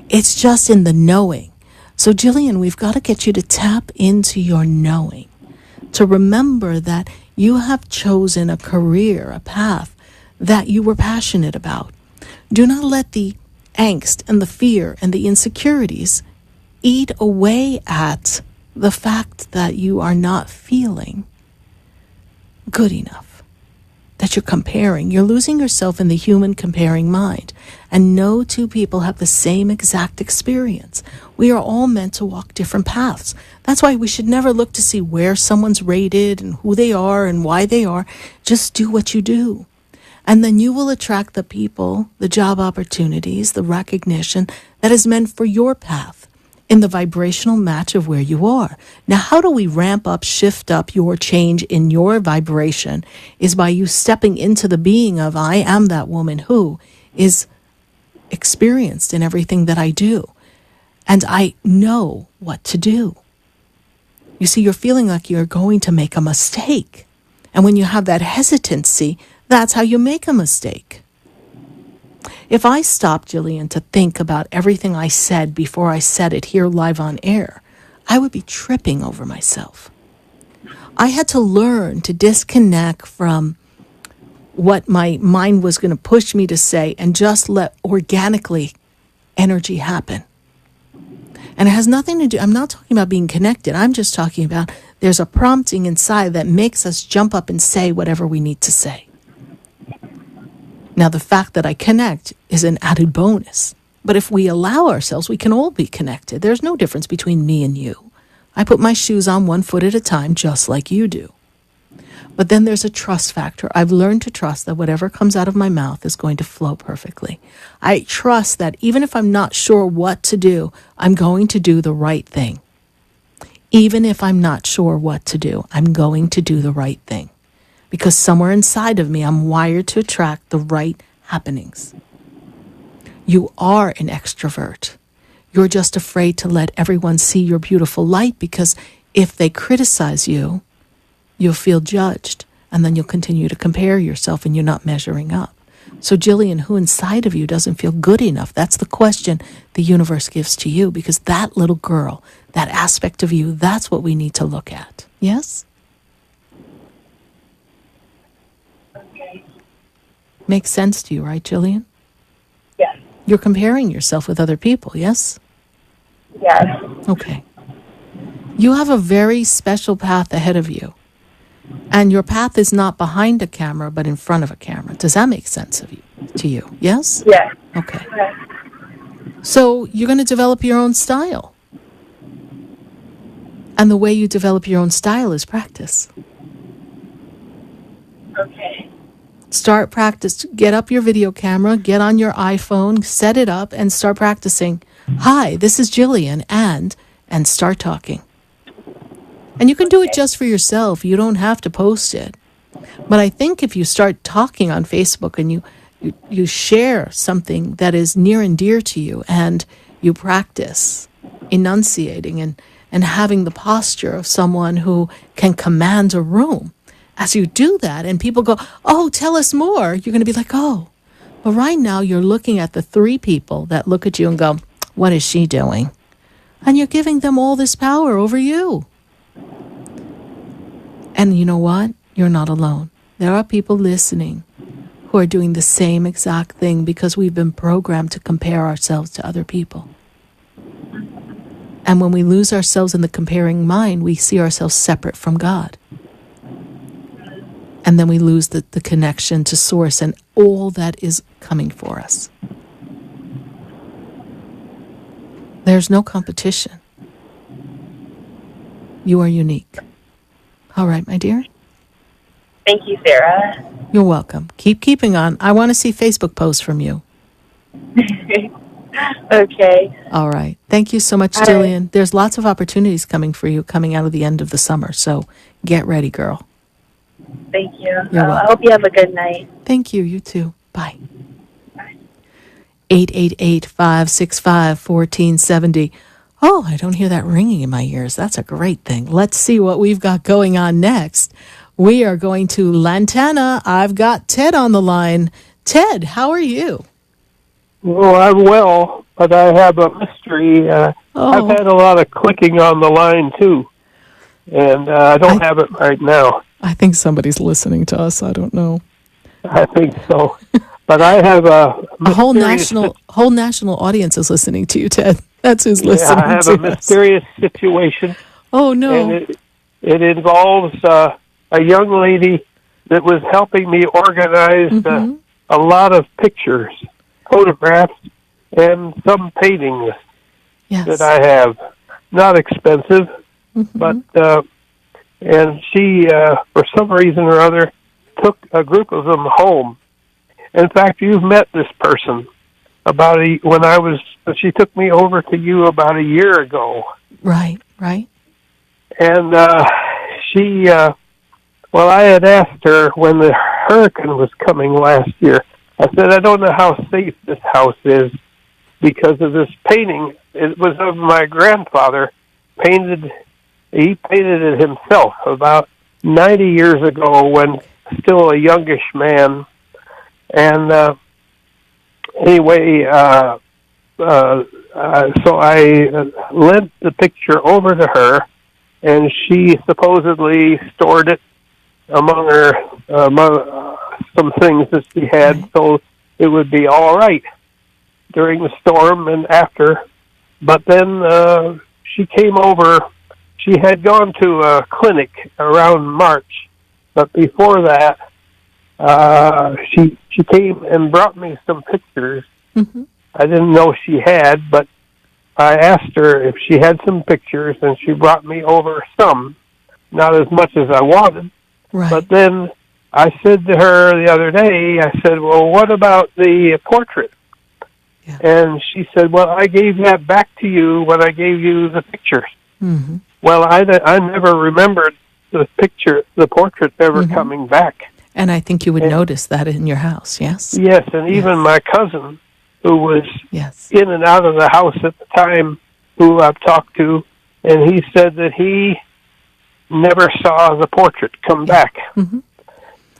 It's just in the knowing. So, Jillian, we've got to get you to tap into your knowing, to remember that you have chosen a career, a path that you were passionate about. Do not let the angst and the fear and the insecurities eat away at the fact that you are not feeling good enough, that you're comparing. You're losing yourself in the human comparing mind. And no two people have the same exact experience. We are all meant to walk different paths. That's why we should never look to see where someone's rated and who they are and why they are. Just do what you do. And then you will attract the people, the job opportunities, the recognition that is meant for your path in the vibrational match of where you are. Now, how do we ramp up, shift up your change in your vibration is by you stepping into the being of I am that woman who is experienced in everything that I do. And I know what to do. You see, you're feeling like you're going to make a mistake. And when you have that hesitancy, that's how you make a mistake. If I stopped, Jillian, to think about everything I said before I said it here live on air, I would be tripping over myself. I had to learn to disconnect from what my mind was going to push me to say and just let organically energy happen. And it has nothing to do, I'm not talking about being connected. I'm just talking about there's a prompting inside that makes us jump up and say whatever we need to say. Now, the fact that I connect is an added bonus. But if we allow ourselves, we can all be connected. There's no difference between me and you. I put my shoes on one foot at a time, just like you do. But then there's a trust factor. I've learned to trust that whatever comes out of my mouth is going to flow perfectly. I trust that even if I'm not sure what to do, I'm going to do the right thing. Even if I'm not sure what to do, I'm going to do the right thing. Because somewhere inside of me, I'm wired to attract the right happenings. You are an extrovert. You're just afraid to let everyone see your beautiful light, because if they criticize you, you'll feel judged, and then you'll continue to compare yourself and you're not measuring up. So, Jillian, who inside of you doesn't feel good enough? That's the question the universe gives to you, because that little girl, that aspect of you, that's what we need to look at. Yes? Okay. Makes sense to you, right, Jillian? Yes. You're comparing yourself with other people, yes? Yes. Okay. You have a very special path ahead of you. And your path is not behind a camera, but in front of a camera. Does that make sense to you? Yes? Yes. Okay. Yes. So you're going to develop your own style. And the way you develop your own style is practice. Okay. Start practice. Get up your video camera, get on your iPhone, set it up, and start practicing. Hi, this is Jillian, and start talking. And you can do it just for yourself. You don't have to post it. But I think if you start talking on Facebook and you share something that is near and dear to you, and you practice enunciating and having the posture of someone who can command a room, as you do that and people go, oh, tell us more, you're going to be like, oh. But right now you're looking at the 3 people that look at you and go, what is she doing? And you're giving them all this power over you. And you know what? You're not alone. There are people listening who are doing the same exact thing because we've been programmed to compare ourselves to other people. And when we lose ourselves in the comparing mind, we see ourselves separate from God. And then we lose the connection to Source and all that is coming for us. There's no competition. You are unique. All right, my dear. Thank you, Sarah. You're welcome. Keep keeping on. I want to see Facebook posts from you. Okay. All right. Thank you so much, Jillian. There's lots of opportunities coming for you coming out of the end of the summer. So get ready, girl. Thank you. You're welcome. I hope you have a good night. Thank you. You too. Bye. 888-565-1470. Oh, I don't hear that ringing in my ears. That's a great thing. Let's see what we've got going on next. We are going to Lantana. I've got Ted on the line. Ted, how are you? Well, I'm well, but I have a mystery. I've had a lot of clicking on the line, too, and I don't have it right now. I think somebody's listening to us. I don't know. I think so. But I have a whole national audience is listening to you, Ted. That's who's listening to us. I have a mysterious situation. Oh, no. And it involves a young lady that was helping me organize a lot of pictures, photographs, and some paintings that I have. Not expensive, but and she, for some reason or other, took a group of them home. In fact, you've met this person she took me over to you about a year ago. Right. And she, I had asked her when the hurricane was coming last year, I said, I don't know how safe this house is because of this painting. It was of my grandfather, he painted it himself about 90 years ago when still a youngish man. And anyway, so I lent the picture over to her, and she supposedly stored it among some things that she had, so it would be all right during the storm and after. But then she came over. She had gone to a clinic around March, but before that, she came and brought me some pictures. I didn't know she had, but I asked her if she had some pictures, and she brought me over some, not as much as I wanted. Right. But then I said to her the other day, I said, well, what about the portrait? Yeah. And she said, well, I gave that back to you when I gave you the pictures. Well, I never remembered the portrait ever coming back. And I think you would notice that in your house, yes? Yes, and even my cousin, who was in and out of the house at the time, who I've talked to, and he said that he never saw the portrait come back.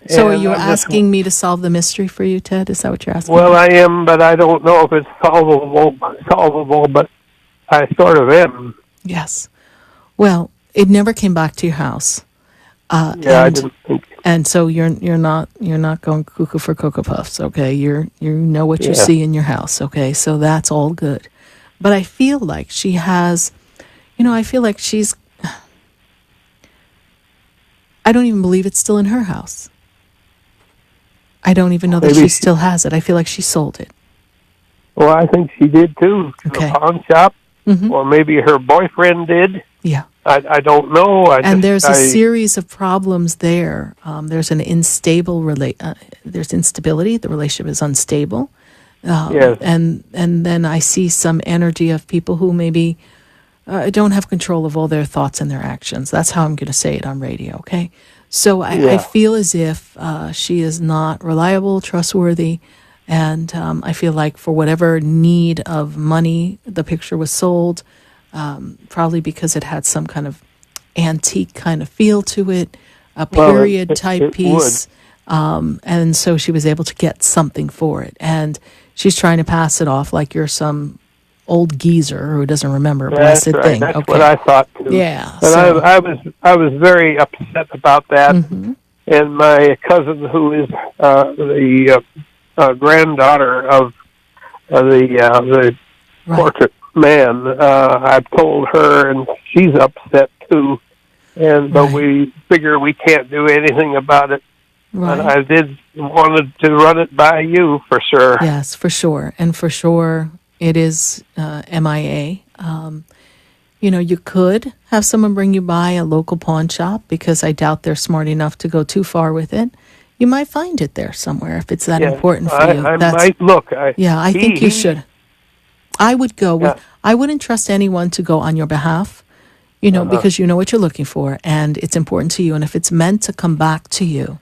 So are you asking me to solve the mystery for you, Ted? Is that what you're asking? Well, I am, but I don't know if it's solvable, but I sort of am. Yes. Well, it never came back to your house. I didn't think. And so you're not going cuckoo for Cocoa Puffs, okay? You know what you see in your house, okay? So that's all good. But I feel like she has, she's. I don't even believe it's still in her house. I don't even know that she still has it. I feel like she sold it. Well, I think she did too. To a pawn shop, or maybe her boyfriend did. Yeah. I don't know. There's a series of problems there. There's an there's instability. The relationship is unstable. Yes. And then I see some energy of people who maybe don't have control of all their thoughts and their actions. That's how I'm going to say it on radio, okay? So I feel as if she is not reliable, trustworthy, and I feel like for whatever need of money, the picture was sold, probably because it had some kind of antique kind of feel to it. a Well, period type it piece. And so she was able to get something for it. And she's trying to pass it off like you're some old geezer who doesn't remember a blessed That's right. thing. That's Okay. what I thought too. Yeah. And so- I was very upset about that. Mm-hmm. And my cousin, who is the granddaughter of the portrait man, I've told her, and she's upset too. But we figure we can't do anything about it. Right. And I wanted to run it by you for sure. Yes, for sure. And for sure, it is MIA. You could have someone bring you by a local pawn shop, because I doubt they're smart enough to go too far with it. You might find it there somewhere if it's that important for you. I might look. I think you should. I would go with. I wouldn't trust anyone to go on your behalf, because you know what you're looking for, and it's important to you. And if it's meant to come back to you,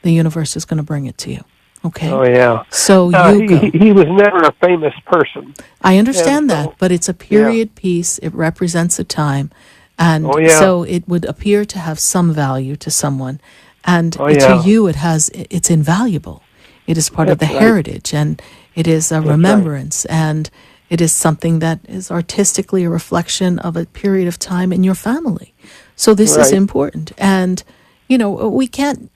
the universe is going to bring it to you. Okay. Oh yeah. So he was never a famous person. I understand that, but it's a period piece. It represents a time, and so it would appear to have some value to someone, and to you, it's invaluable. It is part of the heritage, and it is a remembrance, and it is something that is artistically a reflection of a period of time in your family. So this is important, and we can't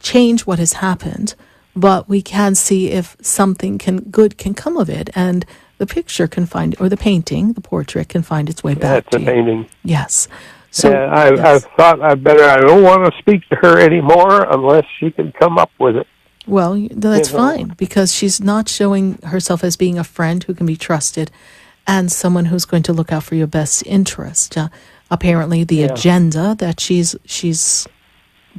change what has happened, but we can see if something good can come of it, and the picture can find, or the painting, the portrait can find its way back to you. Painting. Yes. So I've thought I don't want to speak to her anymore unless she can come up with it. Well, that's fine, because she's not showing herself as being a friend who can be trusted and someone who's going to look out for your best interest. Apparently, the agenda that she's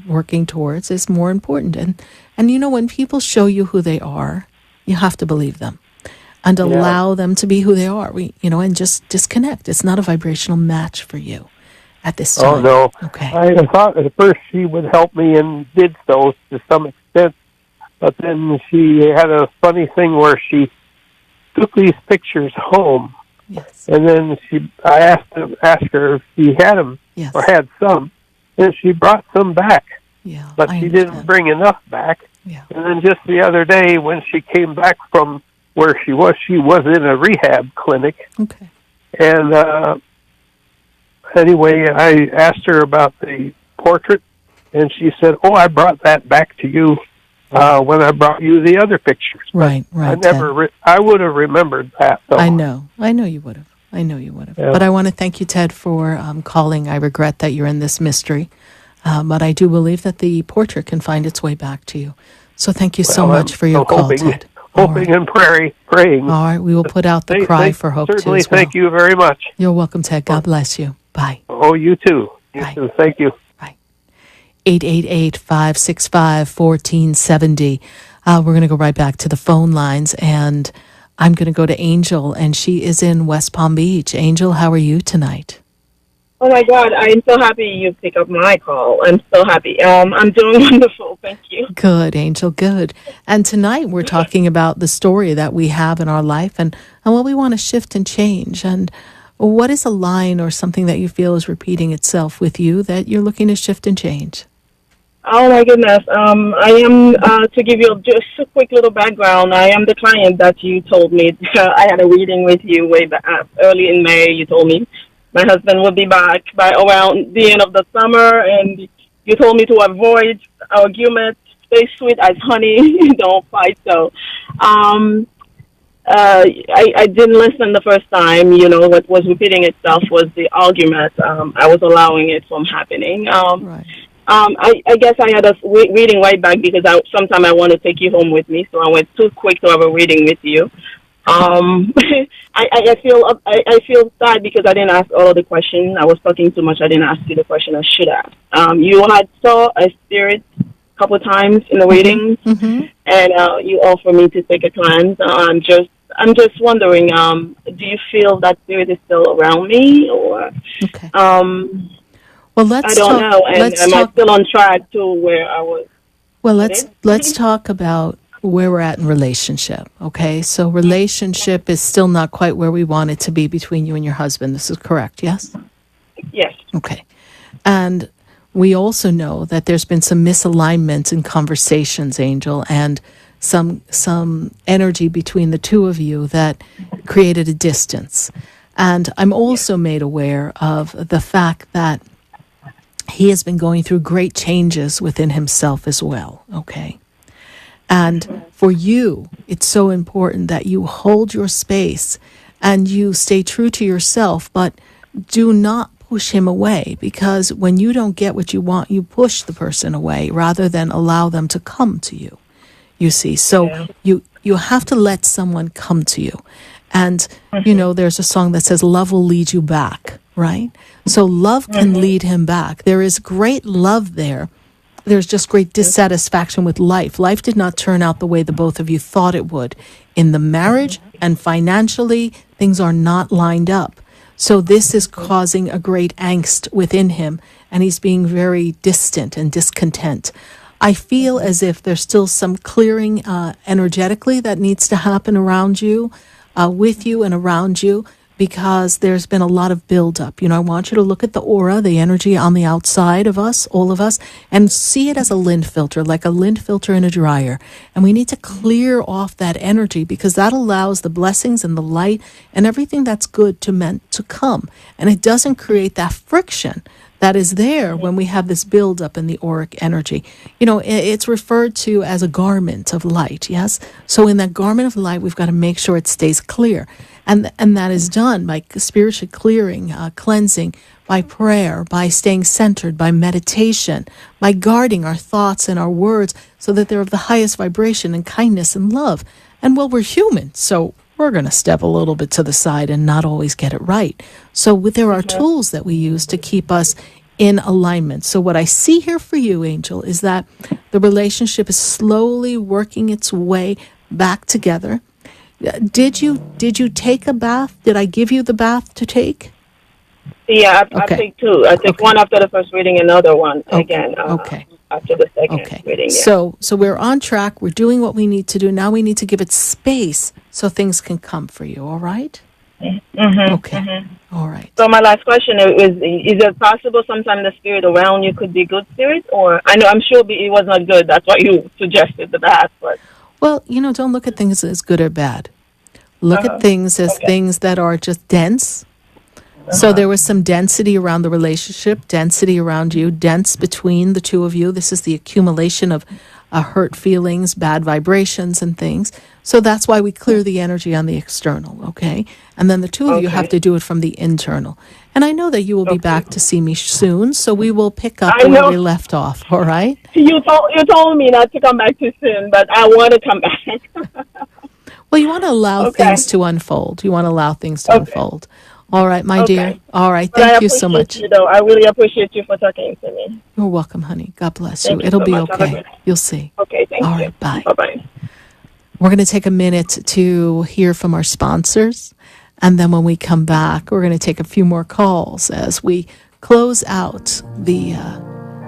working towards is more important. And when people show you who they are, you have to believe them and allow them to be who they are. And just disconnect. It's not a vibrational match for you at this time. Oh, no. Okay. I thought at first she would help me, and did so to some extent. But then she had a funny thing where she took these pictures home. Yes. And then I asked her if she had them or had some. And she brought some back. Yeah, but she didn't bring enough back. Yeah. And then just the other day when she came back from where she was in a rehab clinic. Okay. And anyway, I asked her about the portrait, and she said, "Oh, I brought that back to you when I brought you the other pictures." Right. I would have remembered that, though. I know you would have. Yeah. But I want to thank you, Ted, for calling. I regret that you're in this mystery, but I do believe that the portrait can find its way back to you. So thank you so much for your call, Ted. Hoping and praying. All right, we will put out the cry for hope, too, certainly, as well. thank you very much. You're welcome, Ted. God bless you. Bye. Oh, you too. You too. Thank you. 888-565-1470. We're going to go right back to the phone lines, and I'm going to go to Angel, and she is in West Palm Beach. Angel, how are you tonight? Oh, my God. I'm so happy you pick up my call. I'm so happy. I'm doing wonderful. Thank you. Good, Angel, good. And tonight we're talking about the story that we have in our life and what we want to shift and change. And what is a line or something that you feel is repeating itself with you that you're looking to shift and change? Oh, my goodness. I am, to give you just a quick little background, I am the client that you told me. I had a reading with you way back early in May. You told me my husband would be back by around the end of the summer, and you told me to avoid arguments, stay sweet as honey, don't fight. So I didn't listen the first time. What was repeating itself was the argument. I was allowing it from happening. Right. I guess I had a reading right back because sometime I want to take you home with me, so I went too quick to have a reading with you. I feel sad because I didn't ask all of the questions. I was talking too much. I didn't ask you the question I should have. You had saw a spirit a couple of times in the reading, and you offered me to take a cleanse. I'm just wondering, do you feel that spirit is still around me, or? Okay. Well, I don't know. And am I still on track to where I was? Well, let's talk about where we're at in relationship, okay? So relationship is still not quite where we want it to be between you and your husband. This is correct, yes? Yes. Okay. And we also know that there's been some misalignment in conversations, Angel, and some energy between the two of you that created a distance. And I'm also made aware of the fact that he has been going through great changes within himself as well, okay? And for you, it's so important that you hold your space and you stay true to yourself, but do not push him away, because when you don't get what you want, you push the person away rather than allow them to come to you, you see. So you have to let someone come to you. And, you know, there's a song that says, love will lead you back, right? So love can lead him back. There is great love there. There's just great dissatisfaction with life. Life did not turn out the way the both of you thought it would. In the marriage and financially, things are not lined up. So this is causing a great angst within him, and he's being very distant and discontent. I feel as if there's still some clearing energetically that needs to happen around you, with you and around you, because there's been a lot of buildup. You know, I want you to look at the aura, the energy on the outside of us, all of us, and see it as a lint filter, like a lint filter in a dryer. And we need to clear off that energy, because that allows the blessings and the light and everything that's good to come. And it doesn't create that friction that is there when we have this buildup in the auric energy. You know, it's referred to as a garment of light, yes? So in that garment of light, we've got to make sure it stays clear. And that is done by spiritual clearing, cleansing, by prayer, by staying centered, by meditation, by guarding our thoughts and our words so that they're of the highest vibration and kindness and love. And well, we're human, so we're going to step a little bit to the side and not always get it right. So there are tools that we use to keep us in alignment. So what I see here for you, Angel, is that the relationship is slowly working its way back together. Did you take a bath? Did I give you the bath to take? Yeah, I take two. I take one after the first reading, another one again after the second reading. Yeah. So we're on track. We're doing what we need to do. Now we need to give it space so things can come for you. All right? All right. So my last question is it possible sometime the spirit around you could be good spirit? Or I'm sure it was not good. That's why you suggested the bath, but... Well, you know, don't look at things as good or bad. Look at things as things that are just dense. So there was some density around the relationship, density around you, dense between the two of you. This is the accumulation of hurt feelings, bad vibrations and things. So that's why we clear the energy on the external, okay? And then the two of you have to do it from the internal. And I know that you will be back to see me soon, so we will pick up where we left off, all right? You told me not to come back too soon, but I want to come back. Well, you want to allow things to unfold. You want to allow things to unfold. All right, my dear. All right, thank you so much. I really appreciate you for talking to me. You're welcome, honey. God bless you. It'll be okay. You'll see. Okay, thank you. All right, bye. Bye-bye. We're going to take a minute to hear from our sponsors. And then when we come back, we're going to take a few more calls as we close out the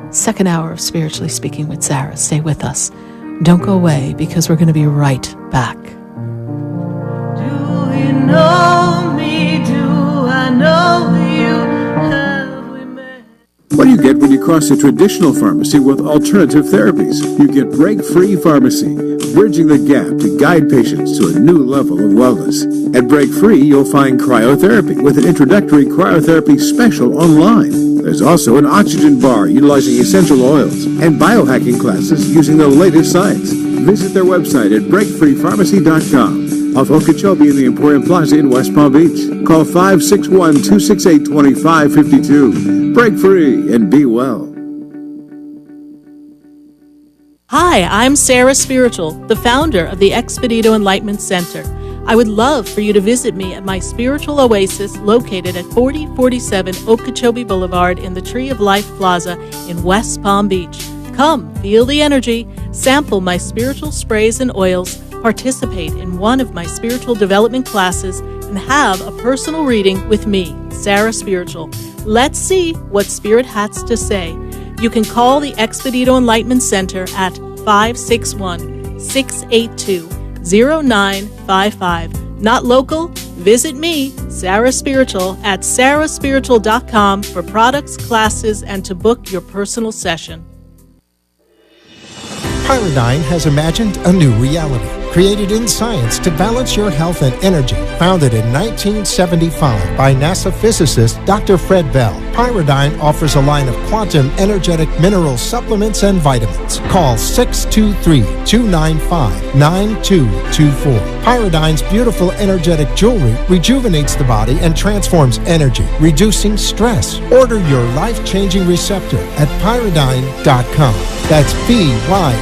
second hour of Spiritually Speaking with Sarah. Stay with us. Don't go away, because we're going to be right back. Do you know me? Do I know you? Have we met? What do you get when you cross a traditional pharmacy with alternative therapies? You get Break-Free Pharmacy, bridging the gap to guide patients to a new level of wellness. At Break-Free, you'll find cryotherapy with an introductory cryotherapy special online. There's also an oxygen bar utilizing essential oils and biohacking classes using the latest science. Visit their website at breakfreepharmacy.com. Off Okeechobee in the Emporium Plaza in West Palm Beach. Call 561-268-2552. Break free and be well. Hi, I'm Sarah Spiritual, the founder of the Expedito Enlightenment Center. I would love for you to visit me at my spiritual oasis located at 4047 Okeechobee Boulevard in the Tree of Life Plaza in West Palm Beach. Come, feel the energy, sample my spiritual sprays and oils, participate in one of my spiritual development classes, and have a personal reading with me, Sarah Spiritual. Let's see what Spirit has to say. You can call the Expedito Enlightenment Center at 561-682-0955. Not local? Visit me, Sarah Spiritual, at sarahspiritual.com for products, classes, and to book your personal session. Pyridine has imagined a new reality, created in science to balance your health and energy. Founded in 1975 by NASA physicist Dr. Fred Bell, Pyridine offers a line of quantum energetic mineral supplements and vitamins. Call 623-295-9224. Pyridine's beautiful energetic jewelry rejuvenates the body and transforms energy, reducing stress. Order your life-changing receptor at pyridine.com. That's PYRADYNE.com.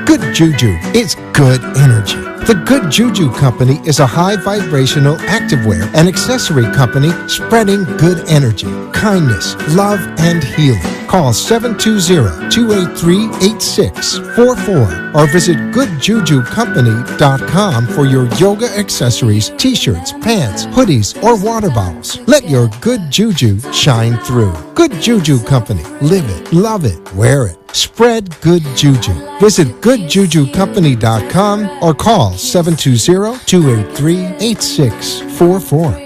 Good Juju is good energy. The Good Juju Company is a high vibrational activewear and accessory company spreading good energy, kindness, love, and healing. Call 720-283-8644 or visit goodjujucompany.com for your yoga accessories, t-shirts, pants, hoodies, or water bottles. Let your good juju shine through. Good Juju Company. Live it, love it, wear it. Spread good juju. Visit goodjujucompany.com or call 720-283-8644.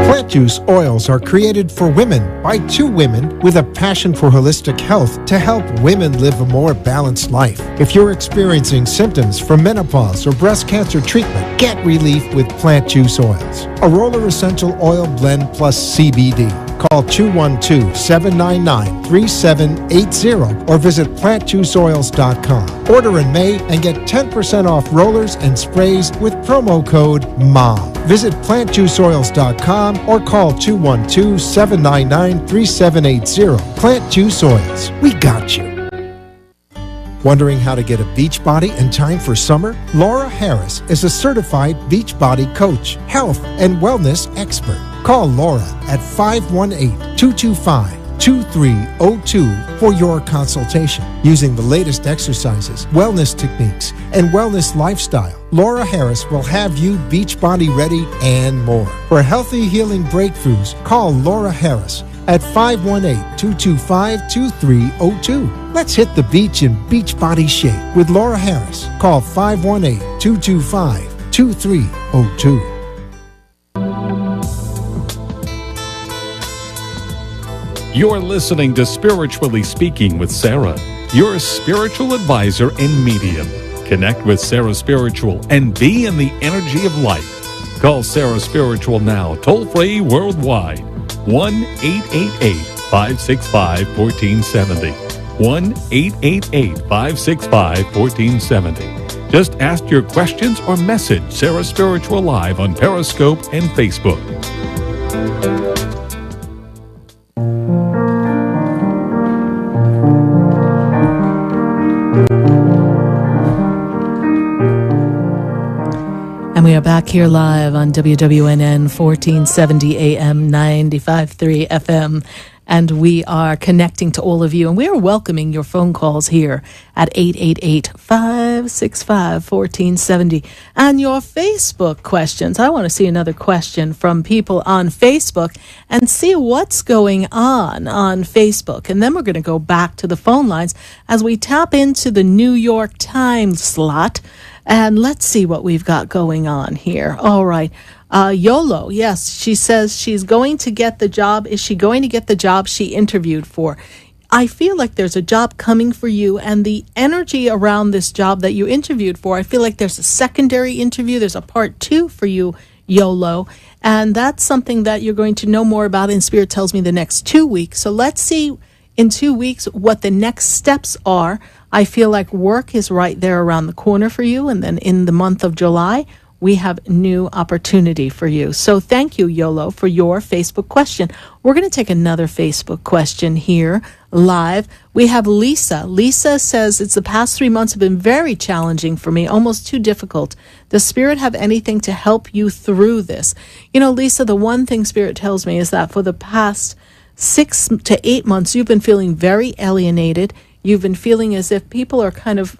Plant juice oils are created for women by two women with a passion for holistic health to help women live a more balanced life. If you're experiencing symptoms from menopause or breast cancer treatment, get relief with plant juice oils. A roller essential oil blend plus CBD. Call 212-799-3780 or visit plantjuiceoils.com. Order in May and get 10% off rollers and sprays with promo code MOM. Visit plantjuiceoils.com or call 212-799-3780. Plant Juice Oils. We got you. Wondering how to get a beach body in time for summer? Laura Harris is a certified beach body coach, health and wellness expert. Call Laura at 518-225-2302 for your consultation. Using the latest exercises, wellness techniques, and wellness lifestyle, Laura Harris will have you beach body ready and more. For healthy healing breakthroughs, call Laura Harris at 518-225-2302. Let's hit the beach in beach body shape with Laura Harris. Call 518-225-2302. You're listening to Spiritually Speaking with Sarah, your spiritual advisor and medium. Connect with Sarah Spiritual and be in the energy of light. Call Sarah Spiritual now, toll-free worldwide. 1-888-565-1470. 1-888-565-1470. Just ask your questions or message Sarah Spiritual live on Periscope and Facebook. And we are back here live on WWNN 1470 AM 95.3 FM. And we are connecting to all of you. And we are welcoming your phone calls here at 888-565-1470. And your Facebook questions. I want to see another question from people on Facebook and see what's going on Facebook. And then we're going to go back to the phone lines as we tap into the New York Times slot. And let's see what we've got going on here. All right. YOLO, yes, she says she's going to get the job. Is she going to get the job she interviewed for? I feel like there's a job coming for you, and the energy around this job that you interviewed for, I feel like there's a secondary interview. There's a part 2 for you, YOLO, and that's something that you're going to know more about, and Spirit tells me the next 2 weeks. So let's see in 2 weeks what the next steps are. I feel like work is right there around the corner for you, and then in the month of July, we have new opportunity for you. So thank you, YOLO, for your Facebook question. We're going to take another Facebook question here live. We have Lisa. Lisa says, it's the past 3 months have been very challenging for me, almost too difficult. Does Spirit have anything to help you through this? You know, Lisa, the one thing Spirit tells me is that for the past 6 to 8 months, you've been feeling very alienated. You've been feeling as if people are kind of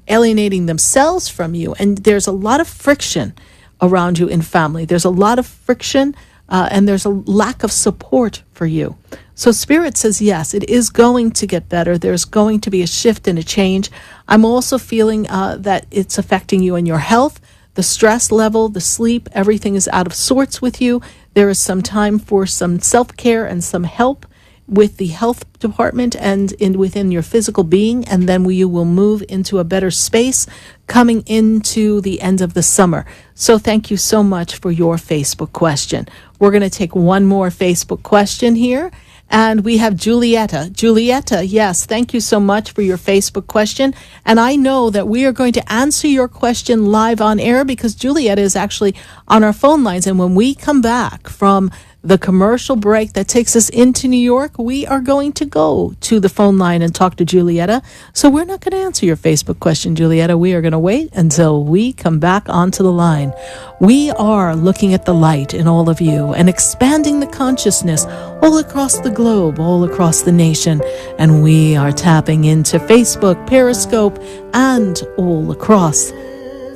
alienating themselves from you, and there's a lot of friction around you in family. There's a lot of friction, and there's a lack of support for you. So Spirit says, yes, it is going to get better. There's going to be a shift and a change. I'm also feeling that it's affecting you in your health, the stress level, the sleep, everything is out of sorts with you. There is some time for some self-care and some help with the health department and within your physical being, and then you will move into a better space coming into the end of the summer. So thank you so much for your Facebook question. We're going to take one more Facebook question here, and we have Julietta. Julietta, yes, thank you so much for your Facebook question, and I know that we are going to answer your question live on air because Julietta is actually on our phone lines, and when we come back from the commercial break that takes us into New York, we are going to go to the phone line and talk to Julietta. So we're not going to answer your Facebook question, Julietta. We are going to wait until we come back onto the line. We are looking at the light in all of you and expanding the consciousness all across the globe, all across the nation. And we are tapping into Facebook, Periscope, and all across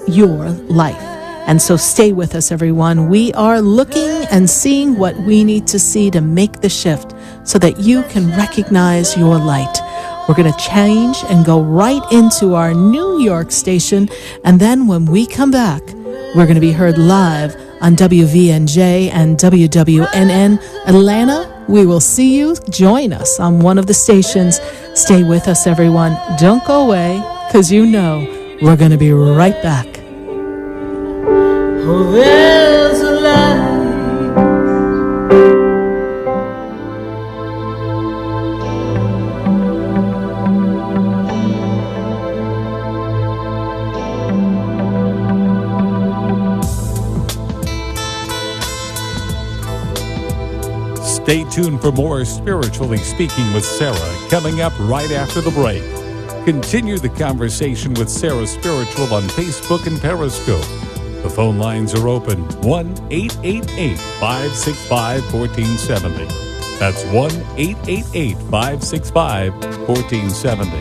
your life. And so stay with us, everyone. We are looking and seeing what we need to see to make the shift so that you can recognize your light. We're going to change and go right into our New York station. And then when we come back, we're going to be heard live on WVNJ and WWNN Atlanta. We will see you. Join us on one of the stations. Stay with us, everyone. Don't go away, because you know we're going to be right back. Oh, there's a light. Stay tuned for more Spiritually Speaking with Sarah coming up right after the break. Continue the conversation with Sarah Spiritual on Facebook and Periscope. The phone lines are open, 1-888-565-1470. That's 1-888-565-1470.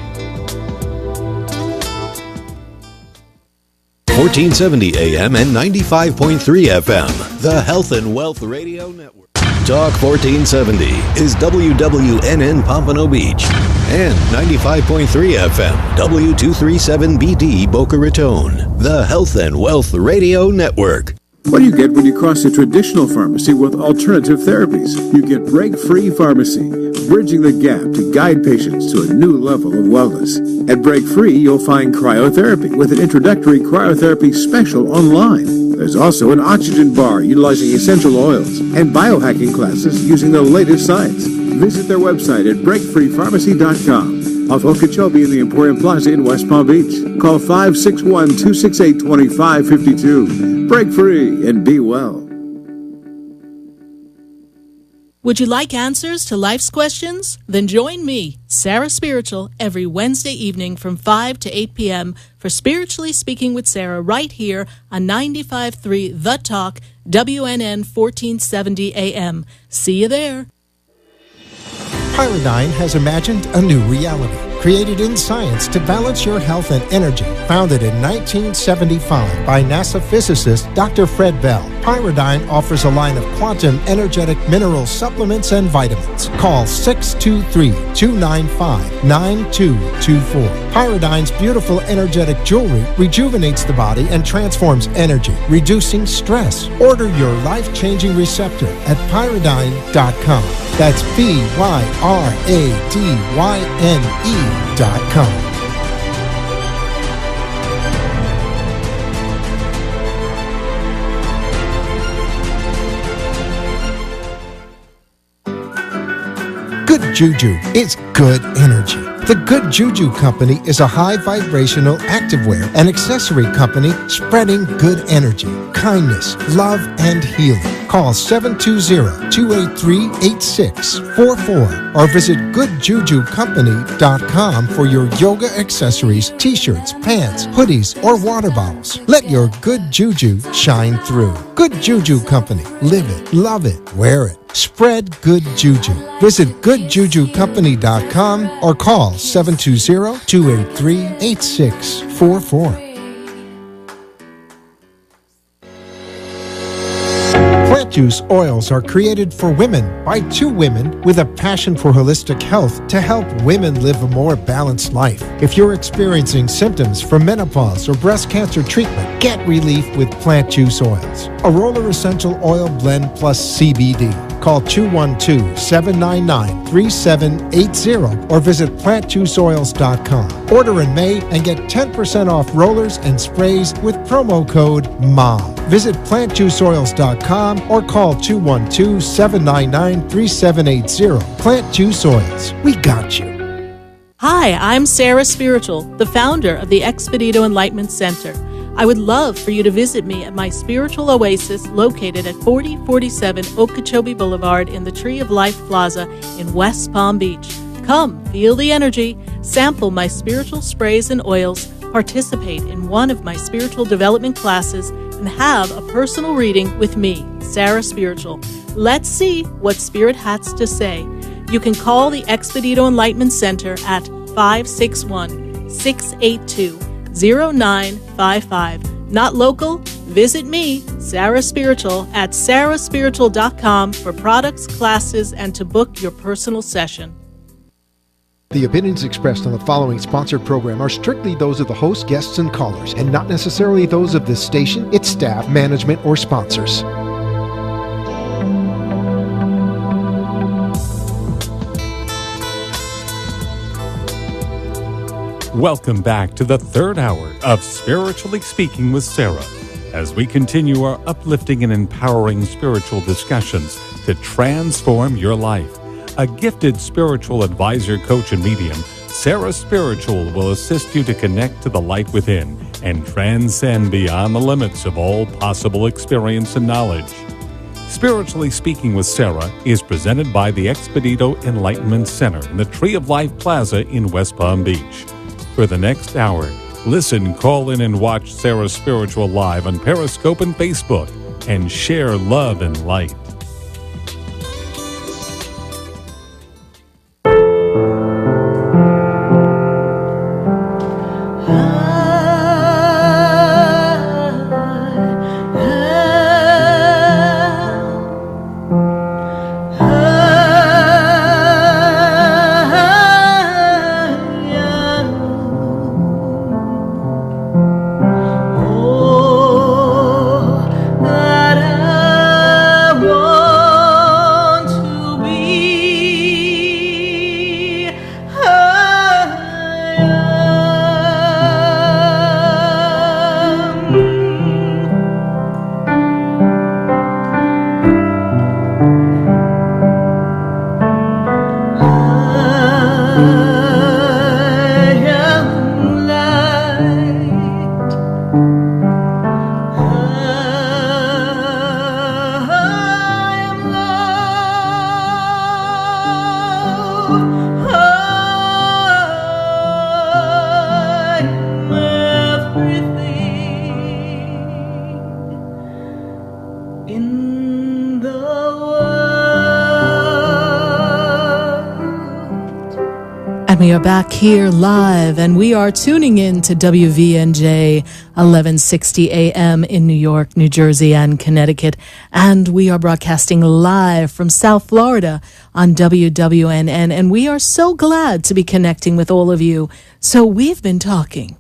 1470 AM and 95.3 FM, the Health and Wealth Radio Network. Talk 1470 is WWNN Pompano Beach and 95.3 FM, W237BD Boca Raton, the Health and Wealth Radio Network. What do you get when you cross a traditional pharmacy with alternative therapies? You get Break-Free Pharmacy, bridging the gap to guide patients to a new level of wellness. At Break-Free, you'll find cryotherapy with an introductory cryotherapy special online. There's also an oxygen bar utilizing essential oils and biohacking classes using the latest science. Visit their website at breakfreepharmacy.com. Off Okeechobee in the Emporium Plaza in West Palm Beach. Call 561-268-2552. Break free and be well. Would you like answers to life's questions? Then join me, Sarah Spiritual, every Wednesday evening from 5 to 8 p.m. for Spiritually Speaking with Sarah right here on 95.3 The Talk, WNN 1470 AM. See you there. Pyridine has imagined a new reality, created in science to balance your health and energy. Founded in 1975 by NASA physicist Dr. Fred Bell, Pyridine offers a line of quantum energetic mineral supplements and vitamins. Call 623-295-9224. Pyridine's beautiful energetic jewelry rejuvenates the body and transforms energy, reducing stress. Order your life-changing receptor at pyridine.com. That's PYRADYNE.com. Good Juju is good energy. The Good Juju Company is a high vibrational activewear and accessory company spreading good energy, kindness, love, and healing. Call 720-283-8644 or visit goodjujucompany.com for your yoga accessories, t-shirts, pants, hoodies, or water bottles. Let your good juju shine through. Good Juju Company. Live it, love it, wear it. Spread good juju. Visit goodjujucompany.com or call 720-283-8644. Plant juice oils are created for women by two women with a passion for holistic health to help women live a more balanced life. If you're experiencing symptoms from menopause or breast cancer treatment, get relief with plant juice oils. A Roller Essential Oil Blend plus CBD. Call 212-799-3780 or visit plantjuiceoils.com. Order in May and get 10% off rollers and sprays with promo code MOM. Visit plantjuiceoils.com or call 212-799-3780. Plant Juice Oils. We got you. Hi, I'm Sarah Spiritual, the founder of the Expedito Enlightenment Center. I would love for you to visit me at my spiritual oasis located at 4047 Okeechobee Boulevard in the Tree of Life Plaza in West Palm Beach. Come, feel the energy, sample my spiritual sprays and oils, participate in one of my spiritual development classes, and have a personal reading with me, Sarah Spiritual. Let's see what Spirit has to say. You can call the Expedito Enlightenment Center at 561-682-0955. Not local? Visit me, Sarah Spiritual, at sarahspiritual.com for products, classes, and to book your personal session. The opinions expressed on the following sponsored program are strictly those of the host, guests, and callers, and not necessarily those of this station, its staff, management, or sponsors. Welcome back to the third hour of Spiritually Speaking with Sarah, as we continue our uplifting and empowering spiritual discussions to transform your life. A gifted spiritual advisor, coach, and medium, Sarah Spiritual will assist you to connect to the light within and transcend beyond the limits of all possible experience and knowledge. Spiritually Speaking with Sarah is presented by the Expedito Enlightenment Center in the Tree of Life Plaza in West Palm Beach. For the next hour, listen, call in, and watch Sarah Spiritual live on Periscope and Facebook, and share love and light. We are back here live, and we are tuning in to WVNJ 1160 AM in New York, New Jersey, and Connecticut. And we are broadcasting live from South Florida on WWNN. And we are so glad to be connecting with all of you. So we've been talking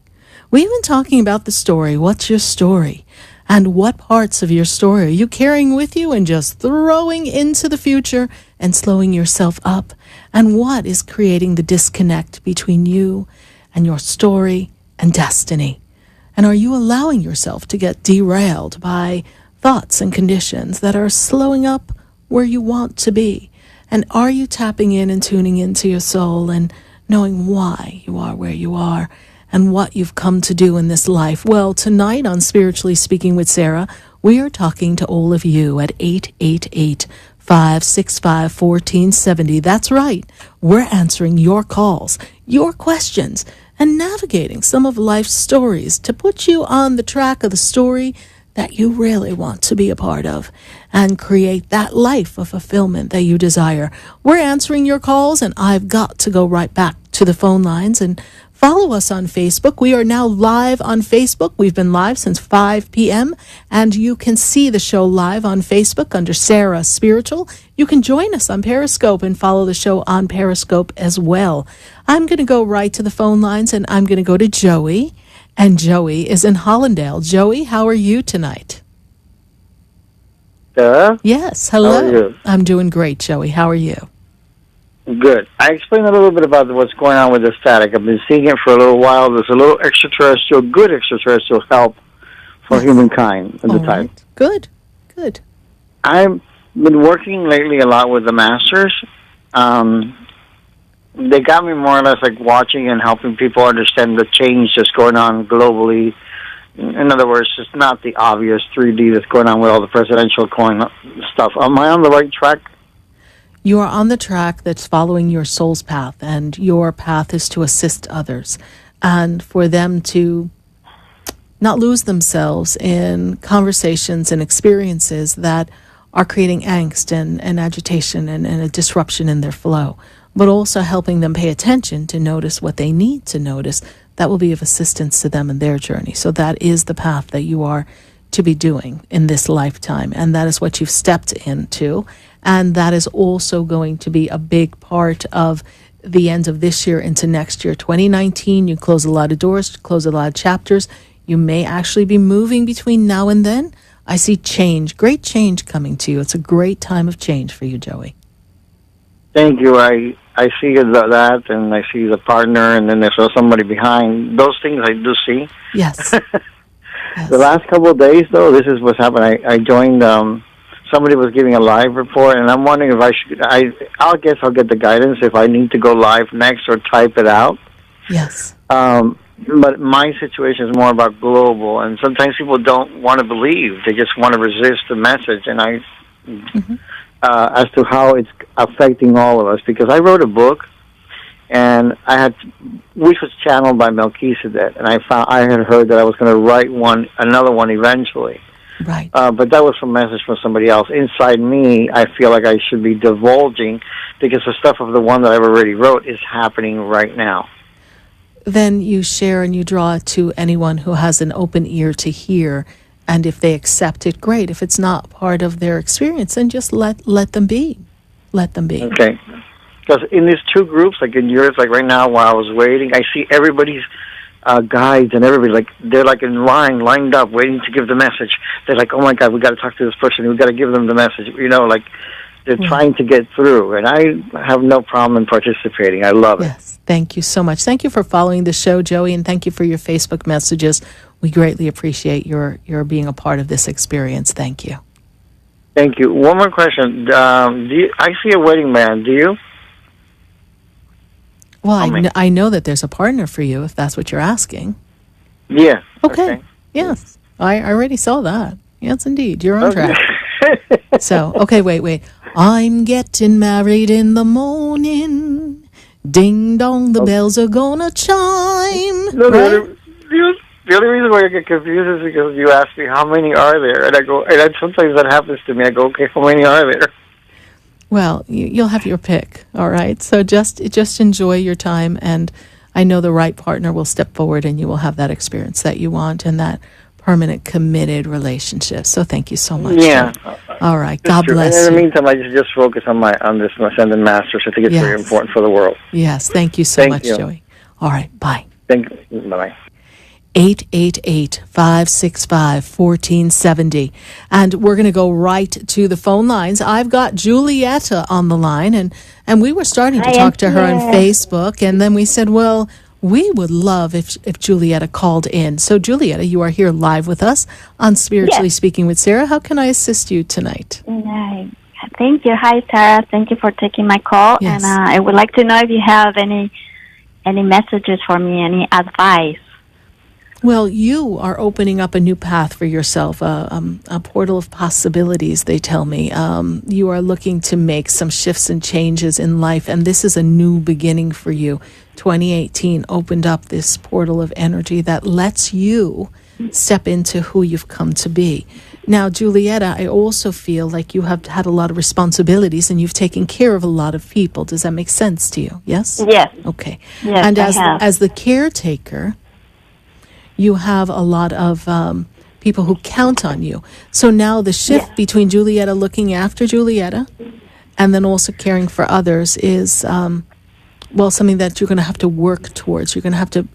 about the story. What's your story? And what parts of your story are you carrying with you and just throwing into the future and slowing yourself up? And what is creating the disconnect between you and your story and destiny? And are you allowing yourself to get derailed by thoughts and conditions that are slowing up where you want to be? And are you tapping in and tuning into your soul and knowing why you are where you are and what you've come to do in this life? Well, tonight on Spiritually Speaking with Sarah, we are talking to all of you at 888-565-1470. That's right. We're answering your calls, your questions, and navigating some of life's stories to put you on the track of the story that you really want to be a part of and create that life of fulfillment that you desire. We're answering your calls, and I've got to go right back to the phone lines and follow us on Facebook. We are now live on Facebook. We've been live since 5 p.m. and you can see the show live on Facebook under Sarah Spiritual. You can join us on Periscope and follow the show on Periscope as well. I'm going to go right to the phone lines, and I'm going to go to Joey. And Joey is in Hollandale. Joey, how are you tonight? Sarah? Yes, hello. How are you? I'm doing great, Joey. How are you? Good. I explained a little bit about what's going on with the static. I've been seeing it for a little while. There's a little good extraterrestrial help for humankind at the time. Good, good. I've been working lately a lot with the masters. They got me more or less like watching and helping people understand the change that's going on globally. In other words, it's not the obvious 3D that's going on with all the presidential coin stuff. Am I on the right track? You are on the track that's following your soul's path, and your path is to assist others and for them to not lose themselves in conversations and experiences that are creating angst and agitation and a disruption in their flow, but also helping them pay attention to notice what they need to notice that will be of assistance to them in their journey. So that is the path that you are to be doing in this lifetime, and that is what you've stepped into. And that is also going to be a big part of the end of this year into next year. 2019, you close a lot of doors, close a lot of chapters. You may actually be moving between now and then. I see change, great change coming to you. It's a great time of change for you, Joey. Thank you. I see that, and I see the partner, and then there's somebody behind. Those things I do see. Yes. The last couple of days, though, this is what's happened. I joined... somebody was giving a live report, and I'm wondering if I should... I'll guess I'll get the guidance if I need to go live next or type it out. Yes. But my situation is more about global, and sometimes people don't want to believe. They just want to resist the message, and as to how it's affecting all of us. Because I wrote a book, and which was channeled by Melchizedek, and I had heard that I was going to write another one eventually. Right. But that was a message from somebody else. Inside me, I feel like I should be divulging because the stuff of the one that I've already wrote is happening right now. Then you share and you draw it to anyone who has an open ear to hear. And if they accept it, great. If it's not part of their experience, then just let them be. Let them be. Okay. Because in these two groups, like in yours, like right now while I was waiting, I see everybody's guides and everybody, they're in lined up, waiting to give the message. They're like, oh my God, we got to talk to this person. We got to give them the message. They're trying to get through, and I have no problem in participating. I love it. Yes, thank you so much. Thank you for following the show, Joey, and thank you for your Facebook messages. We greatly appreciate your being a part of this experience. Thank you. Thank you. One more question. I see a wedding band. Do you? Well, I know that there's a partner for you, if that's what you're asking. Yeah. Okay. Yes. I already saw that. Yes, indeed. You're on track. So, okay, wait. I'm getting married in the morning. Ding dong, the bells are gonna chime. No, right? The only reason why I get confused is because you ask me how many are there, and I go, and sometimes that happens to me. I go, okay, how many are there? Well, you'll have your pick, all right? So just enjoy your time, and I know the right partner will step forward, and you will have that experience that you want and that permanent, committed relationship. So thank you so much. Yeah. All right. God bless you. In the meantime, I just focus on this Ascended Masters. I think it's very important for the world. Yes. Thank you so much, Joey. All right. Bye. Thank you. Bye-bye. 888-565-1470. And we're going to go right to the phone lines. I've got Julietta on the line, and we were starting to talk to her on Facebook, and then we said, well, we would love if Julietta called in. So, Julietta, you are here live with us on Spiritually Speaking with Sarah. How can I assist you tonight? Thank you. Hi, Sarah. Thank you for taking my call. Yes. And I would like to know if you have any messages for me, any advice. Well, you are opening up a new path for yourself, a portal of possibilities, they tell me. You are looking to make some shifts and changes in life, and this is a new beginning for you. 2018 opened up this portal of energy that lets you step into who you've come to be. Now, Julietta, I also feel like you have had a lot of responsibilities and you've taken care of a lot of people. Does that make sense to you? Yes? Yes. Okay. Yes, and I have. as the caretaker, you have a lot of people who count on you. So now the shift between Julietta looking after Julietta and then also caring for others is, something that you're going to have to work towards. You're going to have to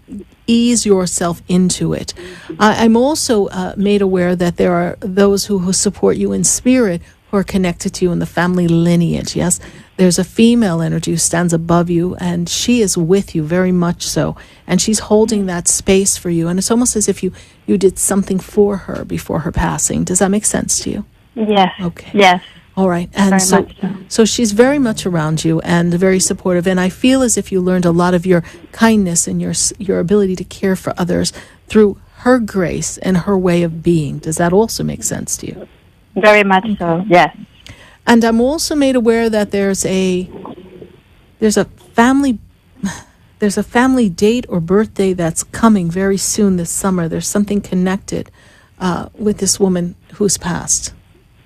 ease yourself into it. I'm also made aware that there are those who support you in spirit who are connected to you in the family lineage. Yes, there's a female energy who stands above you, and she is with you very much so, and she's holding that space for you, and it's almost as if you did something for her before her passing. Does that make sense to you? Yes. Okay. Yes. All right. And very so, much so. so she's very much around you and very supportive. And I feel as if you learned a lot of your kindness and your ability to care for others through her grace and her way of being. Does that also make sense to you? Very much so, yes. And I'm also made aware that there's a family date or birthday that's coming very soon this summer. There's something connected with this woman who's passed.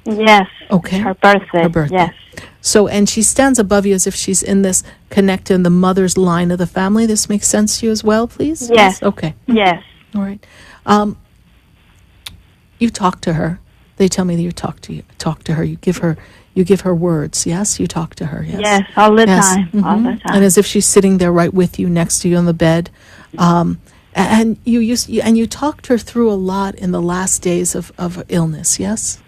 Yes. Okay. Her birthday. Her birthday. Yes. So, and she stands above you as if she's in this connected in the mother's line of the family. This makes sense to you as well, please? Yes. Okay. Yes. All right. You talk to her. They tell me that you talk to her. You give her words. Yes, you talk to her. Yes. Yes, all the Yes. time. Mhm. All the time. And as if she's sitting there right with you, next to you on the bed. And you talked her through a lot in the last days of illness. Yes.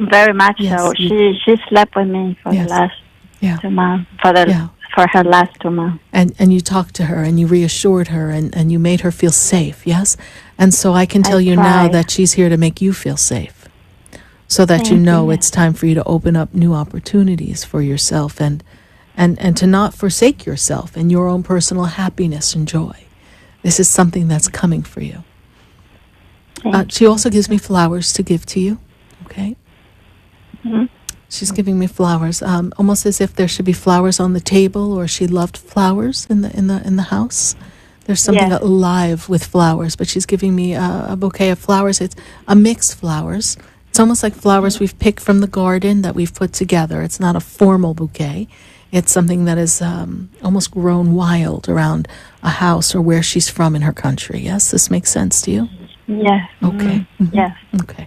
Very much Yes, so. you- She slept with me for the last 2 months. For her last 2 months. And you talked to her and you reassured her and you made her feel safe, yes? And so I can tell you now tried. that she's here to make you feel safe. So that you Thank know you. it's time for you to open up new opportunities for yourself and to not forsake yourself and your own personal happiness and joy. This is something that's coming for you. She also gives me flowers to give to you, okay? Mm-hmm. She's giving me flowers, almost as if there should be flowers on the table, or she loved flowers in the house. There's something Yes. alive with flowers, but she's giving me a bouquet of flowers. It's a mixed flowers. It's almost like flowers we've picked from the garden that we've put together. It's not a formal bouquet. It's something that is almost grown wild around a house or where she's from in her country. Yes, this makes sense to you? Yes. Okay. Mhm. Yes. Okay.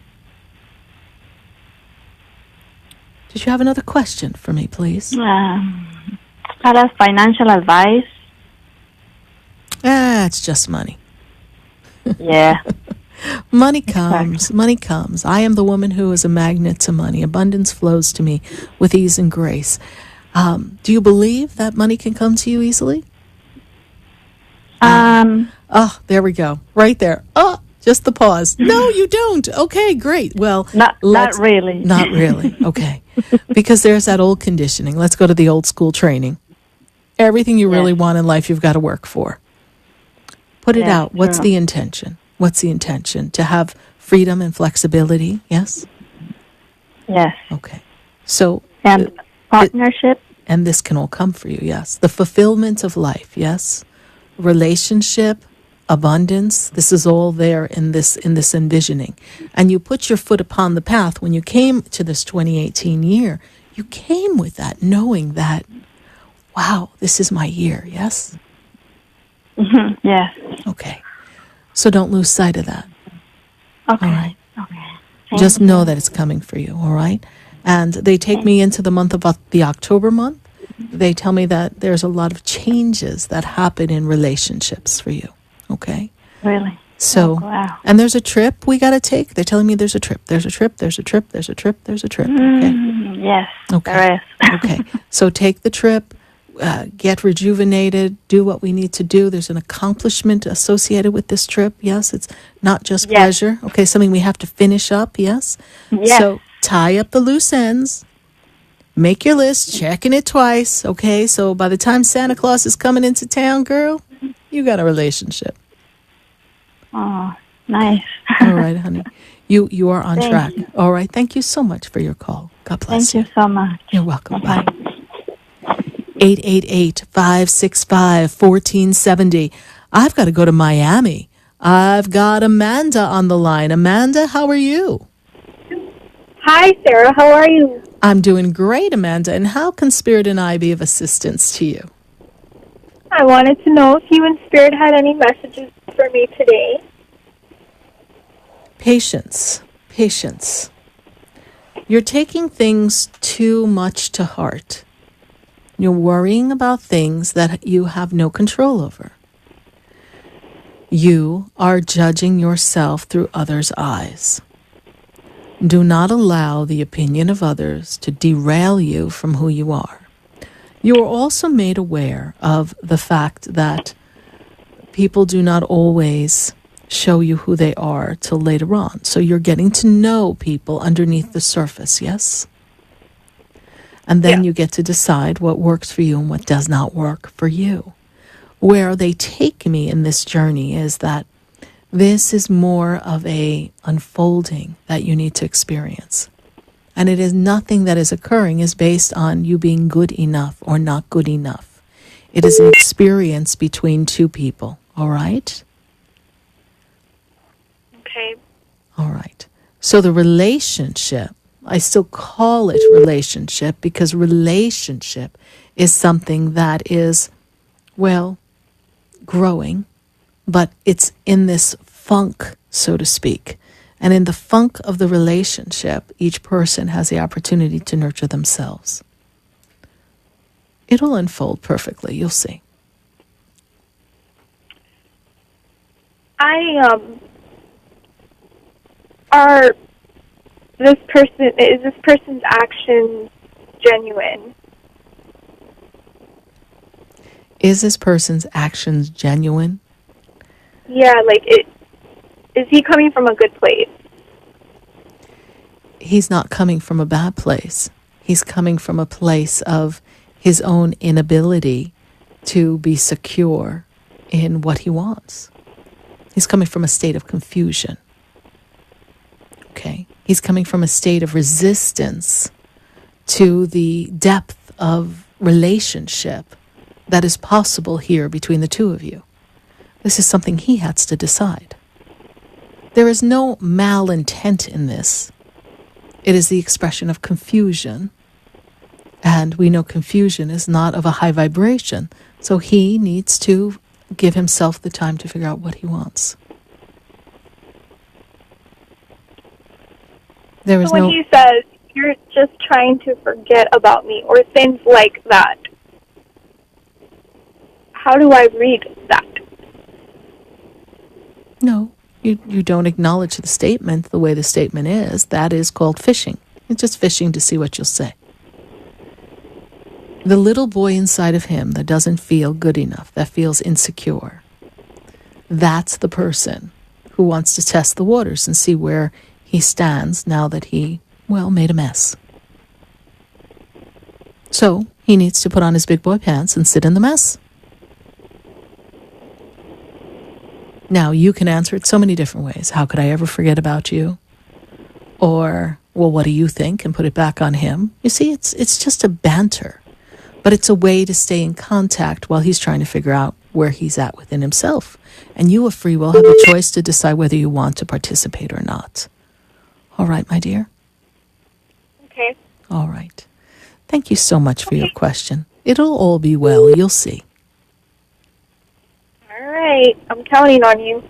Did you have another question for me, please? Kind of financial advice. It's just money. Yeah. Money comes. Money comes. I am the woman who is a magnet to money. Abundance flows to me with ease and grace. Do you believe that money can come to you easily? Oh, there we go. Right there. Oh, just the pause. No, you don't. Okay, great. Well, not really. Not really. Okay. Because there's that old conditioning. Let's go to the old school training. Everything you really want in life, you've got to work for. Put it out. What's true. the intention? What's the intention? To have freedom and flexibility, yes? Yes. Okay. So... And partnership? And this can all come for you, yes. The fulfillment of life, yes. Relationship, abundance, this is all there in this envisioning. And you put your foot upon the path when you came to this 2018 year. You came with that, knowing that, wow, this is my year, yes? Mm-hmm. Yes. Okay. So don't lose sight of that. Okay. All right. Okay. Just know that it's coming for you, all right? And they take me into the month of the October month. They tell me that there's a lot of changes that happen in relationships for you, okay? Really? So, wow. And there's a trip we got to take. They're telling me there's a trip. There's a trip. There's a trip. There's a trip. There's a trip. Okay. Yes. Okay. There is. Okay. So take the trip. Get rejuvenated. Do what we need to do. There's an accomplishment associated with this trip. Yes, it's not just pleasure. Okay, something we have to finish up. Yes. Yes. So tie up the loose ends. Make your list. Checking it twice. Okay. So by the time Santa Claus is coming into town, girl, you got a relationship. Oh, nice. All right, honey. You are on Thank track. you. All right. Thank you so much for your call. God bless Thank you so much. You're welcome. Bye. 888-565-1470. I've got to go to Miami. I've got Amanda on the line. Amanda, how are you? Hi, Sarah. How are you? I'm doing great, Amanda. And how can Spirit and I be of assistance to you? I wanted to know if you and Spirit had any messages for me today. Patience. Patience. You're taking things too much to heart. You're worrying about things that you have no control over. You are judging yourself through others' eyes. Do not allow the opinion of others to derail you from who you are. You are also made aware of the fact that people do not always show you who they are till later on. So you're getting to know people underneath the surface, yes? And then you get to decide what works for you and what does not work for you. Where they take me in this journey is that this is more of a unfolding that you need to experience. And it is nothing that is occurring is based on you being good enough or not good enough. It is an experience between two people, all right? Okay. All right. So the relationship, I still call it relationship because relationship is something that is, well, growing, but it's in this funk, so to speak. And in the funk of the relationship, each person has the opportunity to nurture themselves. It'll unfold perfectly, you'll see. Is this person's actions genuine? Is this person's actions genuine? Yeah, is he coming from a good place? He's not coming from a bad place. He's coming from a place of his own inability to be secure in what he wants. He's coming from a state of confusion. Okay? He's coming from a state of resistance to the depth of relationship that is possible here between the two of you. This is something he has to decide. There is no malintent in this. It is the expression of confusion. And we know confusion is not of a high vibration. So he needs to give himself the time to figure out what he wants. There is so when he says, you're just trying to forget about me, or things like that, how do I read that? No, you don't acknowledge the statement the way the statement is. That is called fishing. It's just fishing to see what you'll say. The little boy inside of him that doesn't feel good enough, that feels insecure, that's the person who wants to test the waters and see where he stands now that he, made a mess. So he needs to put on his big boy pants and sit in the mess. Now, you can answer it so many different ways. How could I ever forget about you? Or, what do you think? And put it back on him. You see, it's just a banter. But it's a way to stay in contact while he's trying to figure out where he's at within himself. And you, of free will, have a choice to decide whether you want to participate or not. All right, my dear? Okay. All right. Thank you so much for your question. It'll all be well. You'll see. All right. I'm counting on you.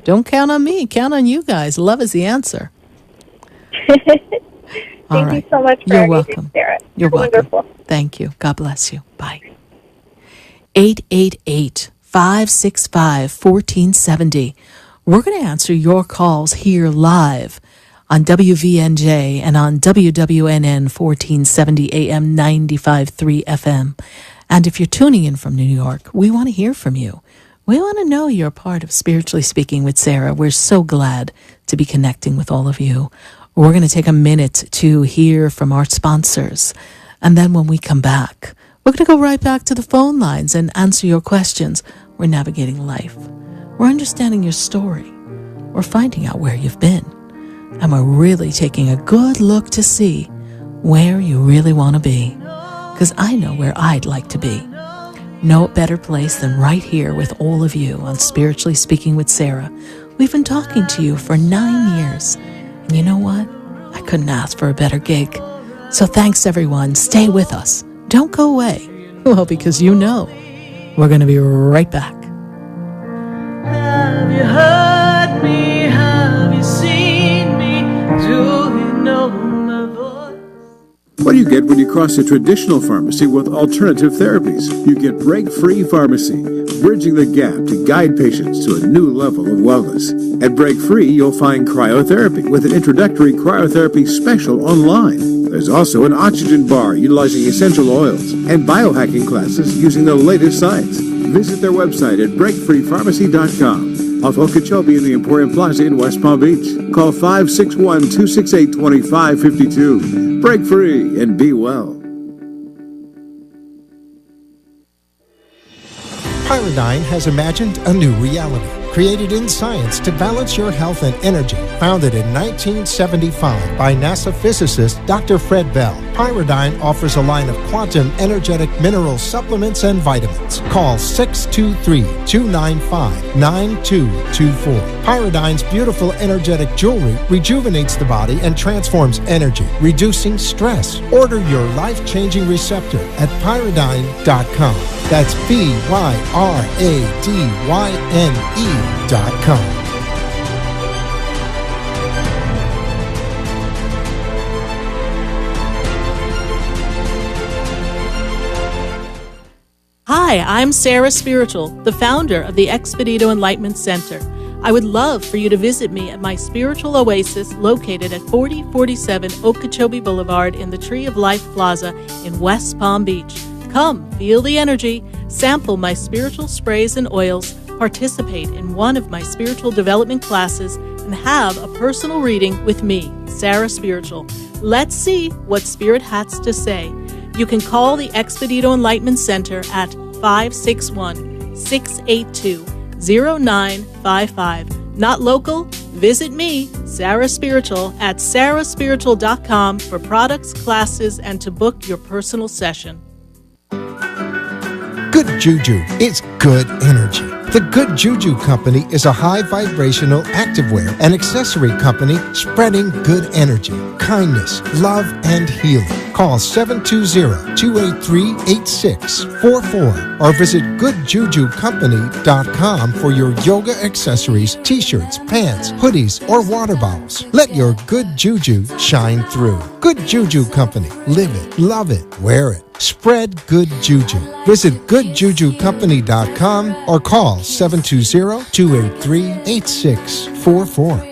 Don't count on me. Count on you guys. Love is the answer. Thank you so much for You're welcome. Sarah. You're welcome. Wonderful. Thank you. God bless you. Bye. 888-565-1470. We're going to answer your calls here live on WVNJ and on WWNN 1470 AM 95.3 FM. And if you're tuning in from New York, we want to hear from you. We want to know you're part of Spiritually Speaking with Sarah. We're so glad to be connecting with all of you. We're going to take a minute to hear from our sponsors. And then when we come back, we're going to go right back to the phone lines and answer your questions. We're navigating life. We're understanding your story. We're finding out where you've been. And we're really taking a good look to see where you really want to be. Because I know where I'd like to be. no better place than right here with all of you on Spiritually Speaking with Sarah. We've been talking to you for 9 years. And you know what? I couldn't ask for a better gig. So thanks, everyone. Stay with us. Don't go away. Well, because you know we're going to be right back. Have you heard me? Have you seen me? Do you know my voice? What do you get when you cross a traditional pharmacy with alternative therapies? You get Break-Free Pharmacy, bridging the gap to guide patients to a new level of wellness. At Break-Free, you'll find cryotherapy with an introductory cryotherapy special online. There's also an oxygen bar utilizing essential oils and biohacking classes using the latest science. Visit their website at breakfreepharmacy.com. Off Okeechobee in the Emporium Plaza in West Palm Beach. Call 561-268-2552. Break free and be well. Pyridine has imagined a new reality, created in science to balance your health and energy. Founded in 1975 by NASA physicist Dr. Fred Bell, Pyridine offers a line of quantum energetic mineral supplements and vitamins. Call 623-295-9224. Pyridine's beautiful energetic jewelry rejuvenates the body and transforms energy, reducing stress. Order your life-changing receptor at pyridine.com. That's BYRADYNE.com. Hi, I'm Sarah Spiritual, the founder of the Expedito Enlightenment Center. I would love for you to visit me at my spiritual oasis located at 4047 Okeechobee Boulevard in the Tree of Life Plaza in West Palm Beach. Come, feel the energy, sample my spiritual sprays and oils, participate in one of my spiritual development classes, and have a personal reading with me, Sarah Spiritual. Let's see what Spirit has to say. You can call the Expedito Enlightenment Center at 561-682-0955. Not local? Visit me, Sarah Spiritual, at sarahspiritual.com for products, classes, and to book your personal session. Good Juju is good energy. The Good Juju Company is a high vibrational activewear and accessory company spreading good energy, kindness, love, and healing. Call 720-283-8644 or visit goodjujucompany.com for your yoga accessories, t-shirts, pants, hoodies, or water bottles. Let your good juju shine through. Good Juju Company. Live it, love it, wear it. Spread good juju. Visit goodjujucompany.com or call 720-283-8644.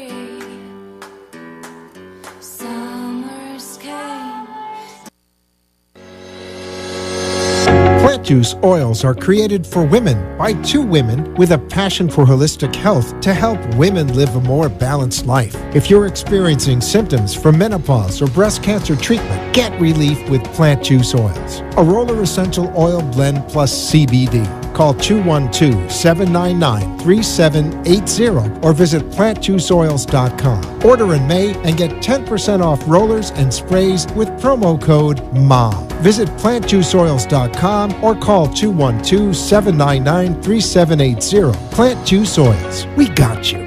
Plant juice oils are created for women by two women with a passion for holistic health to help women live a more balanced life. If you're experiencing symptoms from menopause or breast cancer treatment, get relief with plant juice oils. A Roller Essential Oil Blend plus CBD. Call 212-799-3780 or visit plantjuiceoils.com. Order in May and get 10% off rollers and sprays with promo code MOM. Visit plantjuiceoils.com or call 212-799-3780. Plant Juice Oils. We got you.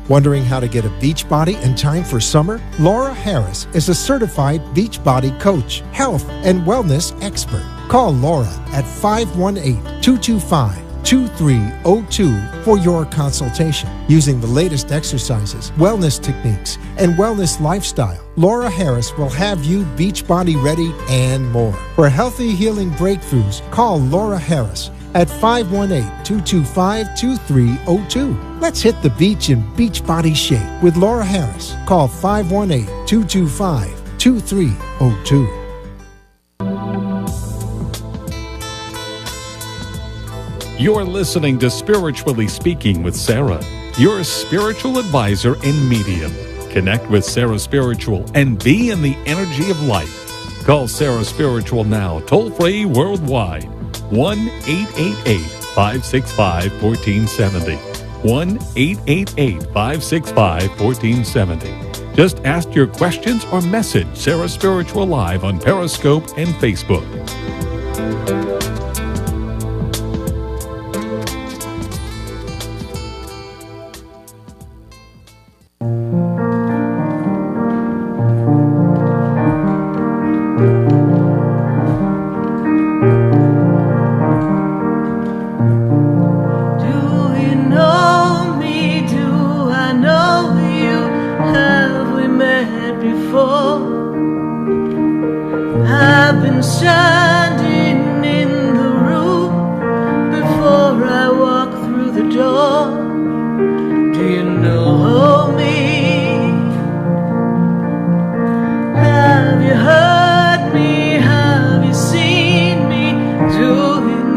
Wondering how to get a beach body in time for summer? Laura Harris is a certified beach body coach, health and wellness expert. Call Laura at 518-225-2302 for your consultation. Using the latest exercises, wellness techniques, and wellness lifestyle, Laura Harris will have you beach body ready and more. For healthy healing breakthroughs, call Laura Harris at 518-225-2302. Let's hit the beach in beach body shape with Laura Harris. Call 518-225-2302. You're listening to Spiritually Speaking with Sarah, your spiritual advisor and medium. Connect with Sarah Spiritual and be in the energy of life. Call Sarah Spiritual now, toll-free worldwide. 1-888-565-1470. 1-888-565-1470. Just ask your questions or message Sarah Spiritual live on Periscope and Facebook.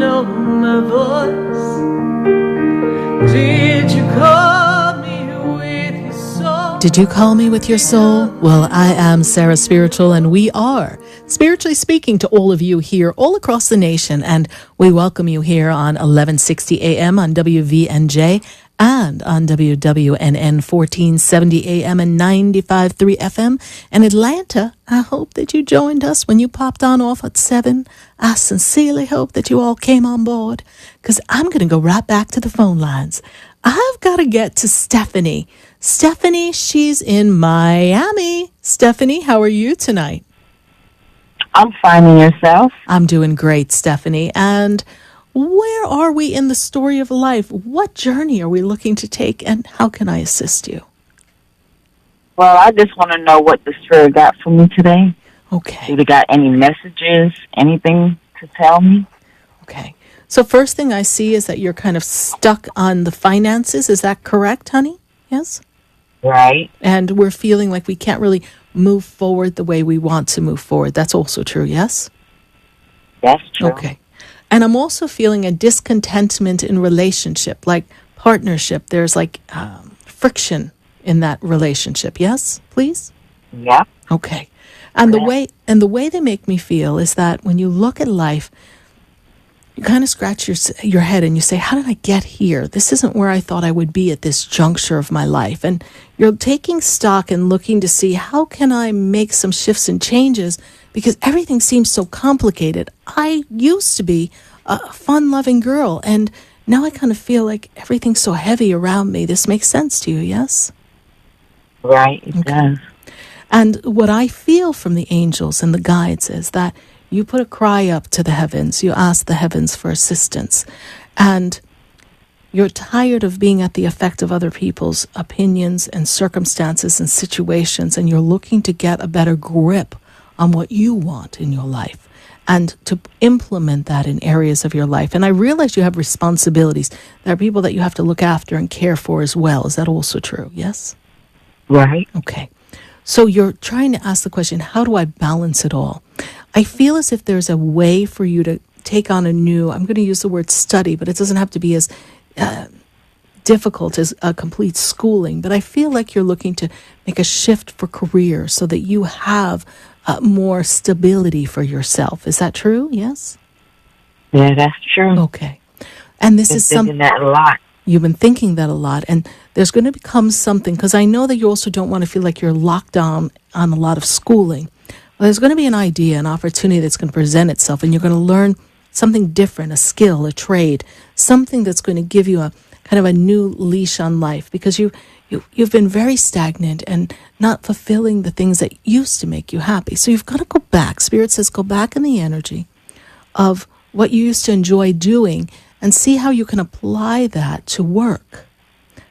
know my voice? Did you call me with your soul? Did you call me with your soul? Well, I am Sarah Spiritual, and we are spiritually speaking to all of you here all across the nation, and we welcome you here on 1160 AM on WVNJ and on WWNN 1470 AM and 95.3 FM in Atlanta. I hope that you joined us when you popped on off at 7. I sincerely hope that you all came on board, because I'm going to go right back to the phone lines. I've got to get to Stephanie. Stephanie, she's in Miami. Stephanie, how are you tonight? I'm fine, and yourself? I'm doing great, Stephanie. And where are we in the story of life? What journey are we looking to take, and how can I assist you? Well, I just want to know what the Spirit got for me today. Okay. Do they got any messages, anything to tell me? Okay. So first thing I see is that you're kind of stuck on the finances. Is that correct, honey? Yes? Right. And we're feeling like we can't really move forward the way we want to move forward. That's also true, yes? That's true. Okay. And I'm also feeling a discontentment in relationship, like partnership. There's like friction in that relationship. Yes, please? Yeah. Okay. And the way they make me feel is that when you look at life, you kind of scratch your head and you say, how did I get here? This isn't where I thought I would be at this juncture of my life. And you're taking stock and looking to see, how can I make some shifts and changes? Because everything seems so complicated. I used to be a fun-loving girl, and now I kind of feel like everything's so heavy around me. This makes sense to you, yes? Right, it does. And what I feel from the angels and the guides is that you put a cry up to the heavens. You ask the heavens for assistance. And you're tired of being at the effect of other people's opinions and circumstances and situations, and you're looking to get a better grip on what you want in your life and to implement that in areas of your life. And I realize you have responsibilities. There are people that you have to look after and care for as well. Is that also true? Yes? Right. Okay. So you're trying to ask the question, how do I balance it all? I feel as if there's a way for you to take on a new, I'm going to use the word study, but it doesn't have to be as difficult as a complete schooling. But I feel like you're looking to make a shift for career so that you have more stability for yourself. Is that true? Yes? Yeah, that's true. Okay. And this is something that a lot. You've been thinking that a lot, and there's going to become something, because I know that you also don't want to feel like you're locked down on a lot of schooling. Well, there's going to be an idea, an opportunity that's going to present itself, and you're going to learn something different, a skill, a trade, something that's going to give you a kind of a new leash on life, because you've been very stagnant and not fulfilling the things that used to make you happy. So you've got to go back. Spirit says go back in the energy of what you used to enjoy doing and see how you can apply that to work.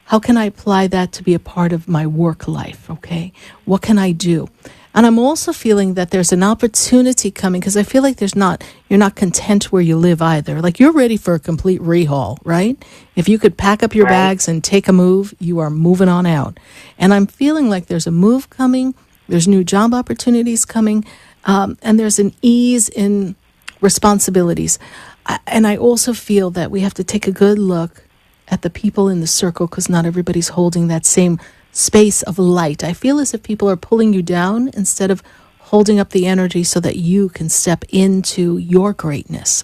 How can I apply that to be a part of my work life, okay? What can I do? And I'm also feeling that there's an opportunity coming, because I feel like you're not content where you live either. Like you're ready for a complete rehaul, right? If you could pack up your bags and take a move, you are moving on out. And I'm feeling like there's a move coming, there's new job opportunities coming, and there's an ease in responsibilities. And I also feel that we have to take a good look at the people in the circle, because not everybody's holding that same space of light. I feel as if people are pulling you down instead of holding up the energy so that you can step into your greatness.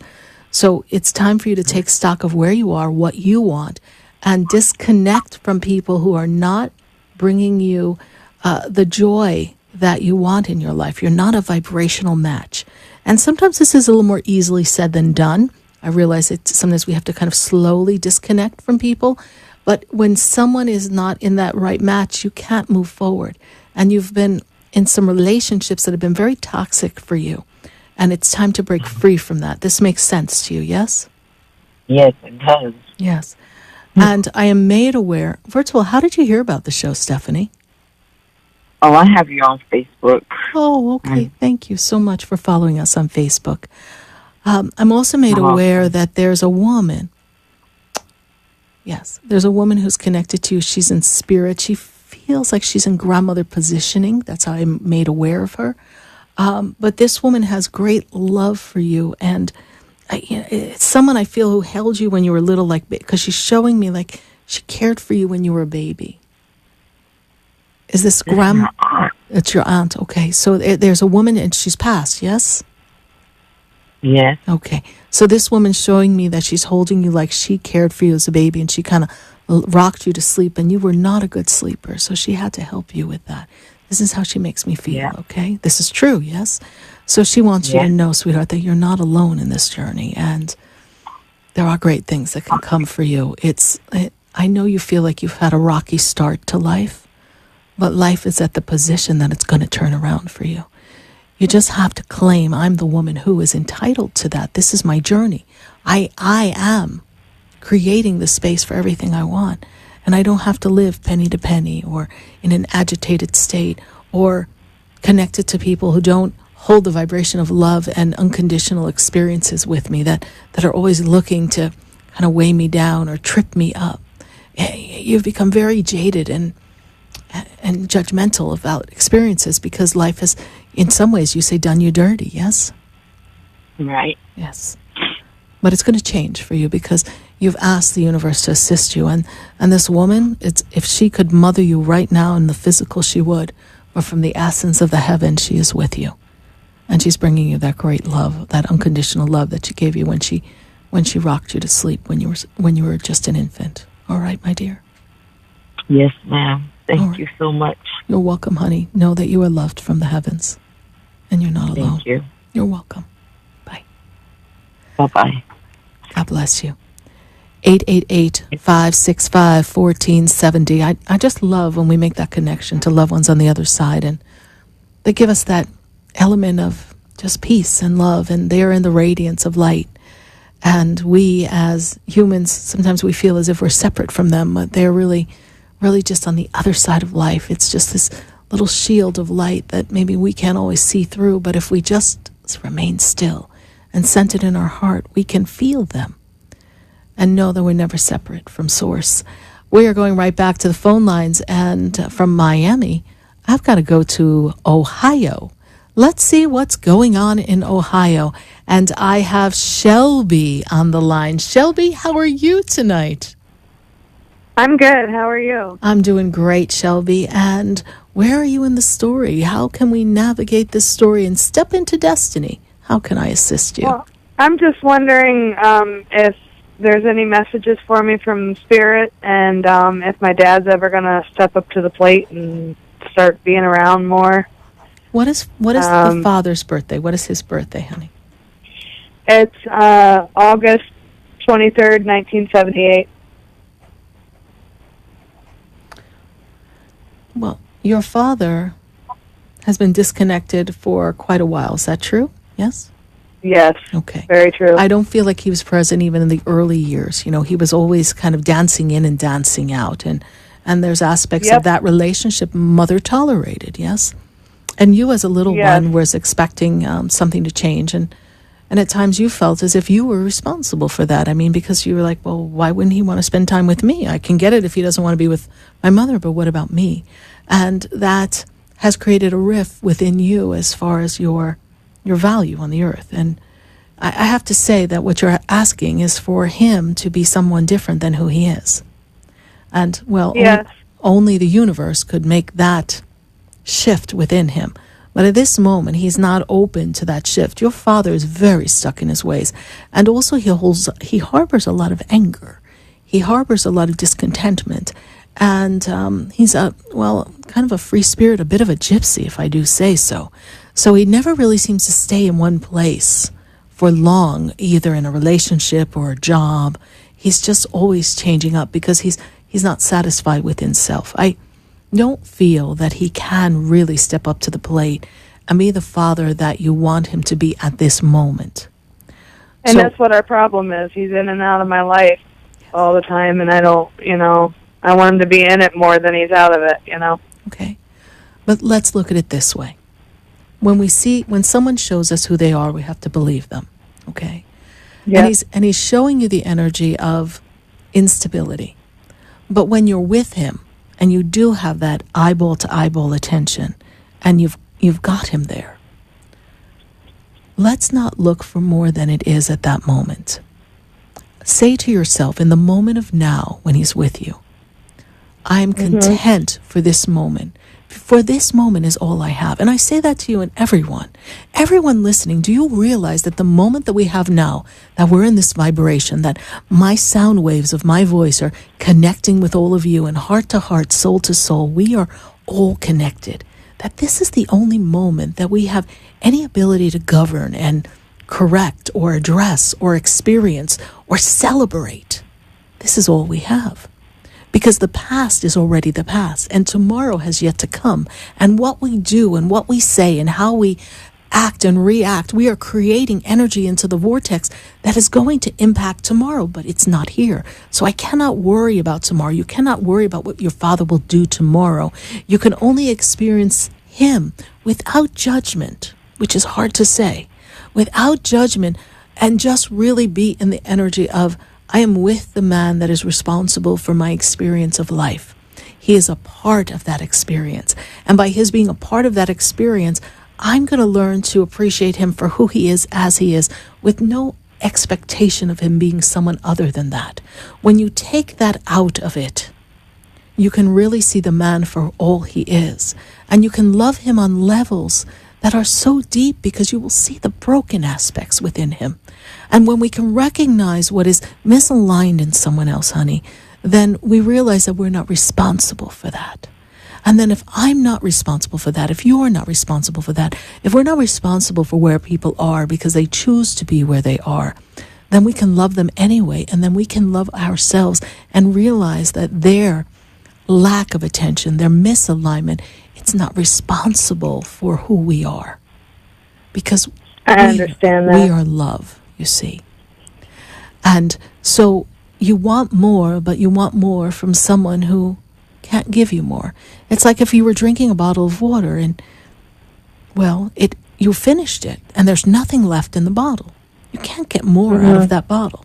So it's time for you to take stock of where you are, what you want, and disconnect from people who are not bringing you the joy that you want in your life. You're not a vibrational match. And sometimes this is a little more easily said than done. I realize that sometimes we have to kind of slowly disconnect from people. But when someone is not in that right match, you can't move forward. And you've been in some relationships that have been very toxic for you. And it's time to break free from that. This makes sense to you, yes? Yes, it does. Yes. And I am made aware. First of all, how did you hear about the show, Stephanie? Oh, I have you on Facebook. Oh, okay. Thank you so much for following us on Facebook. I'm also made aware that there's a woman. Yes, there's a woman who's connected to you. She's in spirit. She feels like she's in grandmother positioning. That's how I'm made aware of her. But this woman has great love for you, and it's someone I feel who held you when you were little, like, because she's showing me like she cared for you when you were a baby. Is this grandma? It's your aunt. Okay, so there's a woman and she's passed. Yes. Yes. Okay, so this woman's showing me that she's holding you like she cared for you as a baby, and she kind of rocked you to sleep, and you were not a good sleeper, so she had to help you with that. This is how she makes me feel. Okay, this is true. Yes. So she wants you to know, sweetheart, that you're not alone in this journey, and there are great things that can come for you. I know you feel like you've had a rocky start to life, but life is at the position that it's going to turn around for you. You just have to claim, I'm the woman who is entitled to that. This is my journey. I am creating the space for everything I want, and I don't have to live penny to penny or in an agitated state or connected to people who don't hold the vibration of love and unconditional experiences with me that are always looking to kind of weigh me down or trip me up. You've become very jaded and judgmental about experiences because life has, in some ways, you say, done you dirty, yes? Right. Yes. But it's going to change for you because you've asked the universe to assist you. And this woman, if she could mother you right now in the physical, she would. But from the essence of the heaven, she is with you. And she's bringing you that great love, that unconditional love that she gave you when she rocked you to sleep when you were just an infant. All right, my dear? Yes, ma'am. Thank you so much. You're welcome, honey. Know that you are loved from the heavens. And you're not alone. Thank you. You're welcome. Bye. Bye-bye. God bless you. 888-565-1470. I just love when we make that connection to loved ones on the other side. And they give us that element of just peace and love. And they're in the radiance of light. And we as humans, sometimes we feel as if we're separate from them. But they're really just on the other side of life. It's just this little shield of light that maybe we can't always see through, but if we just remain still and centered in our heart, we can feel them and know that we're never separate from Source. We are going right back to the phone lines, and from Miami, I've got to go to Ohio. Let's see what's going on in Ohio. And I have Shelby on the line. Shelby, how are you tonight? I'm good. How are you? I'm doing great, Shelby. And where are you in the story? How can we navigate this story and step into destiny? How can I assist you? Well, I'm just wondering if there's any messages for me from Spirit, and if my dad's ever going to step up to the plate and start being around more. What is the father's birthday? What is his birthday, honey? It's August 23rd, 1978. Well, your father has been disconnected for quite a while. Is that true? Yes? Yes. Okay. Very true. I don't feel like he was present even in the early years. You know, he was always kind of dancing in and dancing out. And there's aspects of that relationship mother tolerated, yes? And you as a little one was expecting something to change. And at times you felt as if you were responsible for that. I mean, because you were like, well, why wouldn't he want to spend time with me? I can get it if he doesn't want to be with my mother, but what about me? And that has created a rift within you as far as your value on the earth. And I have to say that what you're asking is for him to be someone different than who he is. And, well, only the universe could make that shift within him. But at this moment, he's not open to that shift. Your father is very stuck in his ways. And also he harbors a lot of anger. He harbors a lot of discontentment. And he's kind of a free spirit, a bit of a gypsy, if I do say so. So he never really seems to stay in one place for long, either in a relationship or a job. He's just always changing up because he's not satisfied with himself. I don't feel that he can really step up to the plate and be the father that you want him to be at this moment. And that's what our problem is. He's in and out of my life all the time, and I don't, I want him to be in it more than he's out of it, Okay. But let's look at it this way. When someone shows us who they are, we have to believe them, okay? Yeah. And he's showing you the energy of instability. But when you're with him, and you do have that eyeball-to-eyeball attention, and you've got him there, let's not look for more than it is at that moment. Say to yourself in the moment of now when he's with you, I am content for this moment. For this moment is all I have. And I say that to you and everyone listening. Do you realize that the moment that we have now, that we're in this vibration, that my sound waves of my voice are connecting with all of you, and heart to heart, soul to soul, we are all connected. That this is the only moment that we have any ability to govern and correct or address or experience or celebrate. This is all we have. Because the past is already the past, and tomorrow has yet to come. And what we do and what we say and how we act and react, we are creating energy into the vortex that is going to impact tomorrow, but it's not here. So I cannot worry about tomorrow. You cannot worry about what your father will do tomorrow. You can only experience him without judgment, which is hard to say, without judgment, and just really be in the energy of, I am with the man that is responsible for my experience of life. He is a part of that experience. And by his being a part of that experience, I'm going to learn to appreciate him for who he is as he is, with no expectation of him being someone other than that. When you take that out of it, you can really see the man for all he is. And you can love him on levels that are so deep because you will see the broken aspects within him. And when we can recognize what is misaligned in someone else, honey, then we realize that we're not responsible for that. And then if I'm not responsible for that, if you're not responsible for that, if we're not responsible for where people are because they choose to be where they are, then we can love them anyway. And then we can love ourselves and realize that their lack of attention, their misalignment, it's not responsible for who we are. Because I understand that. We are love, you see. And so you want more, but you want more from someone who can't give you more. It's like if you were drinking a bottle of water and, well, you finished it and there's nothing left in the bottle. You can't get more out of that bottle.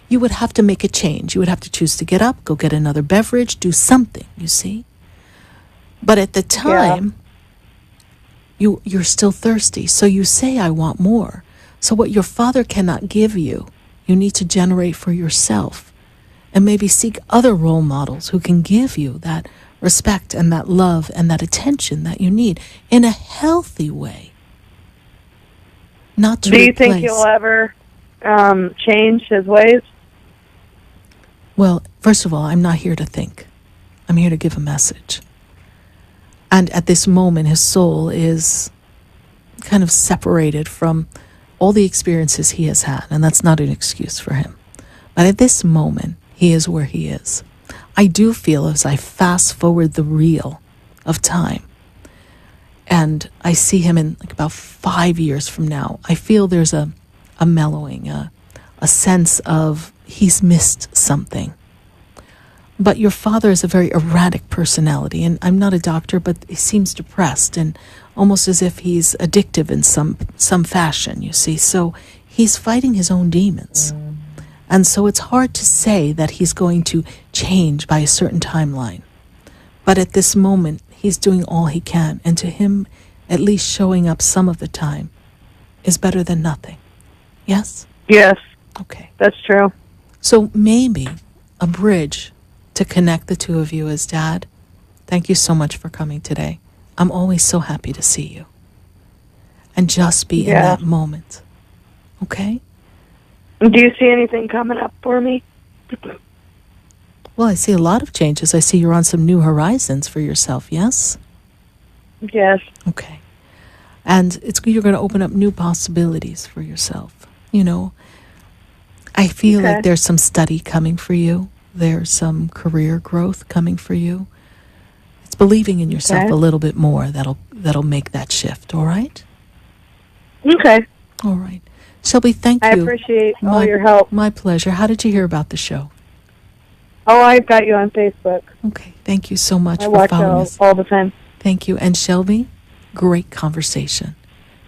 You would have to make a change. You would have to choose to get up, go get another beverage, do something, you see. But at the time, you're still thirsty. So you say, I want more. So what your father cannot give you, you need to generate for yourself. And maybe seek other role models who can give you that respect and that love and that attention that you need in a healthy way. Not to Do you think he'll ever change his ways? Well, first of all, I'm not here to think. I'm here to give a message. And at this moment, his soul is kind of separated from all the experiences he has had. And that's not an excuse for him. But at this moment, he is where he is. I do feel as I fast forward the reel of time and I see him in like about 5 years from now, I feel there's a mellowing, a sense of he's missed something. But your father is a very erratic personality, and I'm not a doctor, but he seems depressed and almost as if he's addictive in some fashion, you see. So he's fighting his own demons. And so it's hard to say that he's going to change by a certain timeline. But at this moment, he's doing all he can. And to him, at least showing up some of the time is better than nothing. Yes? Yes. Okay. That's true. So maybe a bridge to connect the two of you is, Dad, thank you so much for coming today. I'm always so happy to see you. And just be in that moment. Okay? Do you see anything coming up for me? Well, I see a lot of changes. I see you're on some new horizons for yourself, yes? Yes. Okay. And you're going to open up new possibilities for yourself. You know, I feel like there's some study coming for you. There's some career growth coming for you. It's believing in yourself a little bit more that'll make that shift, all right? Okay. All right. Shelby, thank you. I appreciate all your help. My pleasure. How did you hear about the show? Oh, I've got you on Facebook. Okay. Thank you so much I for watch following us. all the time. Thank you. And Shelby, great conversation.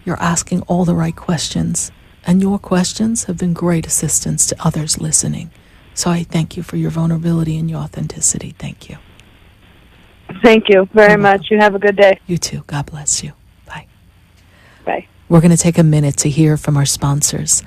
You're asking all the right questions, and your questions have been great assistance to others listening. So I thank you for your vulnerability and your authenticity. Thank you. Thank you very much. You have a good day. You too. God bless you. Bye. Bye. We're going to take a minute to hear from our sponsors.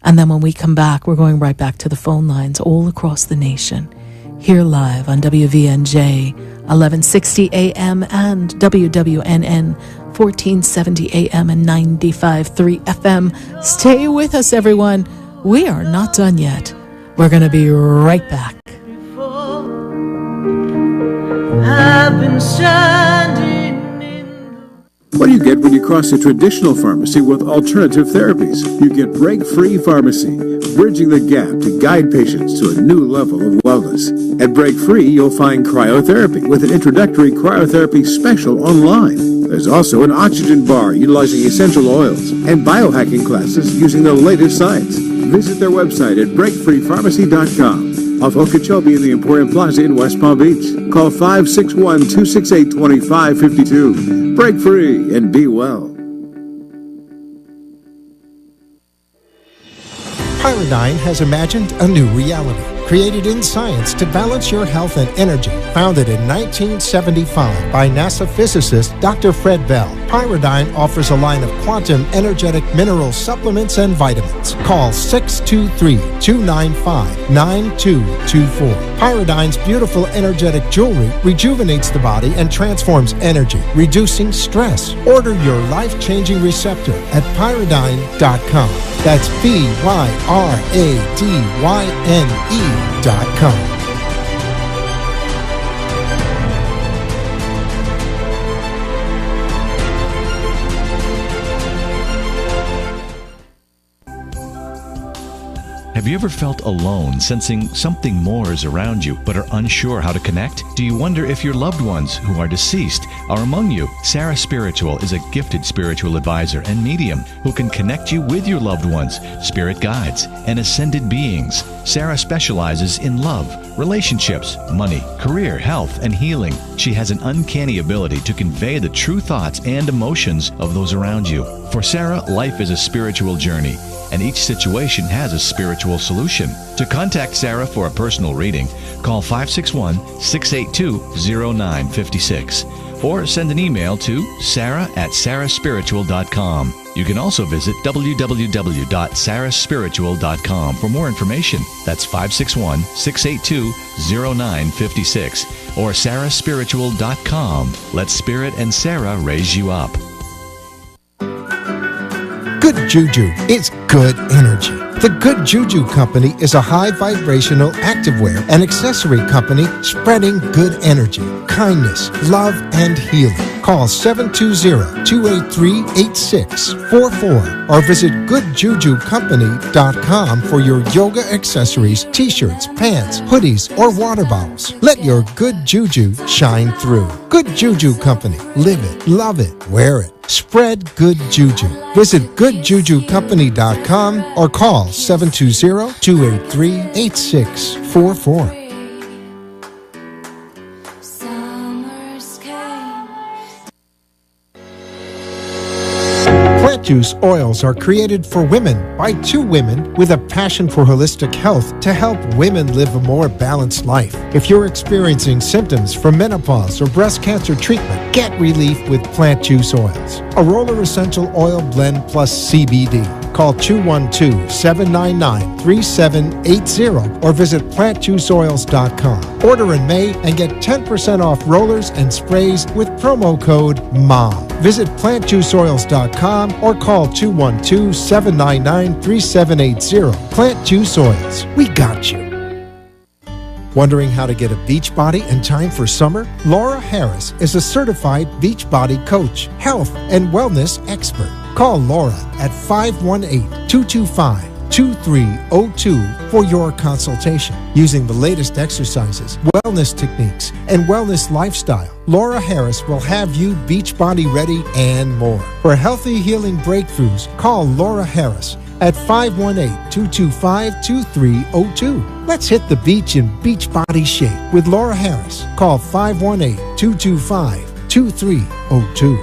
And then when we come back, we're going right back to the phone lines all across the nation. Here live on WVNJ 1160 AM and WWNN 1470 AM and 95.3 FM. Stay with us, everyone. We are not done yet. We're going to be right back. I've been standing. What do you get when you cross a traditional pharmacy with alternative therapies? You get Break-Free Pharmacy, bridging the gap to guide patients to a new level of wellness. At Break-Free, you'll find cryotherapy with an introductory cryotherapy special online. There's also an oxygen bar utilizing essential oils and biohacking classes using the latest science. Visit their website at breakfreepharmacy.com. Off Okeechobee in the Emporium Plaza in West Palm Beach. Call 561-268-2552. Break free and be well. Pyridine has imagined a new reality, created in science to balance your health and energy. Founded in 1975 by NASA physicist Dr. Fred Bell, Pyridine offers a line of quantum energetic mineral supplements and vitamins. Call 623-295-9224. Pyridine's beautiful energetic jewelry rejuvenates the body and transforms energy, reducing stress. Order your life-changing receptor at pyridine.com. That's PYRADYNE.com. Have you ever felt alone, sensing something more is around you, but are unsure how to connect? Do you wonder if your loved ones who are deceased are among you? Sarah Spiritual is a gifted spiritual advisor and medium who can connect you with your loved ones, spirit guides, and ascended beings. Sarah specializes in love, relationships, money, career, health, and healing. She has an uncanny ability to convey the true thoughts and emotions of those around you. For Sarah, life is a spiritual journey, and each situation has a spiritual solution. To contact Sarah for a personal reading, call 561-682-0956 or send an email to sarah@sarahspiritual.com. You can also visit www.sarahspiritual.com for more information. That's 561-682-0956 or sarahspiritual.com. Let Spirit and Sarah raise you up. Good Juju is good energy. The Good Juju Company is a high vibrational activewear and accessory company spreading good energy, kindness, love, and healing. Call 720-283-8644 or visit goodjujucompany.com for your yoga accessories, t-shirts, pants, hoodies, or water bottles. Let your good juju shine through. Good Juju Company. Live it, love it, wear it. Spread good juju. Visit goodjujucompany.com or call 720-283-8644. Plant juice oils are created for women by two women with a passion for holistic health to help women live a more balanced life. If you're experiencing symptoms from menopause or breast cancer treatment, get relief with plant juice oils. A Roller Essential Oil Blend plus CBD. Call 212-799-3780 or visit plantjuiceoils.com. Order in May and get 10% off rollers and sprays with promo code MOM. Visit plantjuiceoils.com or call 212-799-3780. Plant Juice Oils. We got you. Wondering how to get a beach body in time for summer? Laura Harris is a certified beach body coach, health and wellness expert. Call Laura at 518-225-2302 for your consultation. Using the latest exercises, wellness techniques, and wellness lifestyle, Laura Harris will have you beach body ready and more. For healthy healing breakthroughs, call Laura Harris at 518-225-2302. Let's hit the beach in beach body shape with Laura Harris. Call 518-225-2302.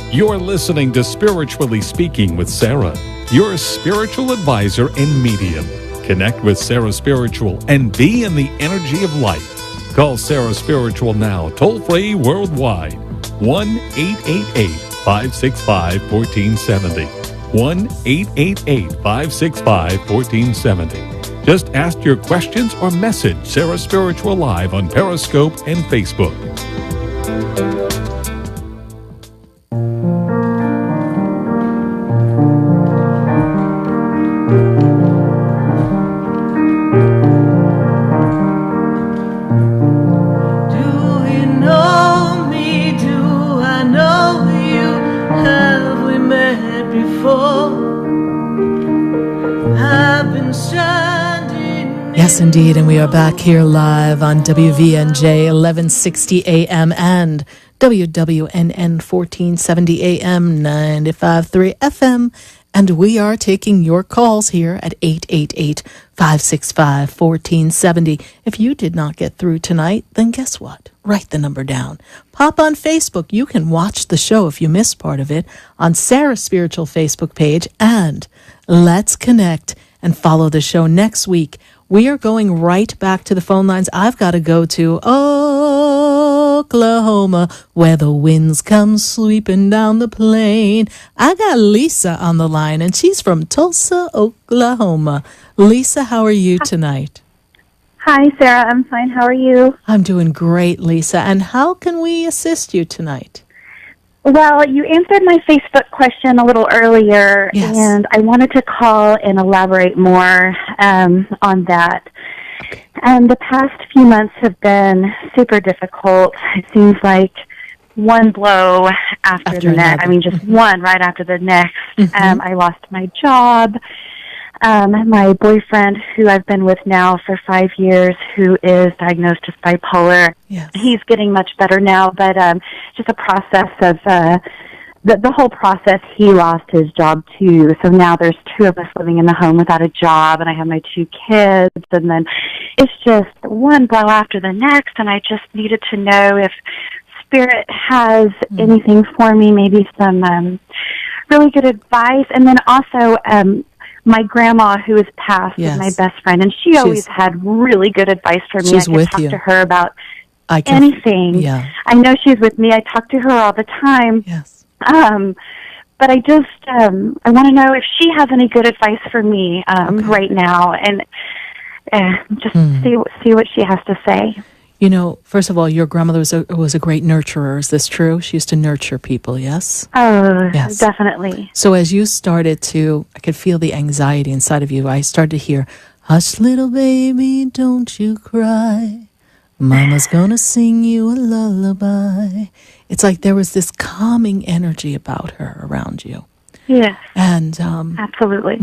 You're listening to Spiritually Speaking with Sarah, your spiritual advisor and medium. Connect with Sarah Spiritual and be in the energy of life. Call Sarah Spiritual now, toll-free worldwide. 1-888-565-1470. 1-888-565-1470. Just ask your questions or message Sarah Spiritual live on Periscope and Facebook. Yes, indeed, and we are back here live on WVNJ 1160 AM and WWNN 1470 AM 95.3 FM, and we are taking your calls here at 888-565-1470. If you did not get through tonight, then guess what? Write the number down. Pop on Facebook. You can watch the show if you missed part of it on Sarah's Spiritual Facebook page, and let's connect and follow the show next week. We are going right back to the phone lines. I've got to go to Oklahoma, where the winds come sweeping down the plain. I got Lisa on the line, and she's from Tulsa, Oklahoma. Lisa, how are you tonight? Hi, Sarah. I'm fine. How are you? I'm doing great, Lisa. And how can we assist you tonight? Well, you answered my Facebook question a little earlier, and I wanted to call and elaborate more on that. And the past few months have been super difficult. It seems like one blow after the next. I mean, just one right after the next. I lost my job. My boyfriend, who I've been with now for 5 years, who is diagnosed as bipolar, he's getting much better now, but just a process of the whole process, he lost his job too. So now there's two of us living in the home without a job, and I have my 2 kids, and then it's just one blow after the next, and I just needed to know if Spirit has anything for me, maybe some really good advice, and then also my grandma, who has passed, is my best friend, and she always had really good advice for me. I could talk to her about anything. I know she's with me. I talk to her all the time. But I just, I want to know if she has any good advice for me right now, and just see what she has to say. You know, first of all, your grandmother was a great nurturer. Is this true? She used to nurture people, yes? Oh, yes. Definitely. So as you started to, I could feel the anxiety inside of you. I started to hear, hush, little baby, don't you cry. Mama's gonna sing you a lullaby. It's like there was this calming energy about her around you. Yes. And absolutely.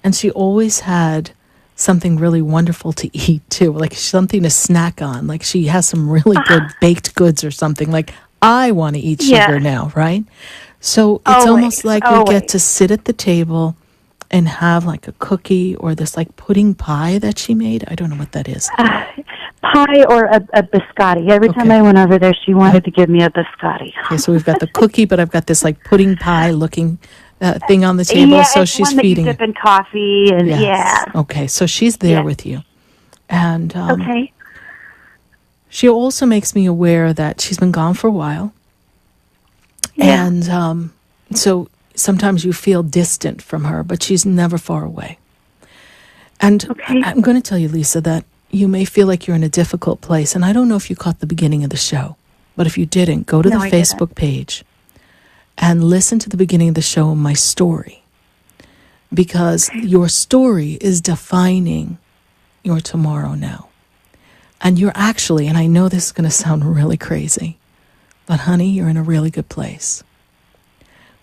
And she always had something really wonderful to eat too, like something to snack on. Like she has some really good baked goods or something. Like, I want to eat sugar now, right? So it's almost like we get to sit at the table and have like a cookie or this like pudding pie that she made. I don't know what that is. Pie or a biscotti. Every time I went over there, she wanted to give me a biscotti. Okay, so we've got the cookie, but I've got this like pudding pie looking thing on the table, so it's she's one that feeding you dip in coffee, and Okay, so she's there with you, and she also makes me aware that she's been gone for a while, and so sometimes you feel distant from her, but she's never far away. And I'm going to tell you, Lisa, that you may feel like you're in a difficult place, and I don't know if you caught the beginning of the show, but if you didn't, go to the Facebook page and listen to the beginning of the show, my story, because your story is defining your tomorrow now. And you're actually, and I know this is going to sound really crazy, but honey, you're in a really good place,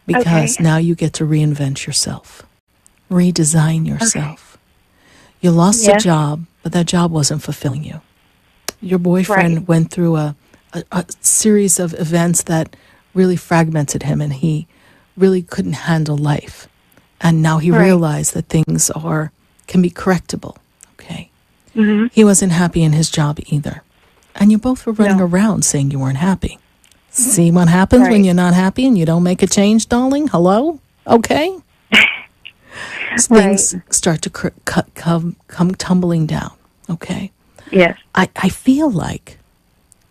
because now you get to reinvent yourself, redesign yourself. You lost a job, but that job wasn't fulfilling you. Your boyfriend went through a series of events that really fragmented him, and he really couldn't handle life. And now he realized that things can be correctable. Okay. He wasn't happy in his job either. And you both were running around saying you weren't happy. See what happens when you're not happy and you don't make a change, darling? Hello? Okay. Things start to come tumbling down. Okay. Yes. I feel like,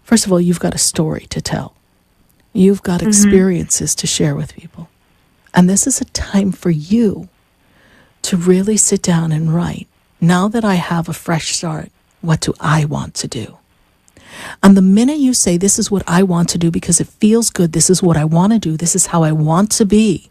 first of all, you've got a story to tell. You've got experiences to share with people. And this is a time for you to really sit down and write, now that I have a fresh start, what do I want to do? And the minute you say, this is what I want to do because it feels good, this is what I want to do, this is how I want to be,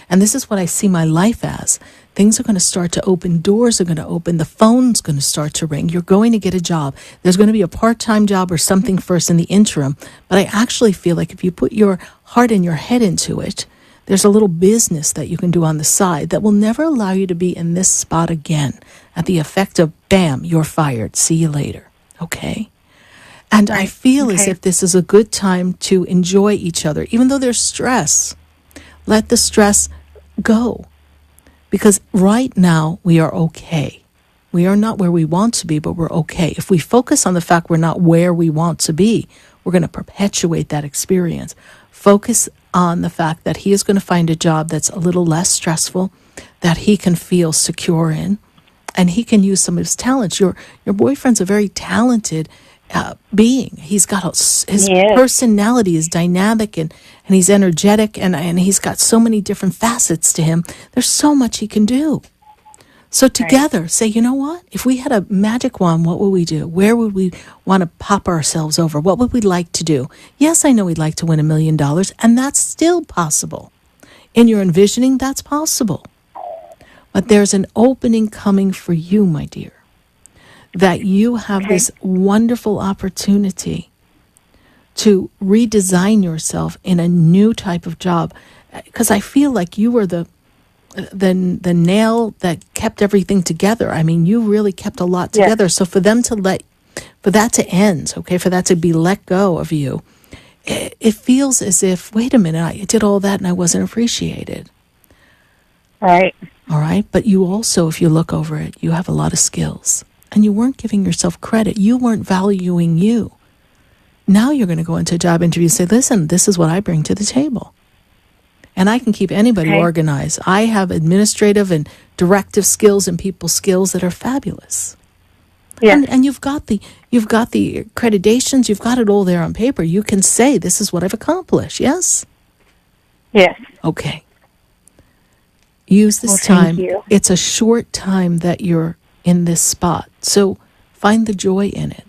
and this is what I see my life as, things are going to start to open, doors are going to open, the phone's going to start to ring, you're going to get a job. There's going to be a part-time job or something first in the interim, but I actually feel like if you put your heart and your head into it, there's a little business that you can do on the side that will never allow you to be in this spot again at the effect of, bam, you're fired, see you later, okay? And I feel as if this is a good time to enjoy each other, even though there's stress. Let the stress go. Because right now, we are okay. We are not where we want to be, but we're okay. If we focus on the fact we're not where we want to be, we're going to perpetuate that experience. Focus on the fact that he is going to find a job that's a little less stressful, that he can feel secure in, and he can use some of his talents. Your boyfriend's a very talented being. He's got his personality is dynamic and he's energetic and he's got so many different facets to him. There's so much he can do. So together, say, you know what? If we had a magic wand, what would we do? Where would we want to pop ourselves over? What would we like to do? Yes, I know we'd like to win $1 million, and that's still possible. In your envisioning, that's possible. But there's an opening coming for you, my dear, that you have this wonderful opportunity to redesign yourself in a new type of job. Because I feel like you were the nail that kept everything together. I mean, you really kept a lot together. So for that to end, okay, for that to be let go of you, it feels as if, wait a minute, I did all that and I wasn't appreciated. Right. All right. But you also, if you look over it, you have a lot of skills. And you weren't giving yourself credit. You weren't valuing you. Now you're going to go into a job interview and say, listen, this is what I bring to the table. And I can keep anybody organized. I have administrative and directive skills and people skills that are fabulous. Yeah. And you've got the accreditations, you've got it all there on paper. You can say, this is what I've accomplished, yes? Yes. Okay. Use this time. It's a short time that you're in this spot. So find the joy in it.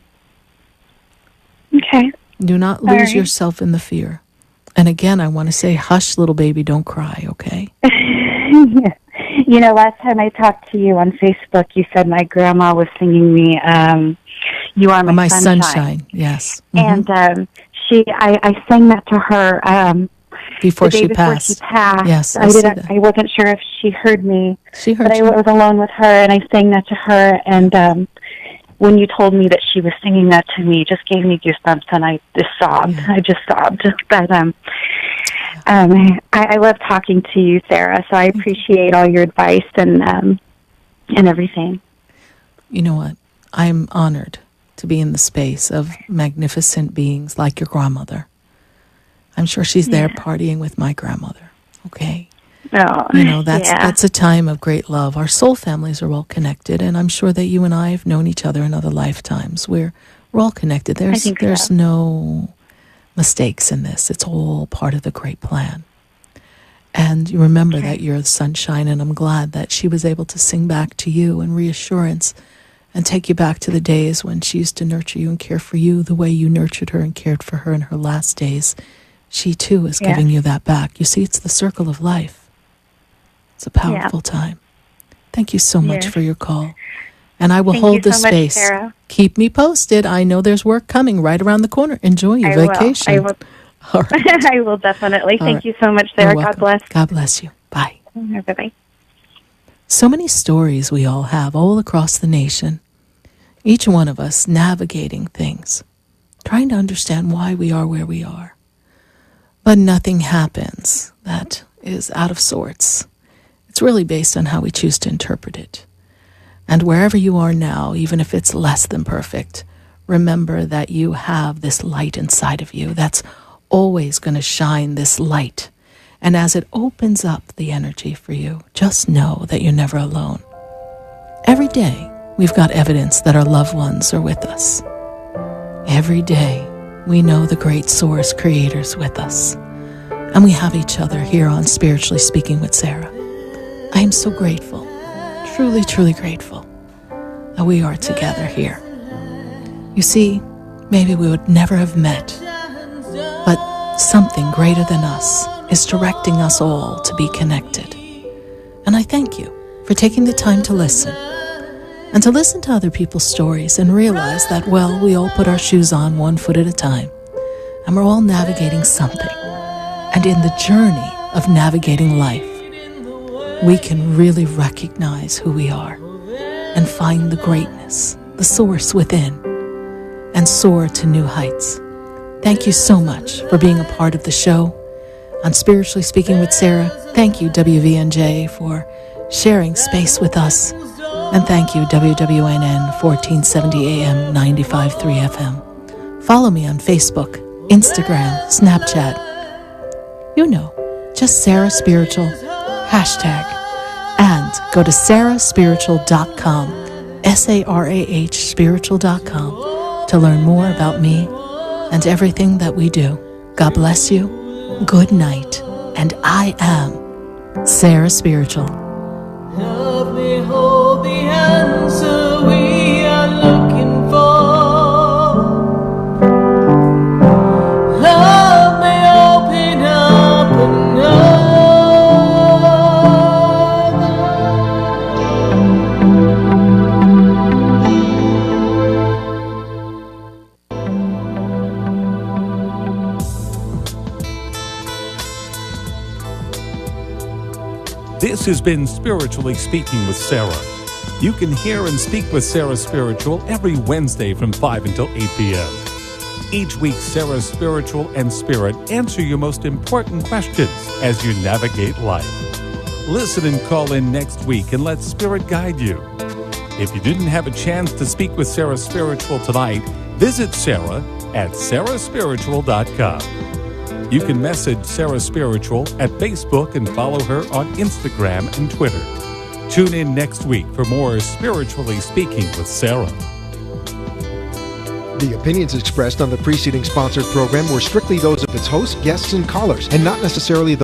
Okay. Do not lose yourself in the fear. And again, I want to say, hush, little baby, don't cry, okay? Yeah. You know, last time I talked to you on Facebook, you said my grandma was singing me, You Are My Sunshine. Yes. Mm-hmm. And I sang that to her before she passed. Yes, I wasn't sure if she heard me. She heard but you. I was alone with her, and I sang that to her. And when you told me that she was singing that to me, it just gave me goosebumps, and I just sobbed. Yeah. I just sobbed. But I love talking to you, Sarah. So I appreciate all your advice and everything. You know what? I'm honored to be in the space of magnificent beings like your grandmother. I'm sure she's there partying with my grandmother, okay? Oh, you know, that's a time of great love. Our soul families are all connected, and I'm sure that you and I have known each other in other lifetimes. We're all connected. There's no mistakes in this. It's all part of the great plan. And you remember that you're the sunshine, and I'm glad that she was able to sing back to you in reassurance and take you back to the days when she used to nurture you and care for you the way you nurtured her and cared for her in her last days. She, too, is giving you that back. You see, it's the circle of life. It's a powerful time. Thank you so much for your call. And I will hold the space. Much, keep me posted. I know there's work coming right around the corner. Enjoy your vacation. I will. All right. I will definitely. Thank you so much, Sarah. God bless. God bless you. Bye. Bye-bye. So many stories we all have all across the nation. Each one of us navigating things, trying to understand why we are where we are. But nothing happens that is out of sorts. It's really based on how we choose to interpret it. And wherever you are now, even if it's less than perfect, remember that you have this light inside of you that's always going to shine this light. And as it opens up the energy for you, just know that you're never alone. Every day, we've got evidence that our loved ones are with us. Every day, we know the great Source Creator's with us. And we have each other here on Spiritually Speaking with Sarah. I am so grateful, truly, truly grateful that we are together here. You see, maybe we would never have met, but something greater than us is directing us all to be connected. And I thank you for taking the time to listen, and to listen to other people's stories and realize that, well, we all put our shoes on one foot at a time, and we're all navigating something. And in the journey of navigating life, we can really recognize who we are and find the greatness, the source within, and soar to new heights. Thank you so much for being a part of the show. On Spiritually Speaking with Sarah, thank you, WVNJ, for sharing space with us. And thank you, WWNN 1470 AM 95.3 FM. Follow me on Facebook, Instagram, Snapchat. You know, just Sarah Spiritual, hashtag, and go to sarahspiritual.com, SARAH spiritual.com, to learn more about me and everything that we do. God bless you, good night, and I am Sarah Spiritual. Help me hold the answer we are looking for. Love me open up another. This has been Spiritually Speaking with Sarah. You can hear and speak with Sarah Spiritual every Wednesday from 5 until 8 p.m. Each week, Sarah Spiritual and Spirit answer your most important questions as you navigate life. Listen and call in next week and let Spirit guide you. If you didn't have a chance to speak with Sarah Spiritual tonight, visit Sarah at sarahspiritual.com. You can message Sarah Spiritual at Facebook and follow her on Instagram and Twitter. Tune in next week for more Spiritually Speaking with Sarah. The opinions expressed on the preceding sponsored program were strictly those of its host, guests, and callers, and not necessarily